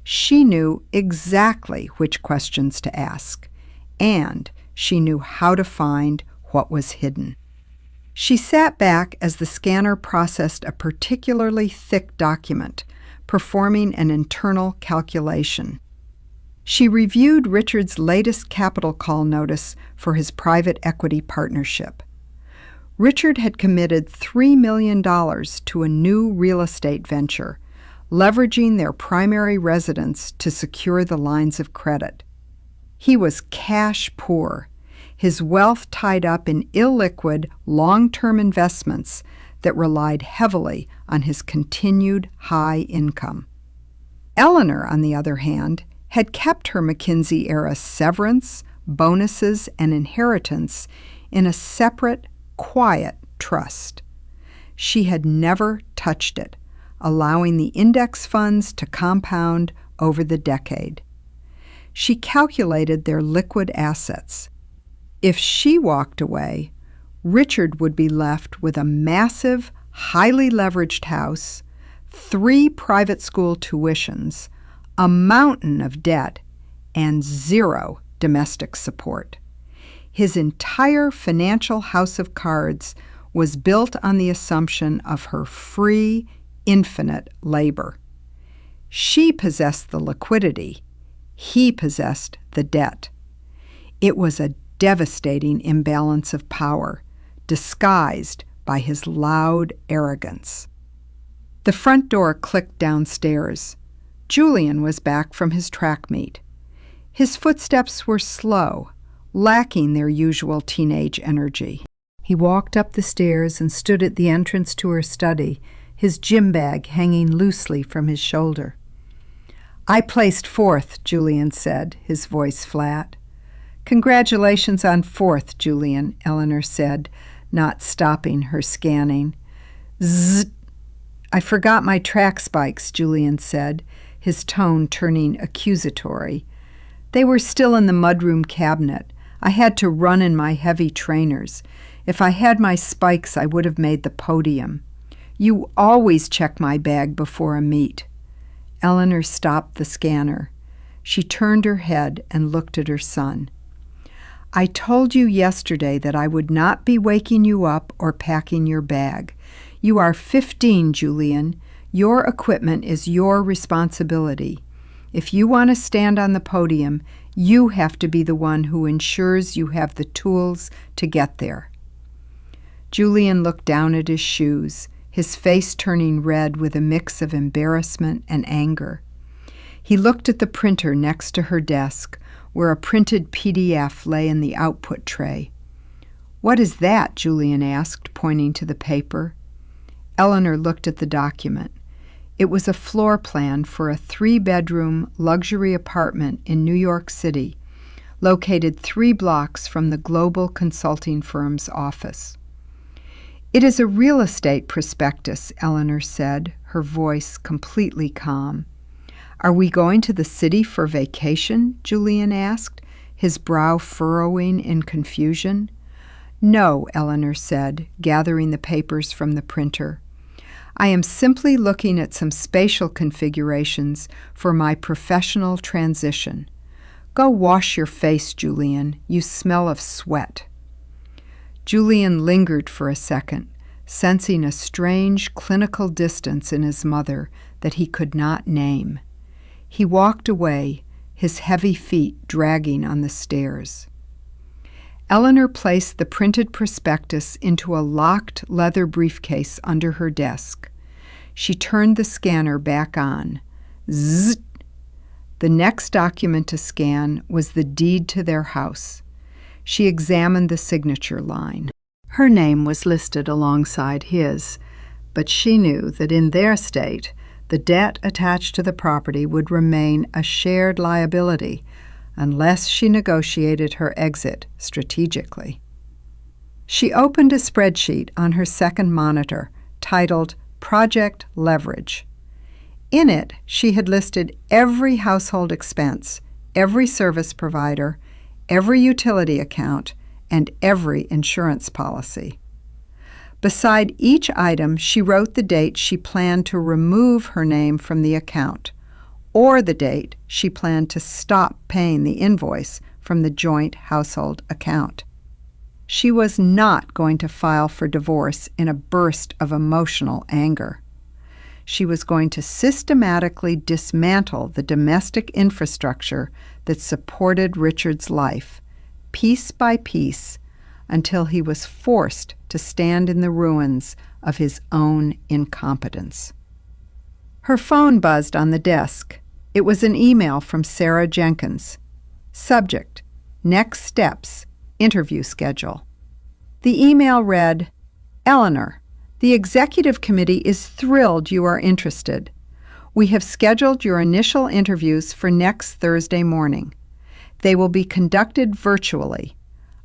She knew exactly which questions to ask, and she knew how to find what was hidden. She sat back as the scanner processed a particularly thick document, performing an internal calculation. She reviewed Richard's latest capital call notice for his private equity partnership. Richard had committed $3 million to a new real estate venture, leveraging their primary residence to secure the lines of credit. He was cash poor, his wealth tied up in illiquid, long-term investments that relied heavily on his continued high income. Eleanor, on the other hand, had kept her McKinsey-era severance, bonuses, and inheritance in a separate, quiet trust. She had never touched it, allowing the index funds to compound over the decade. She calculated their liquid assets. If she walked away, Richard would be left with a massive, highly leveraged house, 3 private school tuitions, a mountain of debt, and 0 domestic support. His entire financial house of cards was built on the assumption of her free, infinite labor. She possessed the liquidity. He possessed the debt. It was a devastating imbalance of power, disguised by his loud arrogance. The front door clicked downstairs. Julian was back from his track meet. His footsteps were slow, lacking their usual teenage energy. He walked up the stairs and stood at the entrance to her study, his gym bag hanging loosely from his shoulder. "I placed 4th, Julian said, his voice flat. "Congratulations on 4th, Julian," Eleanor said, not stopping her scanning. "Zzz. I forgot my track spikes," Julian said, his tone turning accusatory. "They were still in the mudroom cabinet. I had to run in my heavy trainers. If I had my spikes, I would have made the podium. You always check my bag before a meet." Eleanor stopped the scanner. She turned her head and looked at her son. "I told you yesterday that I would not be waking you up or packing your bag. You are 15, Julian. Your equipment is your responsibility. If you want to stand on the podium, you have to be the one who ensures you have the tools to get there." Julian looked down at his shoes, his face turning red with a mix of embarrassment and anger. He looked at the printer next to her desk, where a printed PDF lay in the output tray. "What is that?" Julian asked, pointing to the paper. Eleanor looked at the document. It was a floor plan for a 3-bedroom luxury apartment in New York City, located 3 blocks from the global consulting firm's office. "It is a real estate prospectus," Eleanor said, her voice completely calm. "Are we going to the city for vacation?" Julian asked, his brow furrowing in confusion. "No," Eleanor said, gathering the papers from the printer. "I am simply looking at some spatial configurations for my professional transition. Go wash your face, Julian. You smell of sweat." Julian lingered for a second, sensing a strange clinical distance in his mother that he could not name. He walked away, his heavy feet dragging on the stairs. Eleanor placed the printed prospectus into a locked leather briefcase under her desk. She turned the scanner back on. Zzz. The next document to scan was the deed to their house. She examined the signature line. Her name was listed alongside his, but she knew that in their state, the debt attached to the property would remain a shared liability unless she negotiated her exit strategically. She opened a spreadsheet on her second monitor titled Project Leverage. In it, she had listed every household expense, every service provider, every utility account, and every insurance policy. Beside each item, she wrote the date she planned to remove her name from the account, or the date she planned to stop paying the invoice from the joint household account. She was not going to file for divorce in a burst of emotional anger. She was going to systematically dismantle the domestic infrastructure that supported Richard's life, piece by piece, until he was forced to stand in the ruins of his own incompetence. Her phone buzzed on the desk. It was an email from Sarah Jenkins. Subject: Next Steps, Interview Schedule. The email read, "Eleanor, the executive committee is thrilled you are interested. We have scheduled your initial interviews for next Thursday morning. They will be conducted virtually.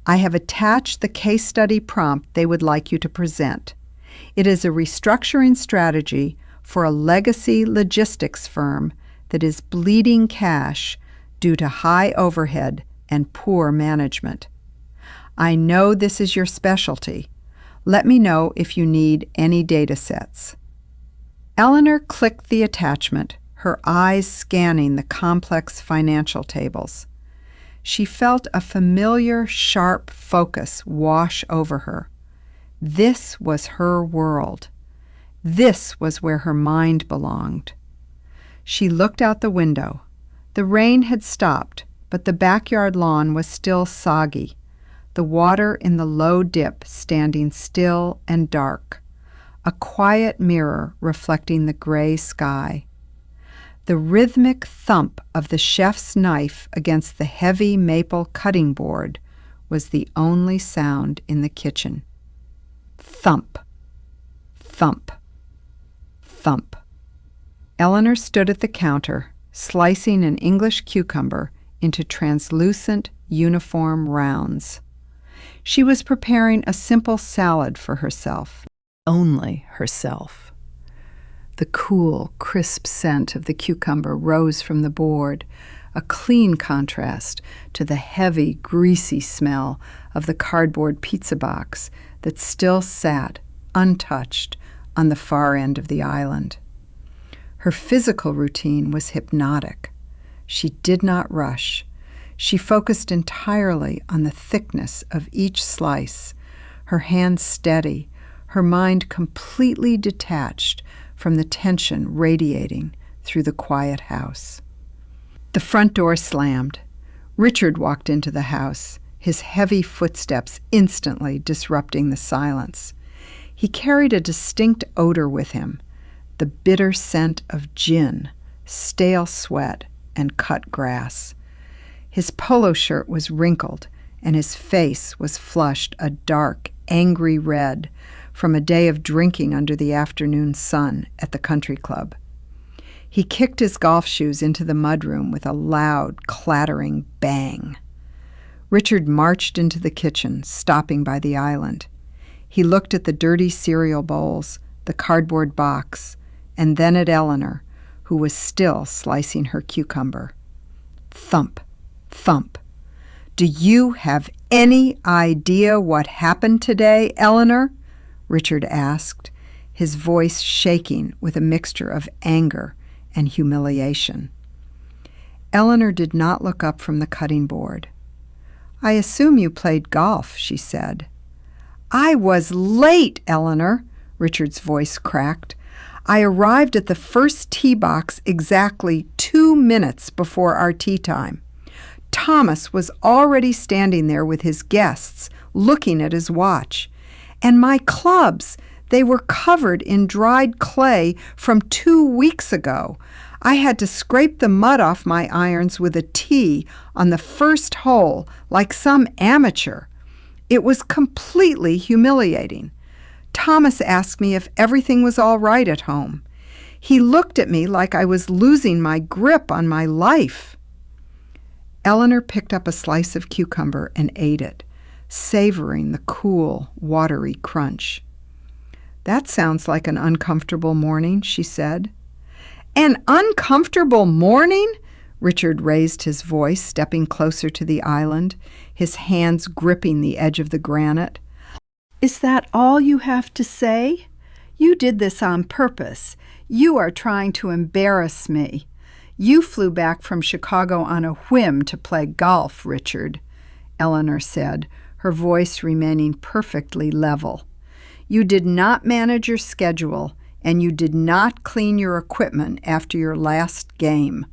I have attached the case study prompt they would like you to present. It is a restructuring strategy for a legacy logistics firm that is bleeding cash due to high overhead and poor management. I know this is your specialty. Let me know if you need any data sets. Eleanor clicked the attachment, her eyes scanning the complex financial tables. She felt a familiar, sharp focus wash over her. This was her world. This was where her mind belonged. She looked out the window. The rain had stopped, but the backyard lawn was still soggy, the water in the low dip standing still and dark, a quiet mirror reflecting the gray sky. The rhythmic thump of the chef's knife against the heavy maple cutting board was the only sound in the kitchen. Thump, thump, thump. Eleanor stood at the counter, slicing an English cucumber into translucent, uniform rounds. She was preparing a simple salad for herself. Only herself. The cool, crisp scent of the cucumber rose from the board, a clean contrast to the heavy, greasy smell of the cardboard pizza box that still sat, untouched, on the far end of the island. Her physical routine was hypnotic. She did not rush. She focused entirely on the thickness of each slice, her hands steady, her mind completely detached from the tension radiating through the quiet house. The front door slammed. Richard walked into the house, his heavy footsteps instantly disrupting the silence. He carried a distinct odor with him, the bitter scent of gin, stale sweat, and cut grass. His polo shirt was wrinkled, and his face was flushed a dark, angry red from a day of drinking under the afternoon sun at the country club. He kicked his golf shoes into the mudroom with a loud, clattering bang. Richard marched into the kitchen, stopping by the island. He looked at the dirty cereal bowls, the cardboard box, and then at Eleanor, who was still slicing her cucumber. Thump, thump. "Do you have any idea what happened today, Eleanor?" Richard asked, his voice shaking with a mixture of anger and humiliation. Eleanor did not look up from the cutting board. "I assume you played golf," she said. "I was late, Eleanor," Richard's voice cracked. "I arrived at the first tee box exactly 2 minutes before our tea time. Thomas was already standing there with his guests, looking at his watch. And my clubs, they were covered in dried clay from 2 weeks ago. I had to scrape the mud off my irons with a tee on the first hole like some amateur. It was completely humiliating. Thomas asked me if everything was all right at home. He looked at me like I was losing my grip on my life." Eleanor picked up a slice of cucumber and ate it, savoring the cool, watery crunch. "That sounds like an uncomfortable morning," she said. "An uncomfortable morning?" Richard raised his voice, stepping closer to the island, his hands gripping the edge of the granite. "Is that all you have to say? You did this on purpose. You are trying to embarrass me. You flew back from Chicago on a whim to play golf, Richard," Eleanor said, her voice remaining perfectly level. "You did not manage your schedule, and you did not clean your equipment after your last game.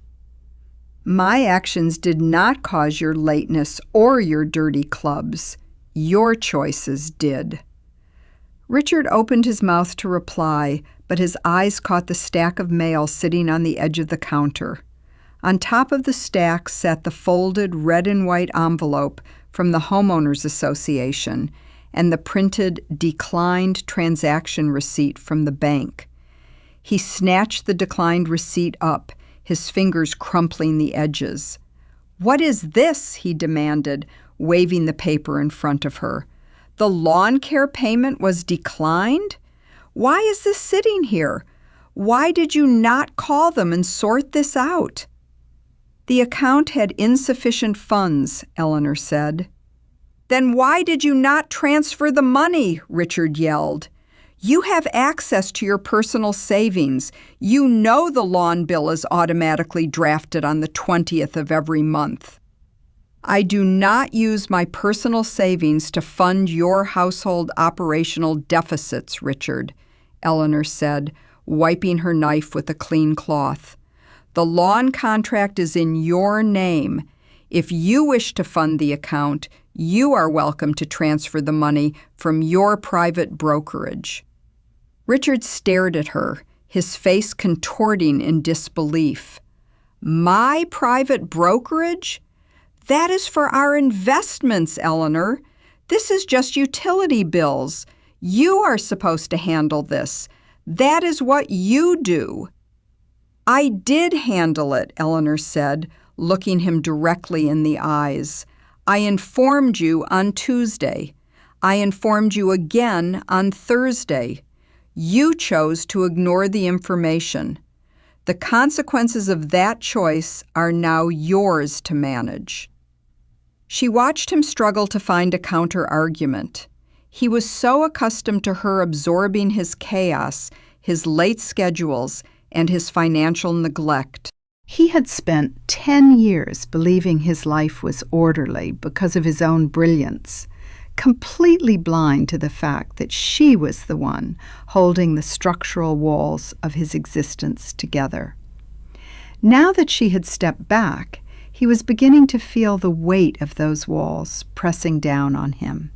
My actions did not cause your lateness or your dirty clubs. Your choices did." Richard opened his mouth to reply, but his eyes caught the stack of mail sitting on the edge of the counter. On top of the stack sat the folded red and white envelope from the Homeowners Association and the printed declined transaction receipt from the bank. He snatched the declined receipt up, his fingers crumpling the edges. "What is this?" he demanded. waving the paper in front of her. "The lawn care payment was declined? Why is this sitting here? Why did you not call them and sort this out?" "The account had insufficient funds," Eleanor said. "Then why did you not transfer the money?" Richard yelled. "You have access to your personal savings. You know the lawn bill is automatically drafted on the 20th of every month." "I do not use my personal savings to fund your household operational deficits, Richard," Eleanor said, wiping her knife with a clean cloth. "The lawn contract is in your name. If you wish to fund the account, you are welcome to transfer the money from your private brokerage." Richard stared at her, his face contorting in disbelief. "My private brokerage? That is for our investments, Eleanor. This is just utility bills. You are supposed to handle this. That is what you do." "I did handle it," Eleanor said, looking him directly in the eyes. "I informed you on Tuesday. I informed you again on Thursday. You chose to ignore the information. The consequences of that choice are now yours to manage." She watched him struggle to find a counter-argument. He was so accustomed to her absorbing his chaos, his late schedules, and his financial neglect. He had spent 10 years believing his life was orderly because of his own brilliance, completely blind to the fact that she was the one holding the structural walls of his existence together. Now that she had stepped back, he was beginning to feel the weight of those walls pressing down on him.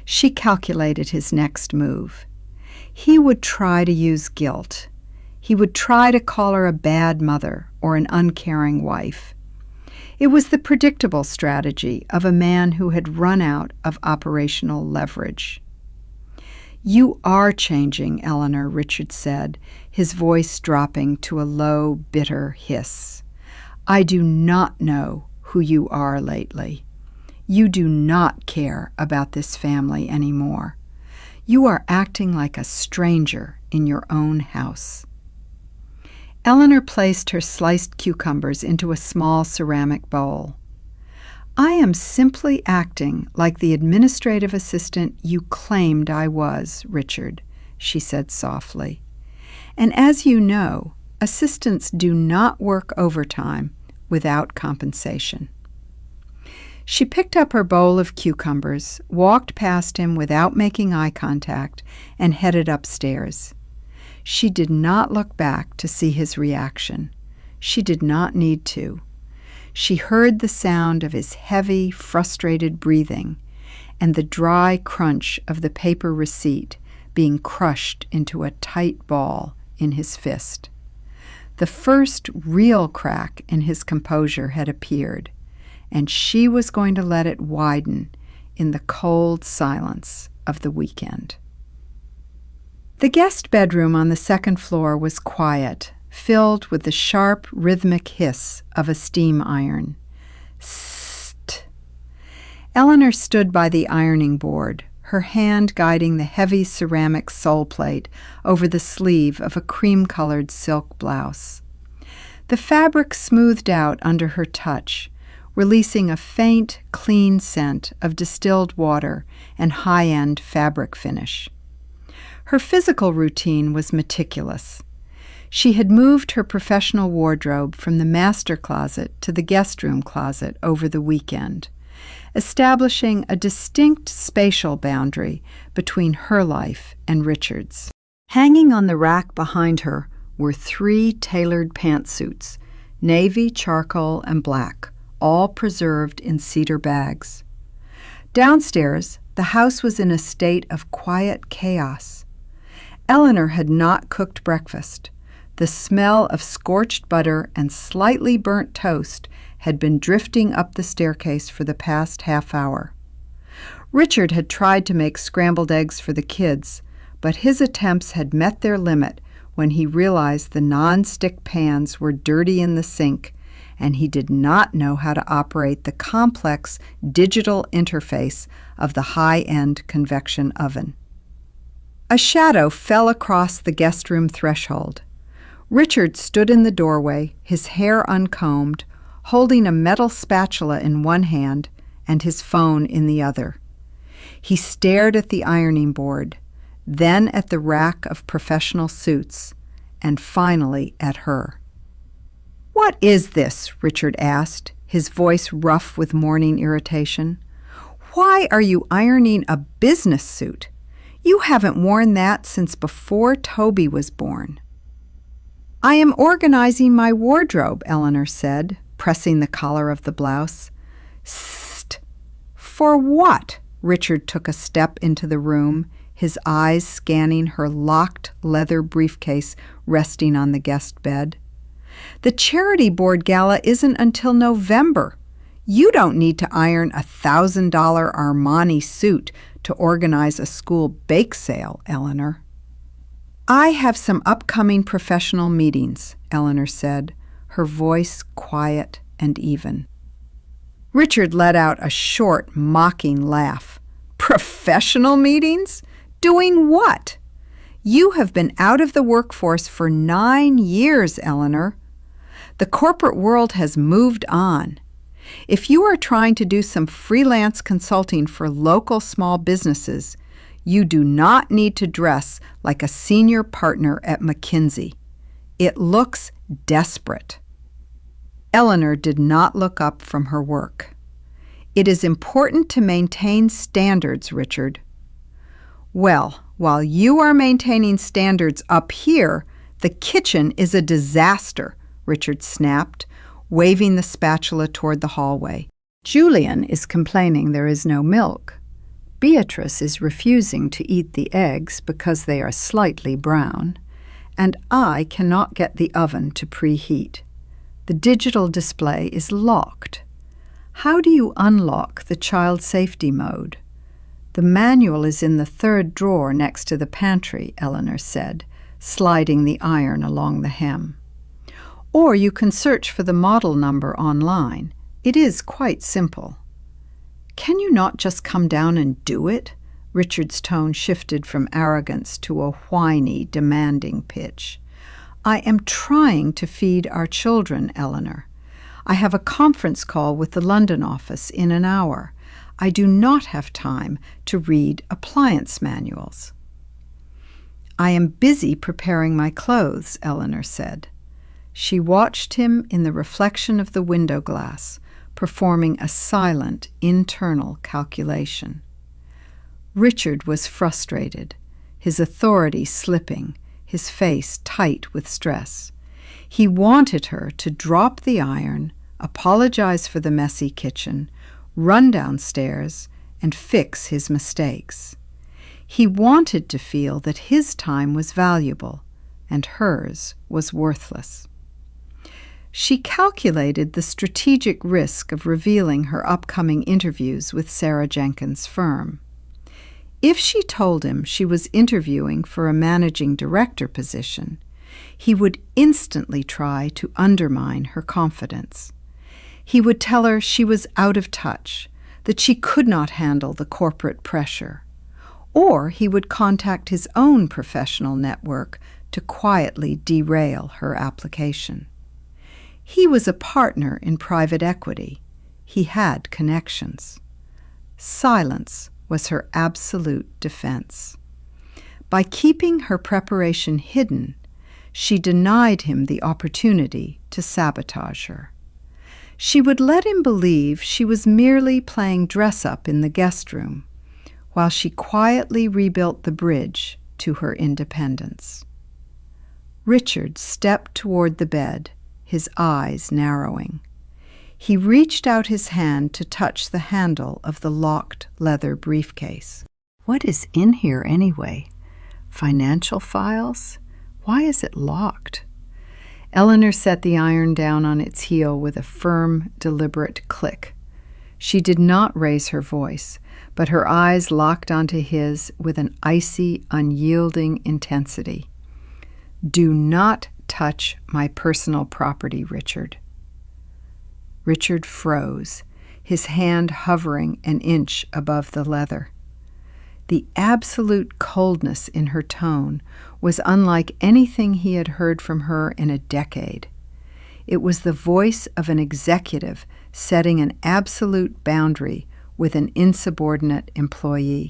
She calculated his next move. He would try to use guilt. He would try to call her a bad mother or an uncaring wife. It was the predictable strategy of a man who had run out of operational leverage. "You are changing, Eleanor," Richard said, his voice dropping to a low, bitter hiss. "I do not know who you are lately. You do not care about this family anymore. You are acting like a stranger in your own house." Eleanor placed her sliced cucumbers into a small ceramic bowl. "I am simply acting like the administrative assistant you claimed I was, Richard," she said softly. "And as you know, assistants do not work overtime without compensation." She picked up her bowl of cucumbers, walked past him without making eye contact, and headed upstairs. She did not look back to see his reaction. She did not need to. She heard the sound of his heavy, frustrated breathing and the dry crunch of the paper receipt being crushed into a tight ball in his fist. The first real crack in his composure had appeared, and she was going to let it widen in the cold silence of the weekend. The guest bedroom on the second floor was quiet, filled with the sharp, rhythmic hiss of a steam iron. Sst! Eleanor stood by the ironing board, her hand guiding the heavy ceramic sole plate over the sleeve of a cream-colored silk blouse. The fabric smoothed out under her touch, releasing a faint, clean scent of distilled water and high-end fabric finish. Her physical routine was meticulous. She had moved her professional wardrobe from the master closet to the guest room closet over the weekend, establishing a distinct spatial boundary between her life and Richard's. Hanging on the rack behind her were 3 tailored pantsuits, navy, charcoal, and black, all preserved in cedar bags. Downstairs, the house was in a state of quiet chaos. Eleanor had not cooked breakfast. The smell of scorched butter and slightly burnt toast had been drifting up the staircase for the past half hour. Richard had tried to make scrambled eggs for the kids, but his attempts had met their limit when he realized the non-stick pans were dirty in the sink and he did not know how to operate the complex digital interface of the high-end convection oven. A shadow fell across the guest room threshold. Richard stood in the doorway, his hair uncombed, holding a metal spatula in one hand and his phone in the other. He stared at the ironing board, then at the rack of professional suits, and finally at her. "What is this?" Richard asked, his voice rough with morning irritation. "Why are you ironing a business suit? You haven't worn that since before Toby was born." "I am organizing my wardrobe," Eleanor said, pressing the collar of the blouse. "Sst! For what?" Richard took a step into the room, his eyes scanning her locked leather briefcase resting on the guest bed. "The charity board gala isn't until November. You don't need to iron a $1,000 Armani suit to organize a school bake sale, Eleanor." "I have some upcoming professional meetings," Eleanor said, her voice quiet and even. Richard let out a short, mocking laugh. "Professional meetings? Doing what? You have been out of the workforce for 9 years, Eleanor. The corporate world has moved on. If you are trying to do some freelance consulting for local small businesses, you do not need to dress like a senior partner at McKinsey. It looks desperate." Eleanor did not look up from her work. "It is important to maintain standards, Richard." "Well, while you are maintaining standards up here, the kitchen is a disaster," Richard snapped, waving the spatula toward the hallway. "Julian is complaining there is no milk. Beatrice is refusing to eat the eggs because they are slightly brown, and I cannot get the oven to preheat. The digital display is locked. How do you unlock the child safety mode?" "The manual is in the 3rd drawer next to the pantry," Eleanor said, sliding the iron along the hem. "Or you can search for the model number online. It is quite simple." "Can you not just come down and do it?" Richard's tone shifted from arrogance to a whiny, demanding pitch. "I am trying to feed our children, Eleanor. I have a conference call with the London office in an hour. I do not have time to read appliance manuals." "I am busy preparing my clothes," Eleanor said. She watched him in the reflection of the window glass, performing a silent, internal calculation. Richard was frustrated, his authority slipping, his face tight with stress. He wanted her to drop the iron, apologize for the messy kitchen, run downstairs, and fix his mistakes. He wanted to feel that his time was valuable and hers was worthless. She calculated the strategic risk of revealing her upcoming interviews with Sarah Jenkins' firm. If she told him she was interviewing for a managing director position, he would instantly try to undermine her confidence. He would tell her she was out of touch, that she could not handle the corporate pressure. Or he would contact his own professional network to quietly derail her application. He was a partner in private equity. He had connections. Silence was her absolute defense. By keeping her preparation hidden, she denied him the opportunity to sabotage her. She would let him believe she was merely playing dress-up in the guest room, while she quietly rebuilt the bridge to her independence. Richard stepped toward the bed, his eyes narrowing. He reached out his hand to touch the handle of the locked leather briefcase. What is in here anyway? Financial files? Why is it locked? Eleanor set the iron down on its heel with a firm, deliberate click. She did not raise her voice, but her eyes locked onto his with an icy, unyielding intensity. "Do not touch my personal property, Richard." Richard froze, his hand hovering an inch above the leather. The absolute coldness in her tone was unlike anything he had heard from her in a decade. It was the voice of an executive setting an absolute boundary with an insubordinate employee.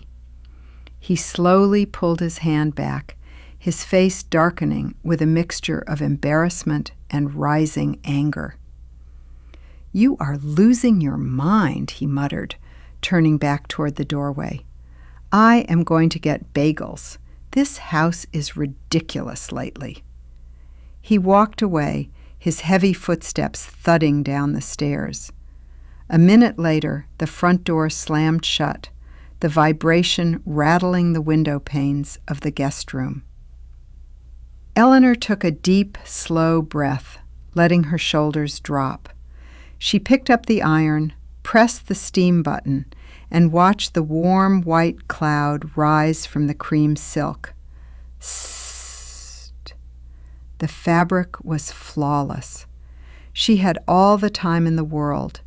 He slowly pulled his hand back, his face darkening with a mixture of embarrassment and rising anger. "You are losing your mind," he muttered, turning back toward the doorway. "I am going to get bagels. This house is ridiculous lately." He walked away, his heavy footsteps thudding down the stairs. A minute later, the front door slammed shut, the vibration rattling the window panes of the guest room. Eleanor took a deep, slow breath, letting her shoulders drop. She picked up the iron, pressed the steam button, and watched the warm white cloud rise from the cream silk. Sssst. The fabric was flawless. She had all the time in the world,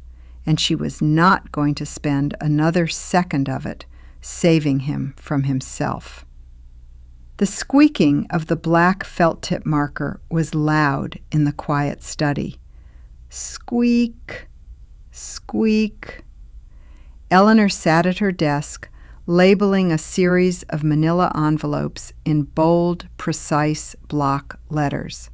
and she was not going to spend another second of it saving him from himself. The squeaking of the black felt-tip marker was loud in the quiet study. Squeak, squeak. Eleanor sat at her desk, labeling a series of manila envelopes in bold, precise block letters.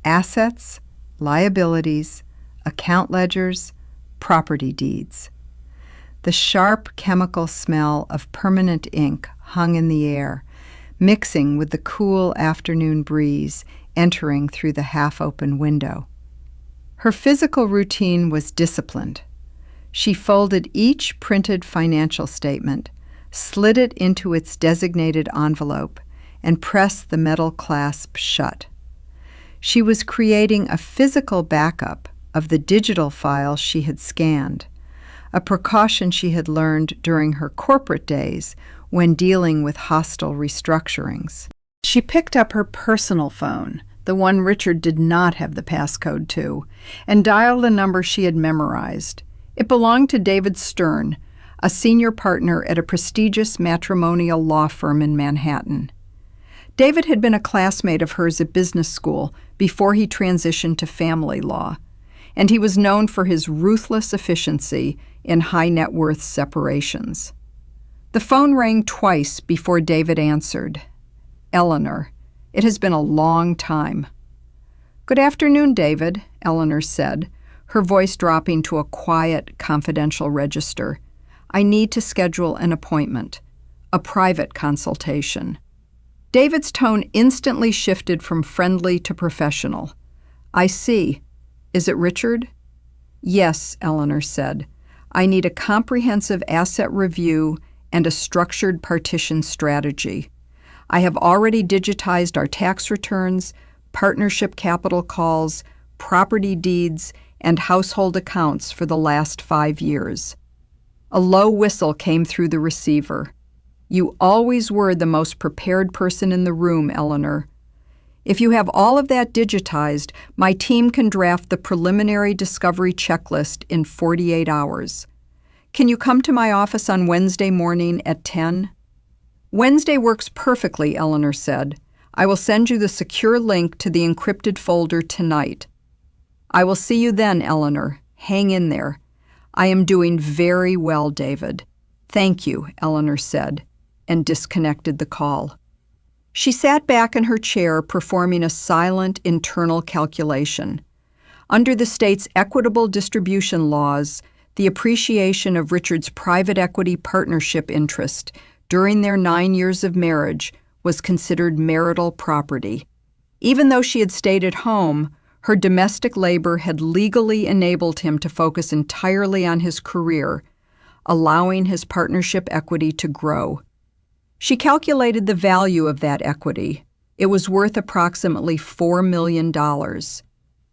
Assets, liabilities, account ledgers, property deeds. The sharp chemical smell of permanent ink hung in the air, mixing with the cool afternoon breeze entering through the half-open window. Her physical routine was disciplined. She folded each printed financial statement, slid it into its designated envelope, and pressed the metal clasp shut. She was creating a physical backup of the digital files she had scanned, a precaution she had learned during her corporate days when dealing with hostile restructurings. She picked up her personal phone, the one Richard did not have the passcode to, and dialed a number she had memorized. It belonged to David Stern, a senior partner at a prestigious matrimonial law firm in Manhattan. David had been a classmate of hers at business school before he transitioned to family law, and he was known for his ruthless efficiency in high-net-worth separations. The phone rang twice before David answered. "Eleanor, it has been a long time." "Good afternoon, David," Eleanor said, her voice dropping to a quiet, confidential register. "I need to schedule an appointment, a private consultation." David's tone instantly shifted from friendly to professional. "I see. Is it Richard?" "Yes," Eleanor said. "I need a comprehensive asset review and a structured partition strategy. I have already digitized our tax returns, partnership capital calls, property deeds, and household accounts for the last 5 years." A low whistle came through the receiver. "You always were the most prepared person in the room, Eleanor. If you have all of that digitized, my team can draft the preliminary discovery checklist in 48 hours. Can you come to my office on Wednesday morning at 10? "Wednesday works perfectly," Eleanor said. "I will send you the secure link to the encrypted folder tonight." "I will see you then, Eleanor. Hang in there." "I am doing very well, David." "Thank you," Eleanor said, and disconnected the call. She sat back in her chair performing a silent internal calculation. Under the state's equitable distribution laws, the appreciation of Richard's private equity partnership interest during their 9 years of marriage was considered marital property. Even though she had stayed at home, her domestic labor had legally enabled him to focus entirely on his career, allowing his partnership equity to grow. She calculated the value of that equity. It was worth approximately $4 million.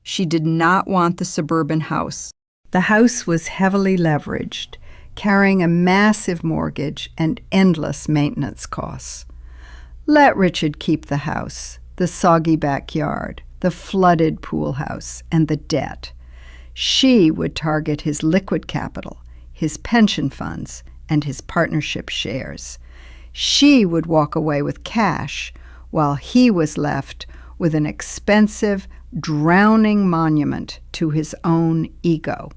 She did not want the suburban house. The house was heavily leveraged, carrying a massive mortgage and endless maintenance costs. Let Richard keep the house, the soggy backyard, the flooded pool house, and the debt. She would target his liquid capital, his pension funds, and his partnership shares. She would walk away with cash, while he was left with an expensive, drowning monument to his own ego.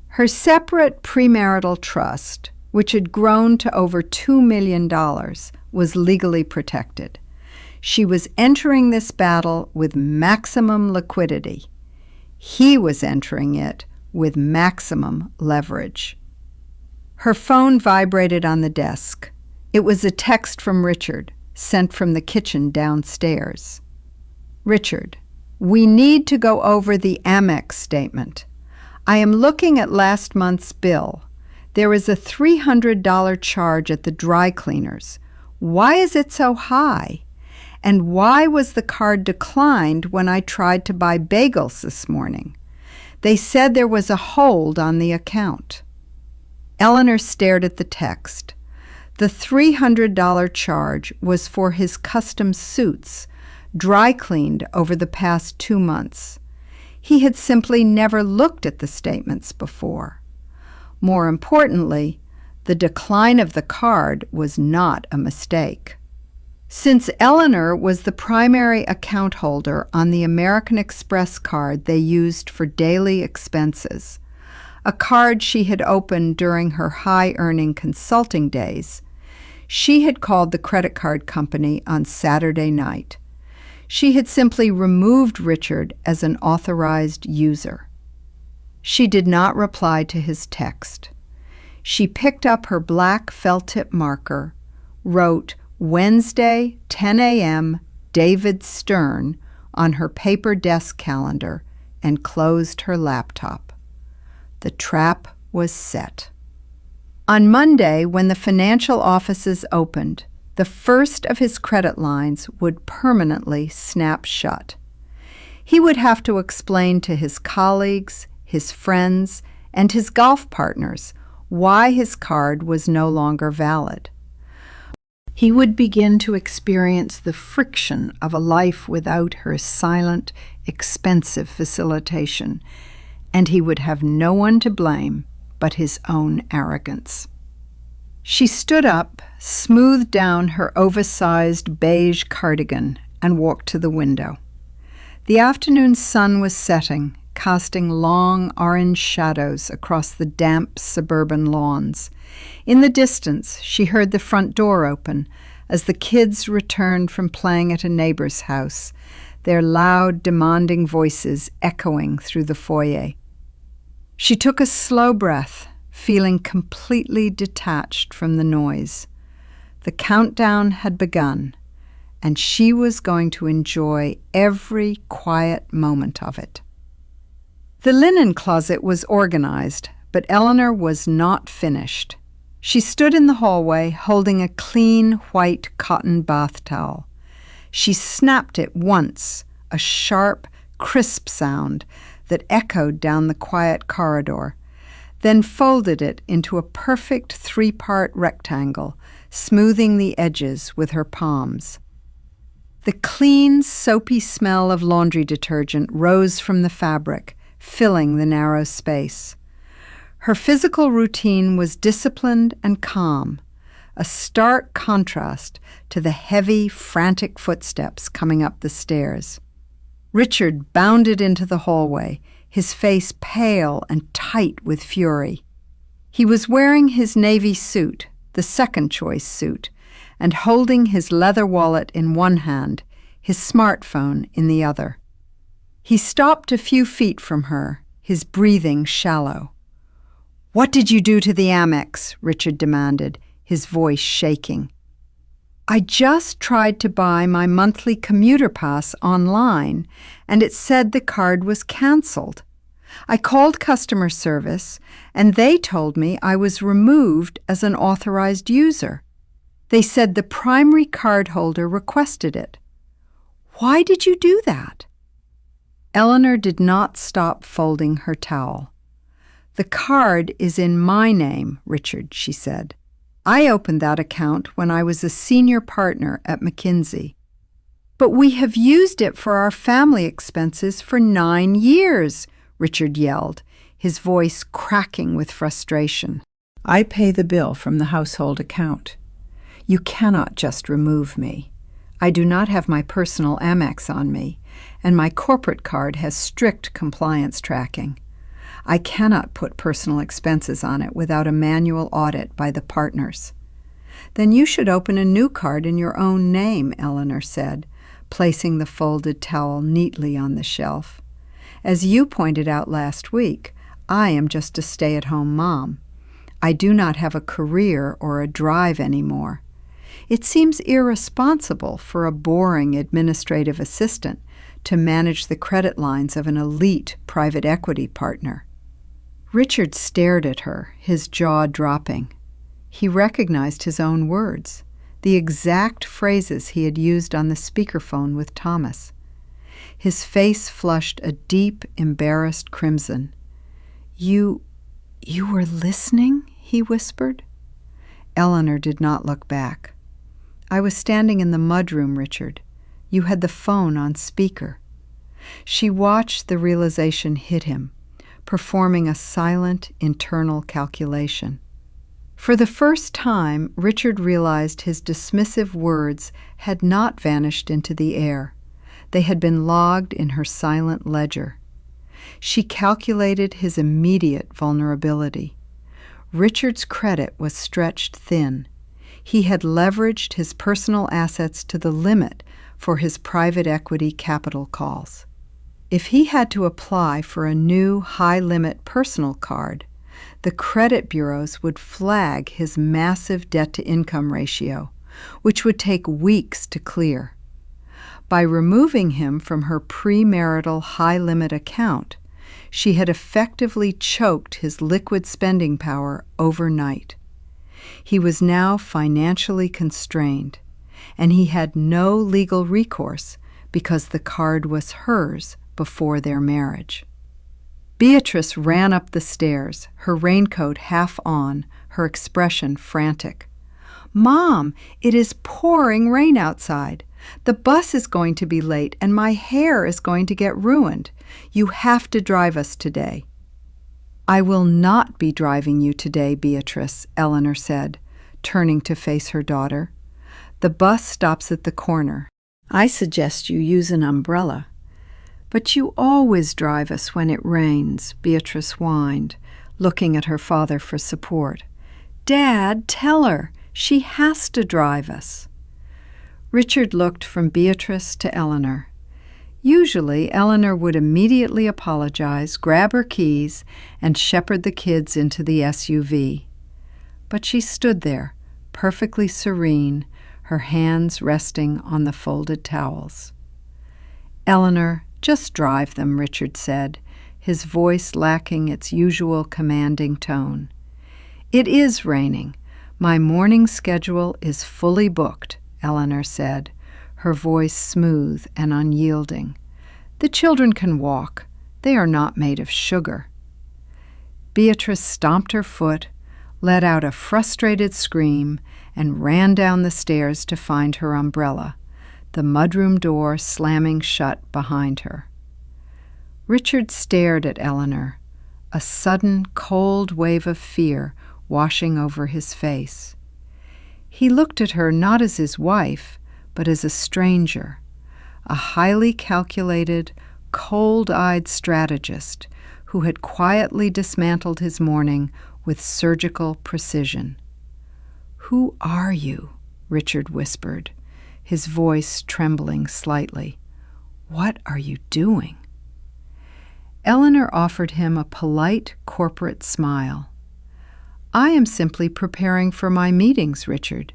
Her separate premarital trust, which had grown to over $2 million, was legally protected. She was entering this battle with maximum liquidity. He was entering it with maximum leverage. Her phone vibrated on the desk. It was a text from Richard, sent from the kitchen downstairs. Richard, we need to go over the Amex statement. I am looking at last month's bill. There is a $300 charge at the dry cleaners. Why is it so high? And why was the card declined when I tried to buy bagels this morning? They said there was a hold on the account. Eleanor stared at the text. The $300 charge was for his custom suits, dry cleaned over the past 2 months. He had simply never looked at the statements before. More importantly, the decline of the card was not a mistake. Since Eleanor was the primary account holder on the American Express card they used for daily expenses, a card she had opened during her high-earning consulting days, she had called the credit card company on Saturday night. She had simply removed Richard as an authorized user. She did not reply to his text. She picked up her black felt-tip marker, wrote Wednesday, 10 a.m., David Stern on her paper desk calendar, and closed her laptop. The trap was set. On Monday, when the financial offices opened, the first of his credit lines would permanently snap shut. He would have to explain to his colleagues, his friends, and his golf partners why his card was no longer valid. He would begin to experience the friction of a life without her silent, expensive facilitation, and he would have no one to blame but his own arrogance. She stood up, smoothed down her oversized beige cardigan, and walked to the window. The afternoon sun was setting, casting long orange shadows across the damp suburban lawns. In the distance, she heard the front door open as the kids returned from playing at a neighbor's house, their loud, demanding voices echoing through the foyer. She took a slow breath, feeling completely detached from the noise. The countdown had begun, and she was going to enjoy every quiet moment of it. The linen closet was organized, but Eleanor was not finished. She stood in the hallway holding a clean white cotton bath towel. She snapped it once, a sharp, crisp sound that echoed down the quiet corridor, then folded it into a perfect 3-part rectangle, smoothing the edges with her palms. The clean, soapy smell of laundry detergent rose from the fabric, filling the narrow space. Her physical routine was disciplined and calm, a stark contrast to the heavy, frantic footsteps coming up the stairs. Richard bounded into the hallway, his face pale and tight with fury. He was wearing his navy suit, the second-choice suit, and holding his leather wallet in one hand, his smartphone in the other. He stopped a few feet from her, his breathing shallow. "What did you do to the Amex?" Richard demanded, his voice shaking. "I just tried to buy my monthly commuter pass online, and it said the card was canceled. I called customer service, and they told me I was removed as an authorized user. They said the primary cardholder requested it. Why did you do that?" Eleanor did not stop folding her towel. "The card is in my name, Richard," she said. "I opened that account when I was a senior partner at McKinsey. But we have used it for our family expenses for 9 years," Richard yelled, his voice cracking with frustration. "I pay the bill from the household account. You cannot just remove me. I do not have my personal Amex on me, and my corporate card has strict compliance tracking. I cannot put personal expenses on it without a manual audit by the partners." "Then you should open a new card in your own name," Eleanor said, placing the folded towel neatly on the shelf. "As you pointed out last week, I am just a stay-at-home mom. I do not have a career or a drive anymore. It seems irresponsible for a boring administrative assistant to manage the credit lines of an elite private equity partner." Richard stared at her, his jaw dropping. He recognized his own words, the exact phrases he had used on the speakerphone with Thomas. His face flushed a deep, embarrassed crimson. You were listening?" he whispered. Eleanor did not look back. "I was standing in the mudroom, Richard. You had the phone on speaker." She watched the realization hit him, performing a silent, internal calculation. For the first time, Richard realized his dismissive words had not vanished into the air. They had been logged in her silent ledger. She calculated his immediate vulnerability. Richard's credit was stretched thin. He had leveraged his personal assets to the limit for his private equity capital calls. If he had to apply for a new high-limit personal card, the credit bureaus would flag his massive debt-to-income ratio, which would take weeks to clear. By removing him from her premarital high-limit account, she had effectively choked his liquid spending power overnight. He was now financially constrained, and he had no legal recourse because the card was hers before their marriage. Beatrice ran up the stairs, her raincoat half on, her expression frantic. "Mom, it is pouring rain outside. The bus is going to be late, and my hair is going to get ruined. You have to drive us today." "I will not be driving you today, Beatrice," Eleanor said, turning to face her daughter. "The bus stops at the corner. I suggest you use an umbrella." "But you always drive us when it rains," Beatrice whined, looking at her father for support. "Dad, tell her. She has to drive us." Richard looked from Beatrice to Eleanor. Usually, Eleanor would immediately apologize, grab her keys, and shepherd the kids into the SUV. But she stood there, perfectly serene, her hands resting on the folded towels. "Eleanor, just drive them," Richard said, his voice lacking its usual commanding tone. "It is raining. My morning schedule is fully booked," Eleanor said, her voice smooth and unyielding. "The children can walk. They are not made of sugar." Beatrice stomped her foot, let out a frustrated scream, and ran down the stairs to find her umbrella, the mudroom door slamming shut behind her. Richard stared at Eleanor, a sudden cold wave of fear washing over his face. He looked at her not as his wife, but as a stranger, a highly calculated, cold-eyed strategist who had quietly dismantled his morning with surgical precision. "Who are you?" Richard whispered, his voice trembling slightly. "What are you doing?" Eleanor offered him a polite corporate smile. "I am simply preparing for my meetings, Richard.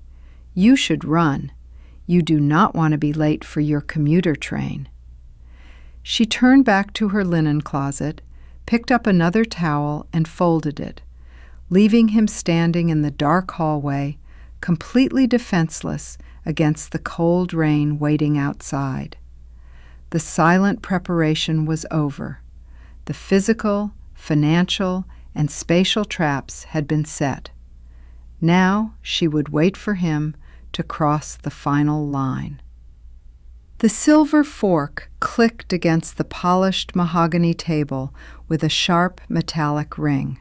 You should run. You do not want to be late for your commuter train." She turned back to her linen closet, picked up another towel, and folded it, leaving him standing in the dark hallway, completely defenseless against the cold rain waiting outside. The silent preparation was over. The physical, financial, and spatial traps had been set. Now she would wait for him to cross the final line. The silver fork clicked against the polished mahogany table with a sharp metallic ring.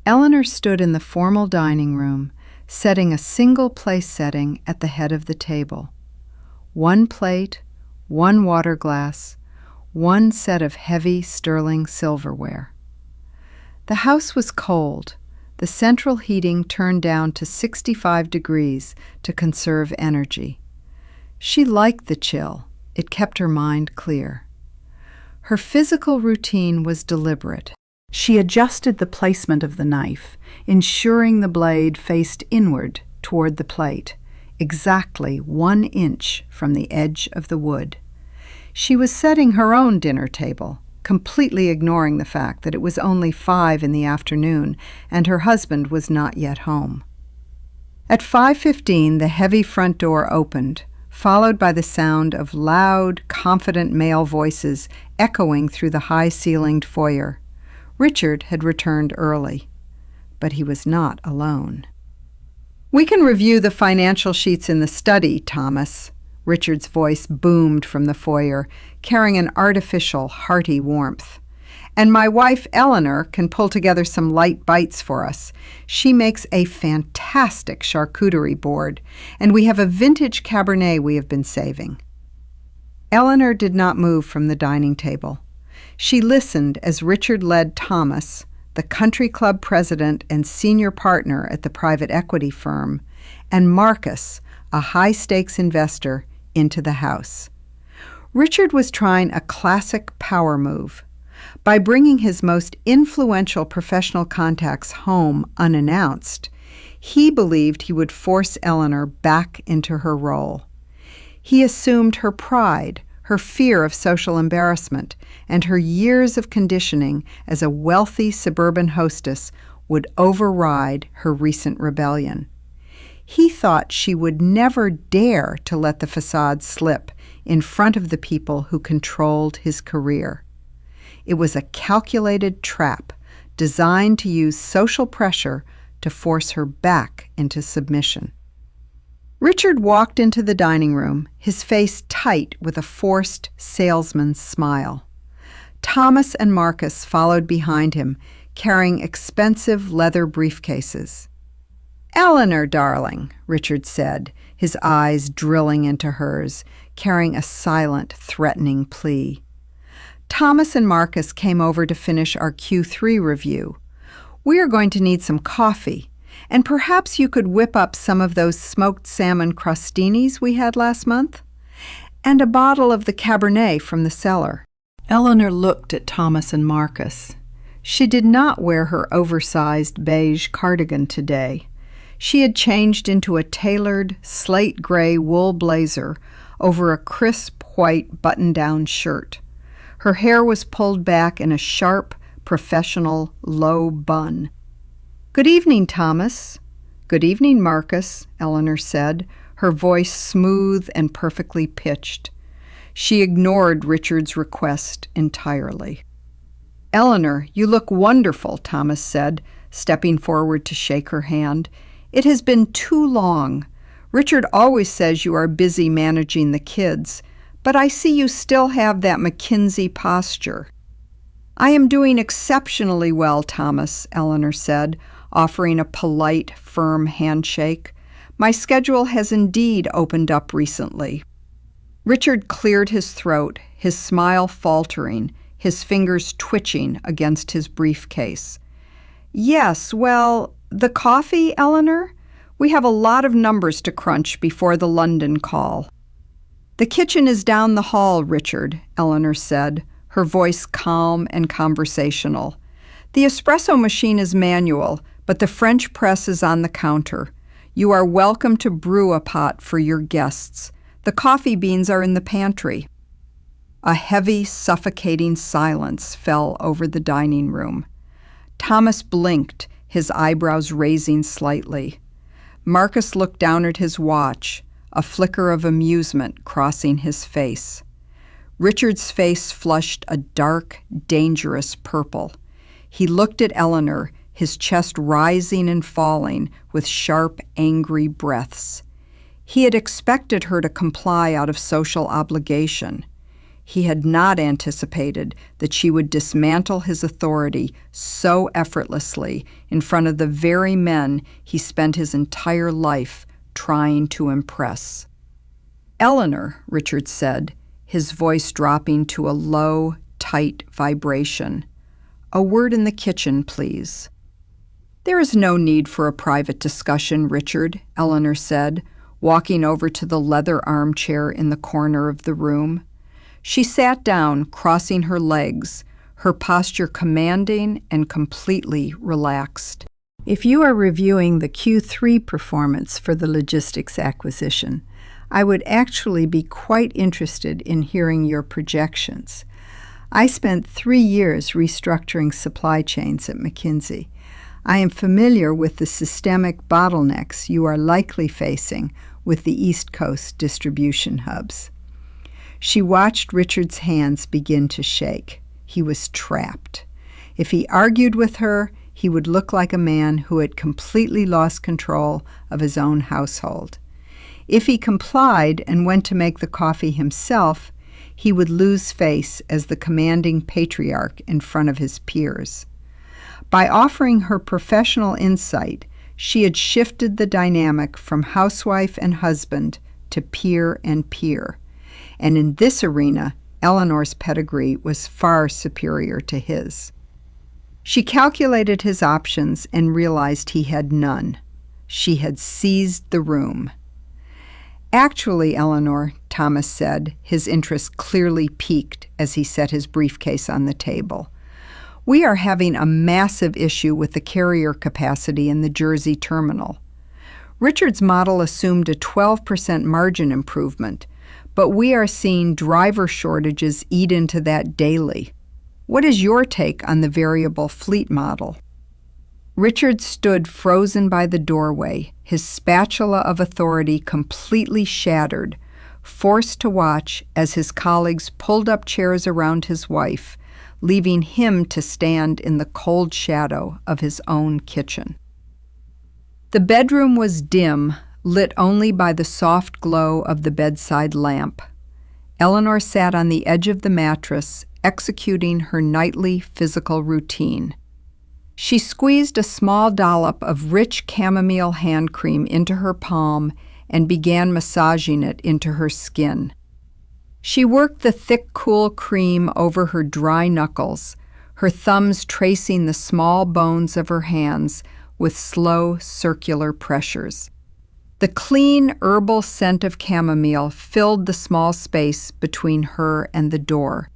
Eleanor stood in the formal dining room, setting a single place setting at the head of the table. One plate, one water glass, one set of heavy sterling silverware. The house was cold, the central heating turned down to 65 degrees to conserve energy. She liked the chill. It kept her mind clear. Her physical routine was deliberate. She adjusted the placement of the knife, ensuring the blade faced inward toward the plate, exactly 1 inch from the edge of the wood. She was setting her own dinner table, completely ignoring the fact that it was only 5 in the afternoon and her husband was not yet home. At 5:15, the heavy front door opened, followed by the sound of loud, confident male voices echoing through the high-ceilinged foyer. Richard had returned early, but he was not alone. "We can review the financial sheets in the study, Thomas." Richard's voice boomed from the foyer, carrying an artificial, hearty warmth. "And my wife, Eleanor, can pull together some light bites for us. She makes a fantastic charcuterie board, and we have a vintage Cabernet we have been saving." Eleanor did not move from the dining table. She listened as Richard led Thomas, the country club president and senior partner at the private equity firm, and Marcus, a high-stakes investor, into the house. Richard was trying a classic power move. By bringing his most influential professional contacts home unannounced, he believed he would force Eleanor back into her role. He assumed her pride, her fear of social embarrassment, and her years of conditioning as a wealthy suburban hostess would override her recent rebellion. He thought she would never dare to let the facade slip in front of the people who controlled his career. It was a calculated trap designed to use social pressure to force her back into submission. Richard walked into the dining room, his face tight with a forced salesman's smile. Thomas and Marcus followed behind him, carrying expensive leather briefcases. "Eleanor, darling," Richard said, his eyes drilling into hers, carrying a silent, threatening plea. Thomas and Marcus came over to finish our Q3 review. "We are going to need some coffee, and perhaps you could whip up some of those smoked salmon crostinis we had last month, and a bottle of the Cabernet from the cellar." Eleanor looked at Thomas and Marcus. She did not wear her oversized beige cardigan today. She had changed into a tailored, slate-gray wool blazer over a crisp white button-down shirt. Her hair was pulled back in a sharp, professional, low bun. "Good evening, Thomas." "Good evening, Marcus," Eleanor said, her voice smooth and perfectly pitched. She ignored Richard's request entirely. "Eleanor, you look wonderful," Thomas said, stepping forward to shake her hand. "It has been too long. Richard always says you are busy managing the kids, but I see you still have that McKinsey posture." "I am doing exceptionally well, Thomas," Eleanor said, offering a polite, firm handshake. "My schedule has indeed opened up recently." Richard cleared his throat, his smile faltering, his fingers twitching against his briefcase. "Yes, well, the coffee, Eleanor? We have a lot of numbers to crunch before the London call." "The kitchen is down the hall, Richard," Eleanor said, her voice calm and conversational. "The espresso machine is manual, but the French press is on the counter. You are welcome to brew a pot for your guests. The coffee beans are in the pantry." A heavy, suffocating silence fell over the dining room. Thomas blinked, his eyebrows raising slightly. Marcus looked down at his watch, a flicker of amusement crossing his face. Richard's face flushed a dark, dangerous purple. He looked at Eleanor, his chest rising and falling with sharp, angry breaths. He had expected her to comply out of social obligation. He had not anticipated that she would dismantle his authority so effortlessly in front of the very men he spent his entire life trying to impress. "Eleanor," Richard said, his voice dropping to a low, tight vibration. "A word in the kitchen, please." "There is no need for a private discussion, Richard," Eleanor said, walking over to the leather armchair in the corner of the room. She sat down, crossing her legs, her posture commanding and completely relaxed. "If you are reviewing the Q3 performance for the logistics acquisition, I would actually be quite interested in hearing your projections. I spent 3 years restructuring supply chains at McKinsey. I am familiar with the systemic bottlenecks you are likely facing with the East Coast distribution hubs." She watched Richard's hands begin to shake. He was trapped. If he argued with her, he would look like a man who had completely lost control of his own household. If he complied and went to make the coffee himself, he would lose face as the commanding patriarch in front of his peers. By offering her professional insight, she had shifted the dynamic from housewife and husband to peer and peer. And in this arena, Eleanor's pedigree was far superior to his. She calculated his options and realized he had none. She had seized the room. "Actually, Eleanor," Thomas said, his interest clearly piqued as he set his briefcase on the table, "we are having a massive issue with the carrier capacity in the Jersey terminal. Richard's model assumed a 12% margin improvement, but we are seeing driver shortages eat into that daily. What is your take on the variable fleet model?" Richard stood frozen by the doorway, his spatula of authority completely shattered, forced to watch as his colleagues pulled up chairs around his wife, leaving him to stand in the cold shadow of his own kitchen. The bedroom was dim, lit only by the soft glow of the bedside lamp. Eleanor sat on the edge of the mattress, executing her nightly physical routine. She squeezed a small dollop of rich chamomile hand cream into her palm and began massaging it into her skin. She worked the thick, cool cream over her dry knuckles, her thumbs tracing the small bones of her hands with slow, circular pressures. The clean, herbal scent of chamomile filled the small space between her and the door.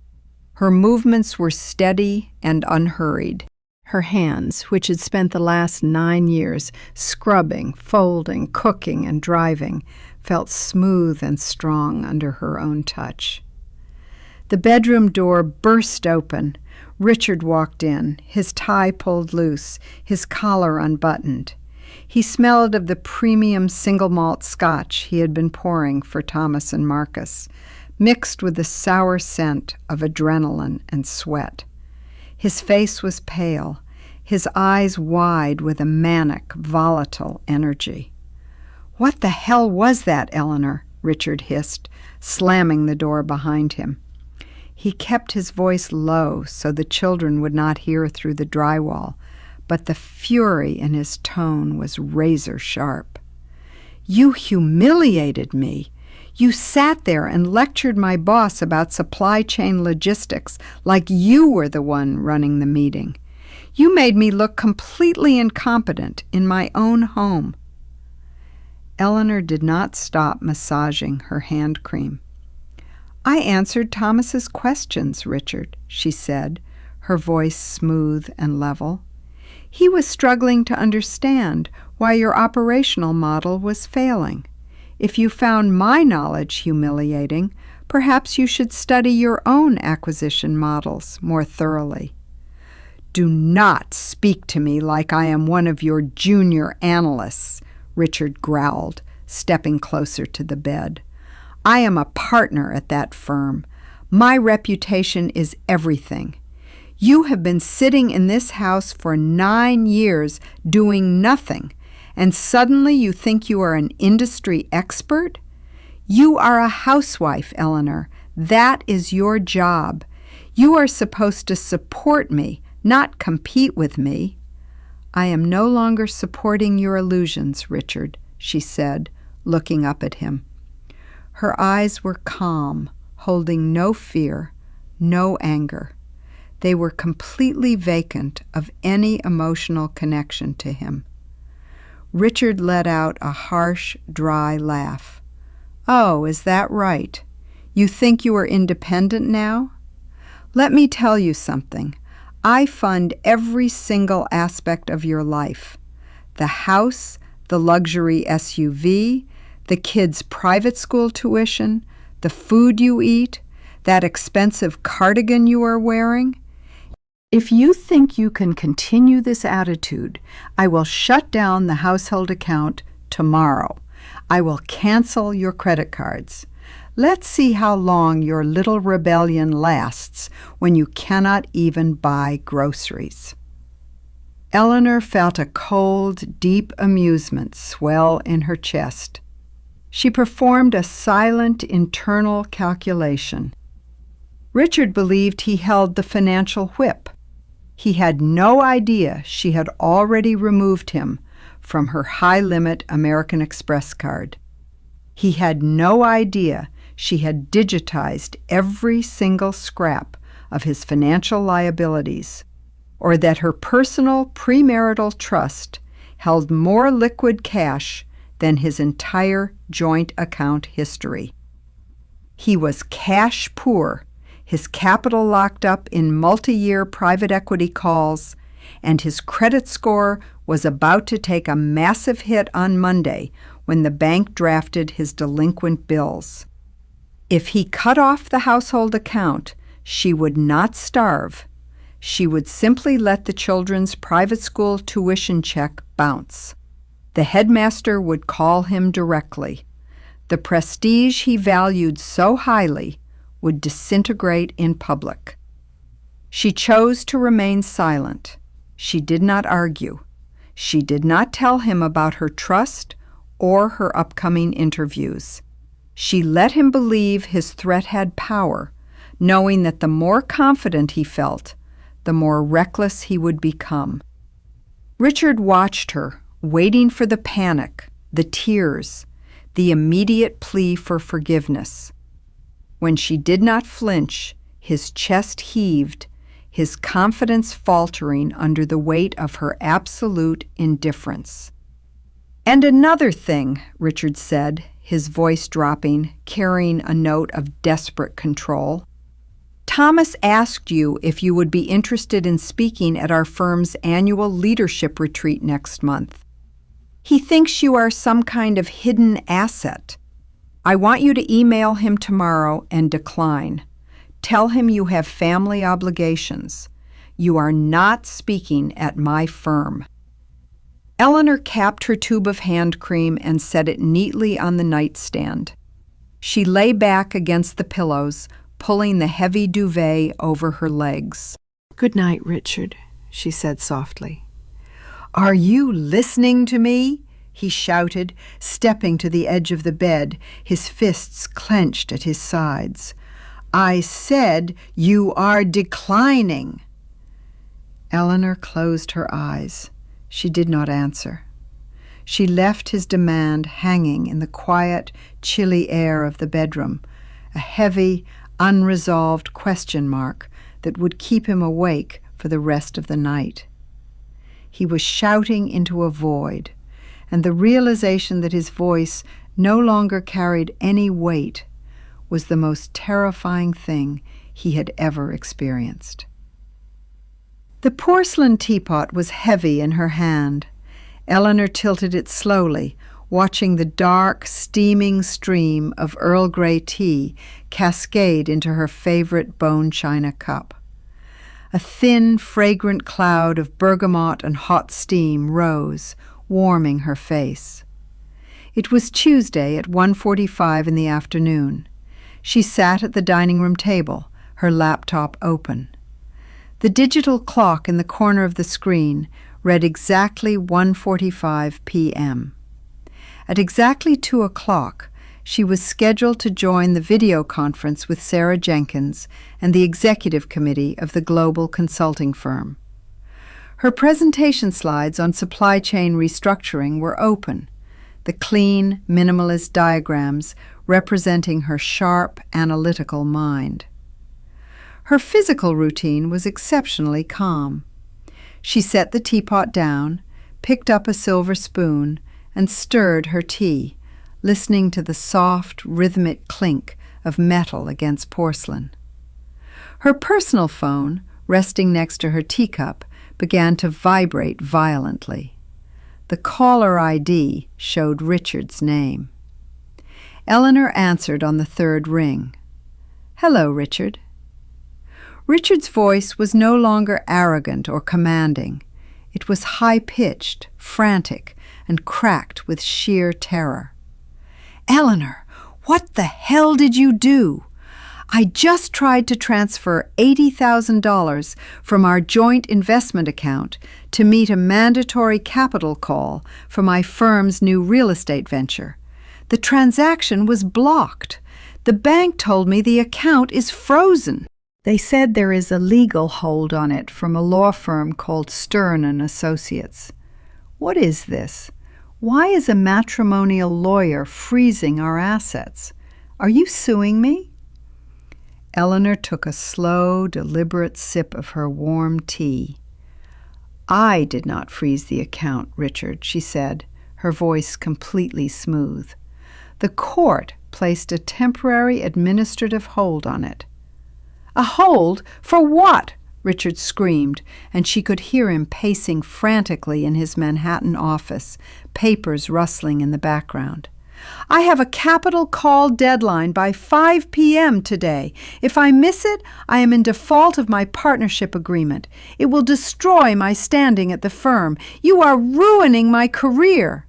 Her movements were steady and unhurried. Her hands, which had spent the last 9 years scrubbing, folding, cooking, and driving, felt smooth and strong under her own touch. The bedroom door burst open. Richard walked in, his tie pulled loose, his collar unbuttoned. He smelled of the premium single malt scotch he had been pouring for Thomas and Marcus, mixed with the sour scent of adrenaline and sweat. His face was pale, his eyes wide with a manic, volatile energy. "What the hell was that, Eleanor?" Richard hissed, slamming the door behind him. He kept his voice low so the children would not hear through the drywall, but the fury in his tone was razor sharp. "You humiliated me. You sat there and lectured my boss about supply chain logistics like you were the one running the meeting. You made me look completely incompetent in my own home." Eleanor did not stop massaging her hand cream. "I answered Thomas's questions, Richard," she said, her voice smooth and level. "He was struggling to understand why your operational model was failing. If you found my knowledge humiliating, perhaps you should study your own acquisition models more thoroughly." "Do not speak to me like I am one of your junior analysts," Richard growled, stepping closer to the bed. "I am a partner at that firm. My reputation is everything. You have been sitting in this house for 9 years doing nothing, And suddenly you think you are an industry expert? You are a housewife, Eleanor. That is your job. You are supposed to support me, not compete with me." "I am no longer supporting your illusions, Richard," she said, looking up at him. Her eyes were calm, holding no fear, no anger. They were completely vacant of any emotional connection to him. Richard let out a harsh, dry laugh. "Oh, is that right? You think you are independent now? Let me tell you something. I fund every single aspect of your life. The house, the luxury SUV, the kids' private school tuition, the food you eat, that expensive cardigan you are wearing. If you think you can continue this attitude, I will shut down the household account tomorrow. I will cancel your credit cards. Let's see how long your little rebellion lasts when you cannot even buy groceries." Eleanor felt a cold, deep amusement swell in her chest. She performed a silent internal calculation. Richard believed he held the financial whip. He had no idea she had already removed him from her high-limit American Express card. He had no idea she had digitized every single scrap of his financial liabilities, or that her personal premarital trust held more liquid cash than his entire joint account history. He was cash poor, his capital locked up in multi-year private equity calls, and his credit score was about to take a massive hit on Monday when the bank drafted his delinquent bills. If he cut off the household account, she would not starve. She would simply let the children's private school tuition check bounce. The headmaster would call him directly. The prestige he valued so highly would disintegrate in public. She chose to remain silent. She did not argue. She did not tell him about her trust or her upcoming interviews. She let him believe his threat had power, knowing that the more confident he felt, the more reckless he would become. Richard watched her, waiting for the panic, the tears, the immediate plea for forgiveness. When she did not flinch, his chest heaved, his confidence faltering under the weight of her absolute indifference. "And another thing," Richard said, his voice dropping, carrying a note of desperate control. "Thomas asked you if you would be interested in speaking at our firm's annual leadership retreat next month. He thinks you are some kind of hidden asset. I want you to email him tomorrow and decline. Tell him you have family obligations. You are not speaking at my firm." Eleanor capped her tube of hand cream and set it neatly on the nightstand. She lay back against the pillows, pulling the heavy duvet over her legs. "Good night, Richard," she said softly. "Are you listening to me?" he shouted, stepping to the edge of the bed, his fists clenched at his sides. "I said you are declining." Eleanor closed her eyes. She did not answer. She left his demand hanging in the quiet, chilly air of the bedroom, a heavy, unresolved question mark that would keep him awake for the rest of the night. He was shouting into a void, and the realization that his voice no longer carried any weight was the most terrifying thing he had ever experienced. The porcelain teapot was heavy in her hand. Eleanor tilted it slowly, watching the dark, steaming stream of Earl Grey tea cascade into her favorite bone china cup. A thin, fragrant cloud of bergamot and hot steam rose, warming her face. It was Tuesday at 1:45 in the afternoon. She sat at the dining room table, her laptop open. The digital clock in the corner of the screen read exactly 1:45 p.m. At exactly 2 o'clock, she was scheduled to join the video conference with Sarah Jenkins and the executive committee of the global consulting firm. Her presentation slides on supply chain restructuring were open, the clean, minimalist diagrams representing her sharp, analytical mind. Her physical routine was exceptionally calm. She set the teapot down, picked up a silver spoon, and stirred her tea, listening to the soft, rhythmic clink of metal against porcelain. Her personal phone, resting next to her teacup, began to vibrate violently. The caller ID showed Richard's name. Eleanor answered on the third ring. "Hello, Richard." Richard's voice was no longer arrogant or commanding. It was high-pitched, frantic, and cracked with sheer terror. "Eleanor, what the hell did you do? I just tried to transfer $80,000 from our joint investment account to meet a mandatory capital call for my firm's new real estate venture. The transaction was blocked. The bank told me the account is frozen. They said there is a legal hold on it from a law firm called Stern and Associates. What is this? Why is a matrimonial lawyer freezing our assets? Are you suing me?" Eleanor took a slow, deliberate sip of her warm tea. "I did not freeze the account, Richard," she said, her voice completely smooth. "The court placed a temporary administrative hold on it." "A hold? For what?" Richard screamed, and she could hear him pacing frantically in his Manhattan office, papers rustling in the background. "I have a capital call deadline by 5 p.m. today. If I miss it, I am in default of my partnership agreement. It will destroy my standing at the firm. You are ruining my career."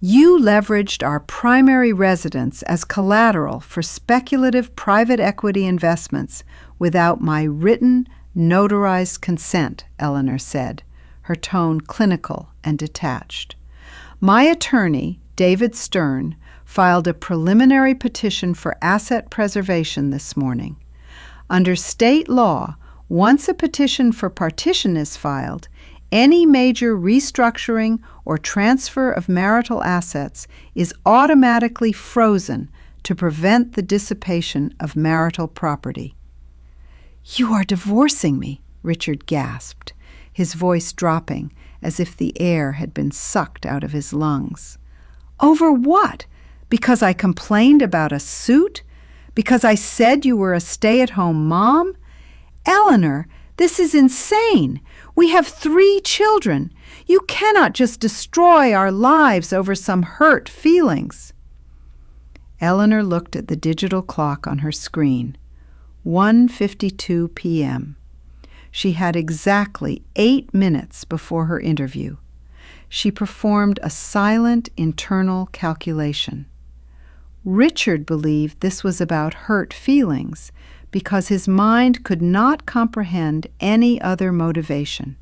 "You leveraged our primary residence as collateral for speculative private equity investments without my written, notarized consent," Eleanor said, her tone clinical and detached. "My attorney, David Stern, filed a preliminary petition for asset preservation this morning. Under state law, once a petition for partition is filed, any major restructuring or transfer of marital assets is automatically frozen to prevent the dissipation of marital property." "You are divorcing me," Richard gasped, his voice dropping as if the air had been sucked out of his lungs. "Over what? Because I complained about a suit? Because I said you were a stay-at-home mom? Eleanor, this is insane. We have 3 children. You cannot just destroy our lives over some hurt feelings." Eleanor looked at the digital clock on her screen. 1:52 p.m. She had exactly 8 minutes before her interview. She performed a silent internal calculation. Richard believed this was about hurt feelings because his mind could not comprehend any other motivation.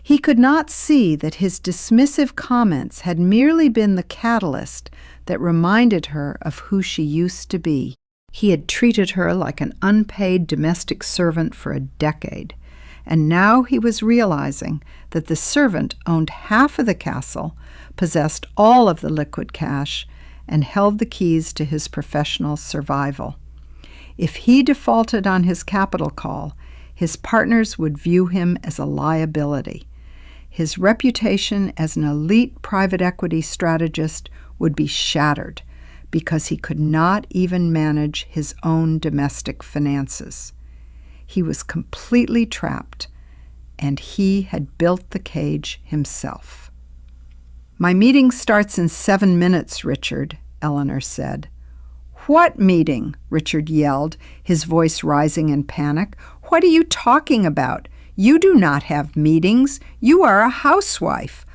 He could not see that his dismissive comments had merely been the catalyst that reminded her of who she used to be. He had treated her like an unpaid domestic servant for a decade, and now he was realizing that the servant owned half of the castle, possessed all of the liquid cash, and held the keys to his professional survival. If he defaulted on his capital call, his partners would view him as a liability. His reputation as an elite private equity strategist would be shattered because he could not even manage his own domestic finances. He was completely trapped, and he had built the cage himself. "My meeting starts in 7 minutes, Richard," Eleanor said. "What meeting?" Richard yelled, his voice rising in panic. "What are you talking about? You do not have meetings. You are a housewife.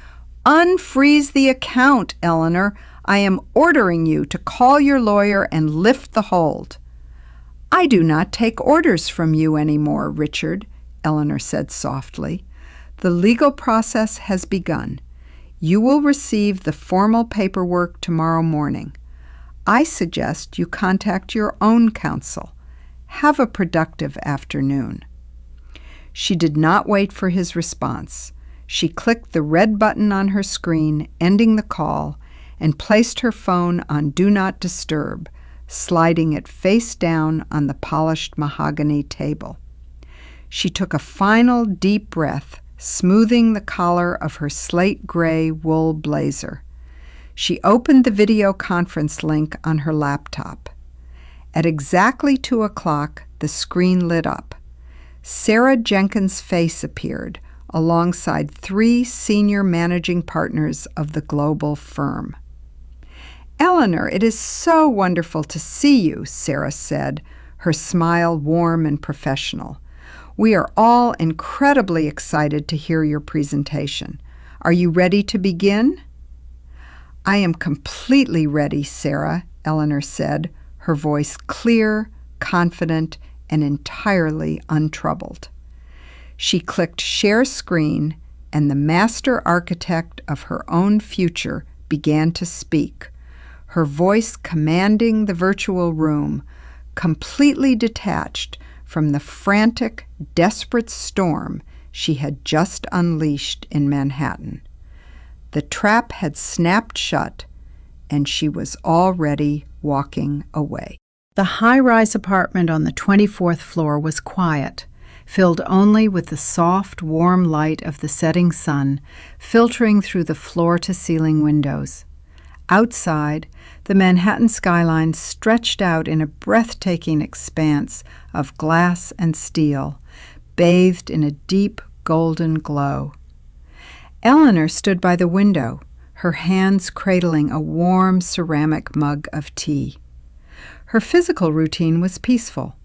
Unfreeze the account, Eleanor. I am ordering you to call your lawyer and lift the hold." "I do not take orders from you anymore, Richard," Eleanor said softly. The legal process has begun. You will receive the formal paperwork tomorrow morning. I suggest you contact your own counsel. Have a productive afternoon." She did not wait for his response. She clicked the red button on her screen, ending the call, and placed her phone on Do Not Disturb, sliding it face down on the polished mahogany table. She took a final deep breath, smoothing the collar of her slate gray wool blazer. She opened the video conference link on her laptop. At exactly 2 o'clock, the screen lit up. Sarah Jenkins' face appeared, alongside 3 senior managing partners of the global firm. "Eleanor, it is so wonderful to see you," Sarah said, her smile warm and professional. "We are all incredibly excited to hear your presentation. Are you ready to begin?" "I am completely ready, Sarah," Eleanor said, her voice clear, confident, and entirely untroubled. She clicked Share Screen, and the master architect of her own future began to speak, her voice commanding the virtual room, completely detached from the frantic, desperate storm she had just unleashed in Manhattan. The trap had snapped shut, and she was already walking away. The high-rise apartment on the 24th floor was quiet, filled only with the soft, warm light of the setting sun filtering through the floor-to-ceiling windows. Outside, the Manhattan skyline stretched out in a breathtaking expanse of glass and steel, bathed in a deep golden glow. Eleanor stood by the window, her hands cradling a warm ceramic mug of tea. Her physical routine was peaceful.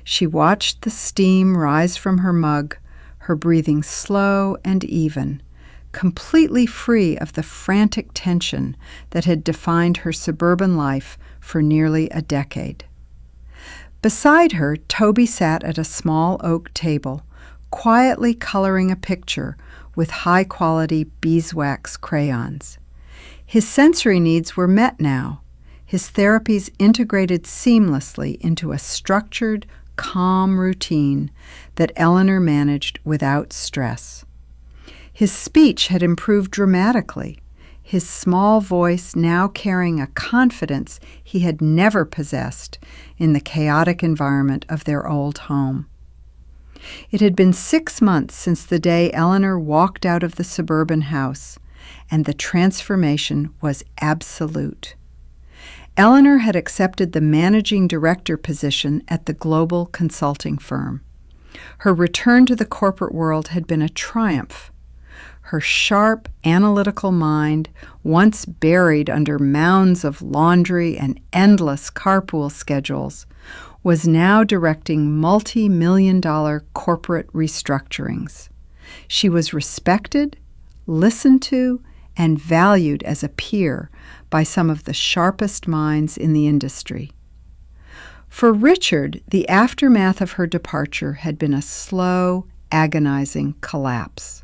She watched the steam rise from her mug, her breathing slow and even, completely free of the frantic tension that had defined her suburban life for nearly a decade. Beside her, Toby sat at a small oak table, quietly coloring a picture with high-quality beeswax crayons. His sensory needs were met now. His therapies integrated seamlessly into a structured, calm routine that Eleanor managed without stress. His speech had improved dramatically, his small voice now carrying a confidence he had never possessed in the chaotic environment of their old home. It had been 6 months since the day Eleanor walked out of the suburban house, and the transformation was absolute. Eleanor had accepted the managing director position at the global consulting firm. Her return to the corporate world had been a triumph. Her sharp, analytical mind, once buried under mounds of laundry and endless carpool schedules, was now directing multi-million-dollar corporate restructurings. She was respected, listened to, and valued as a peer by some of the sharpest minds in the industry. For Richard, the aftermath of her departure had been a slow, agonizing collapse.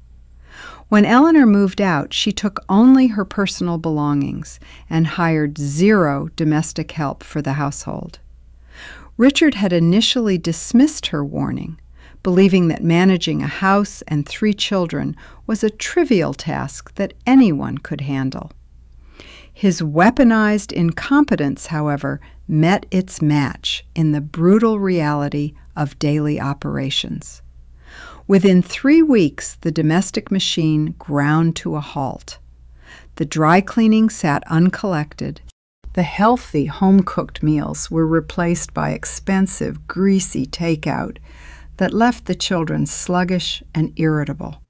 When Eleanor moved out, she took only her personal belongings and hired 0 domestic help for the household. Richard had initially dismissed her warning, believing that managing a house and 3 children was a trivial task that anyone could handle. His weaponized incompetence, however, met its match in the brutal reality of daily operations. Within 3 weeks, the domestic machine ground to a halt. The dry cleaning sat uncollected. The healthy home-cooked meals were replaced by expensive, greasy takeout that left the children sluggish and irritable.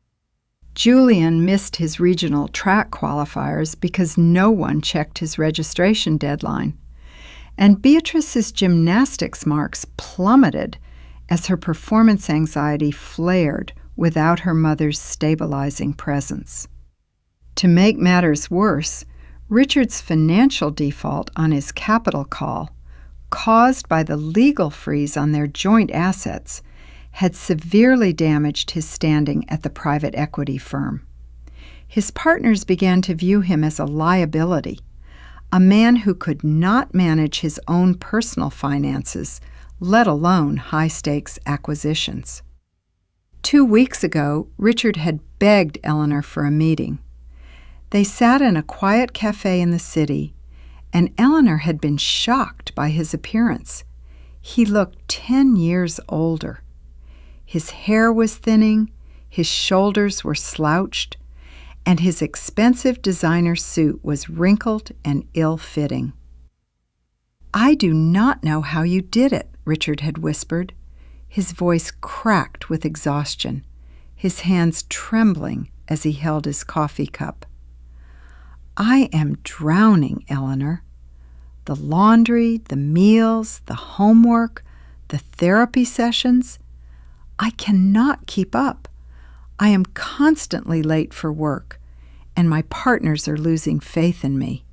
Julian missed his regional track qualifiers because no one checked his registration deadline, and Beatrice's gymnastics marks plummeted as her performance anxiety flared without her mother's stabilizing presence. To make matters worse, Richard's financial default on his capital call, caused by the legal freeze on their joint assets, had severely damaged his standing at the private equity firm. His partners began to view him as a liability, a man who could not manage his own personal finances, let alone high-stakes acquisitions. 2 weeks ago, Richard had begged Eleanor for a meeting. They sat in a quiet cafe in the city, and Eleanor had been shocked by his appearance. He looked 10 years older. His hair was thinning, his shoulders were slouched, and his expensive designer suit was wrinkled and ill-fitting. "I do not know how you did it," Richard had whispered, his voice cracked with exhaustion, his hands trembling as he held his coffee cup. "I am drowning, Eleanor. The laundry, the meals, the homework, the therapy sessions. I cannot keep up. I am constantly late for work, and my partners are losing faith in me.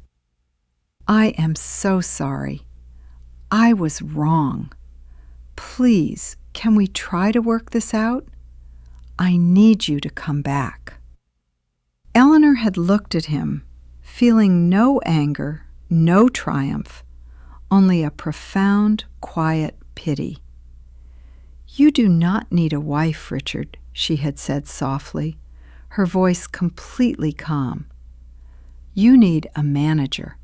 I am so sorry. I was wrong. Please, can we try to work this out? I need you to come back." Eleanor had looked at him, feeling no anger, no triumph, only a profound, quiet pity. "You do not need a wife, Richard," she had said softly, her voice completely calm. "You need a manager,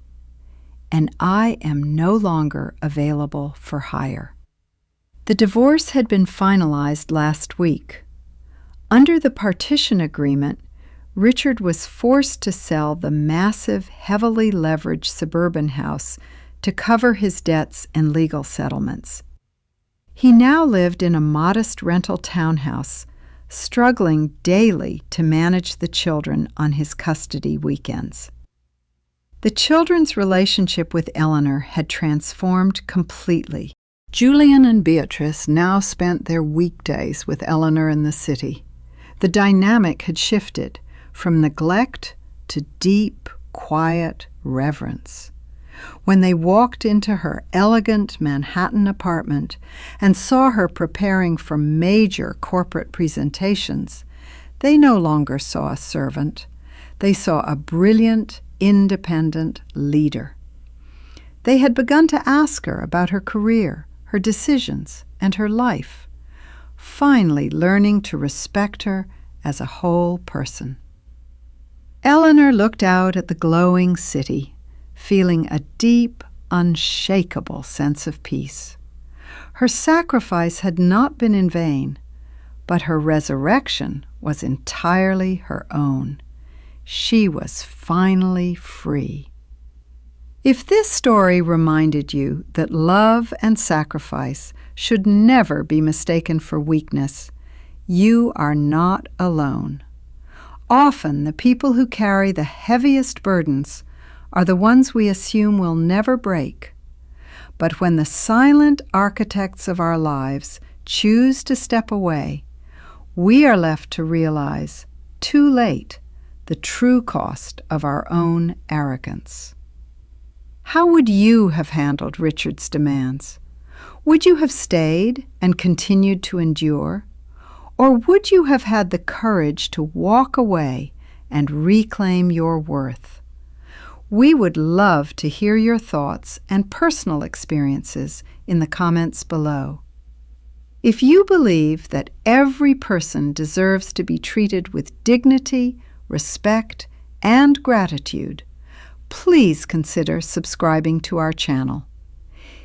and I am no longer available for hire." The divorce had been finalized last week. Under the partition agreement, Richard was forced to sell the massive, heavily leveraged suburban house to cover his debts and legal settlements. He now lived in a modest rental townhouse, struggling daily to manage the children on his custody weekends. The children's relationship with Eleanor had transformed completely. Julian and Beatrice now spent their weekdays with Eleanor in the city. The dynamic had shifted from neglect to deep, quiet reverence. When they walked into her elegant Manhattan apartment and saw her preparing for major corporate presentations, they no longer saw a servant. They saw a brilliant, independent leader. They had begun to ask her about her career, her decisions, and her life, finally learning to respect her as a whole person. Eleanor looked out at the glowing city, feeling a deep, unshakable sense of peace. Her sacrifice had not been in vain, but her resurrection was entirely her own. She was finally free. If this story reminded you that love and sacrifice should never be mistaken for weakness, you are not alone. Often the people who carry the heaviest burdens are the ones we assume will never break. But when the silent architects of our lives choose to step away, we are left to realize, too late, the true cost of our own arrogance. How would you have handled Richard's demands? Would you have stayed and continued to endure? Or would you have had the courage to walk away and reclaim your worth? We would love to hear your thoughts and personal experiences in the comments below. If you believe that every person deserves to be treated with dignity, respect, and gratitude, please consider subscribing to our channel.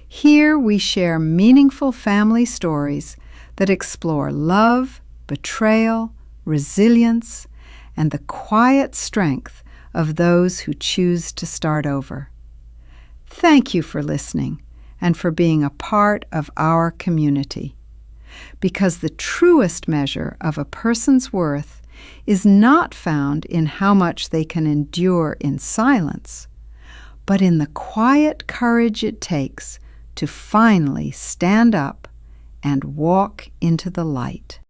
Here we share meaningful family stories that explore love, betrayal, resilience, and the quiet strength of those who choose to start over. Thank you for listening and for being a part of our community. Because the truest measure of a person's worth is not found in how much they can endure in silence, but in the quiet courage it takes to finally stand up and walk into the light.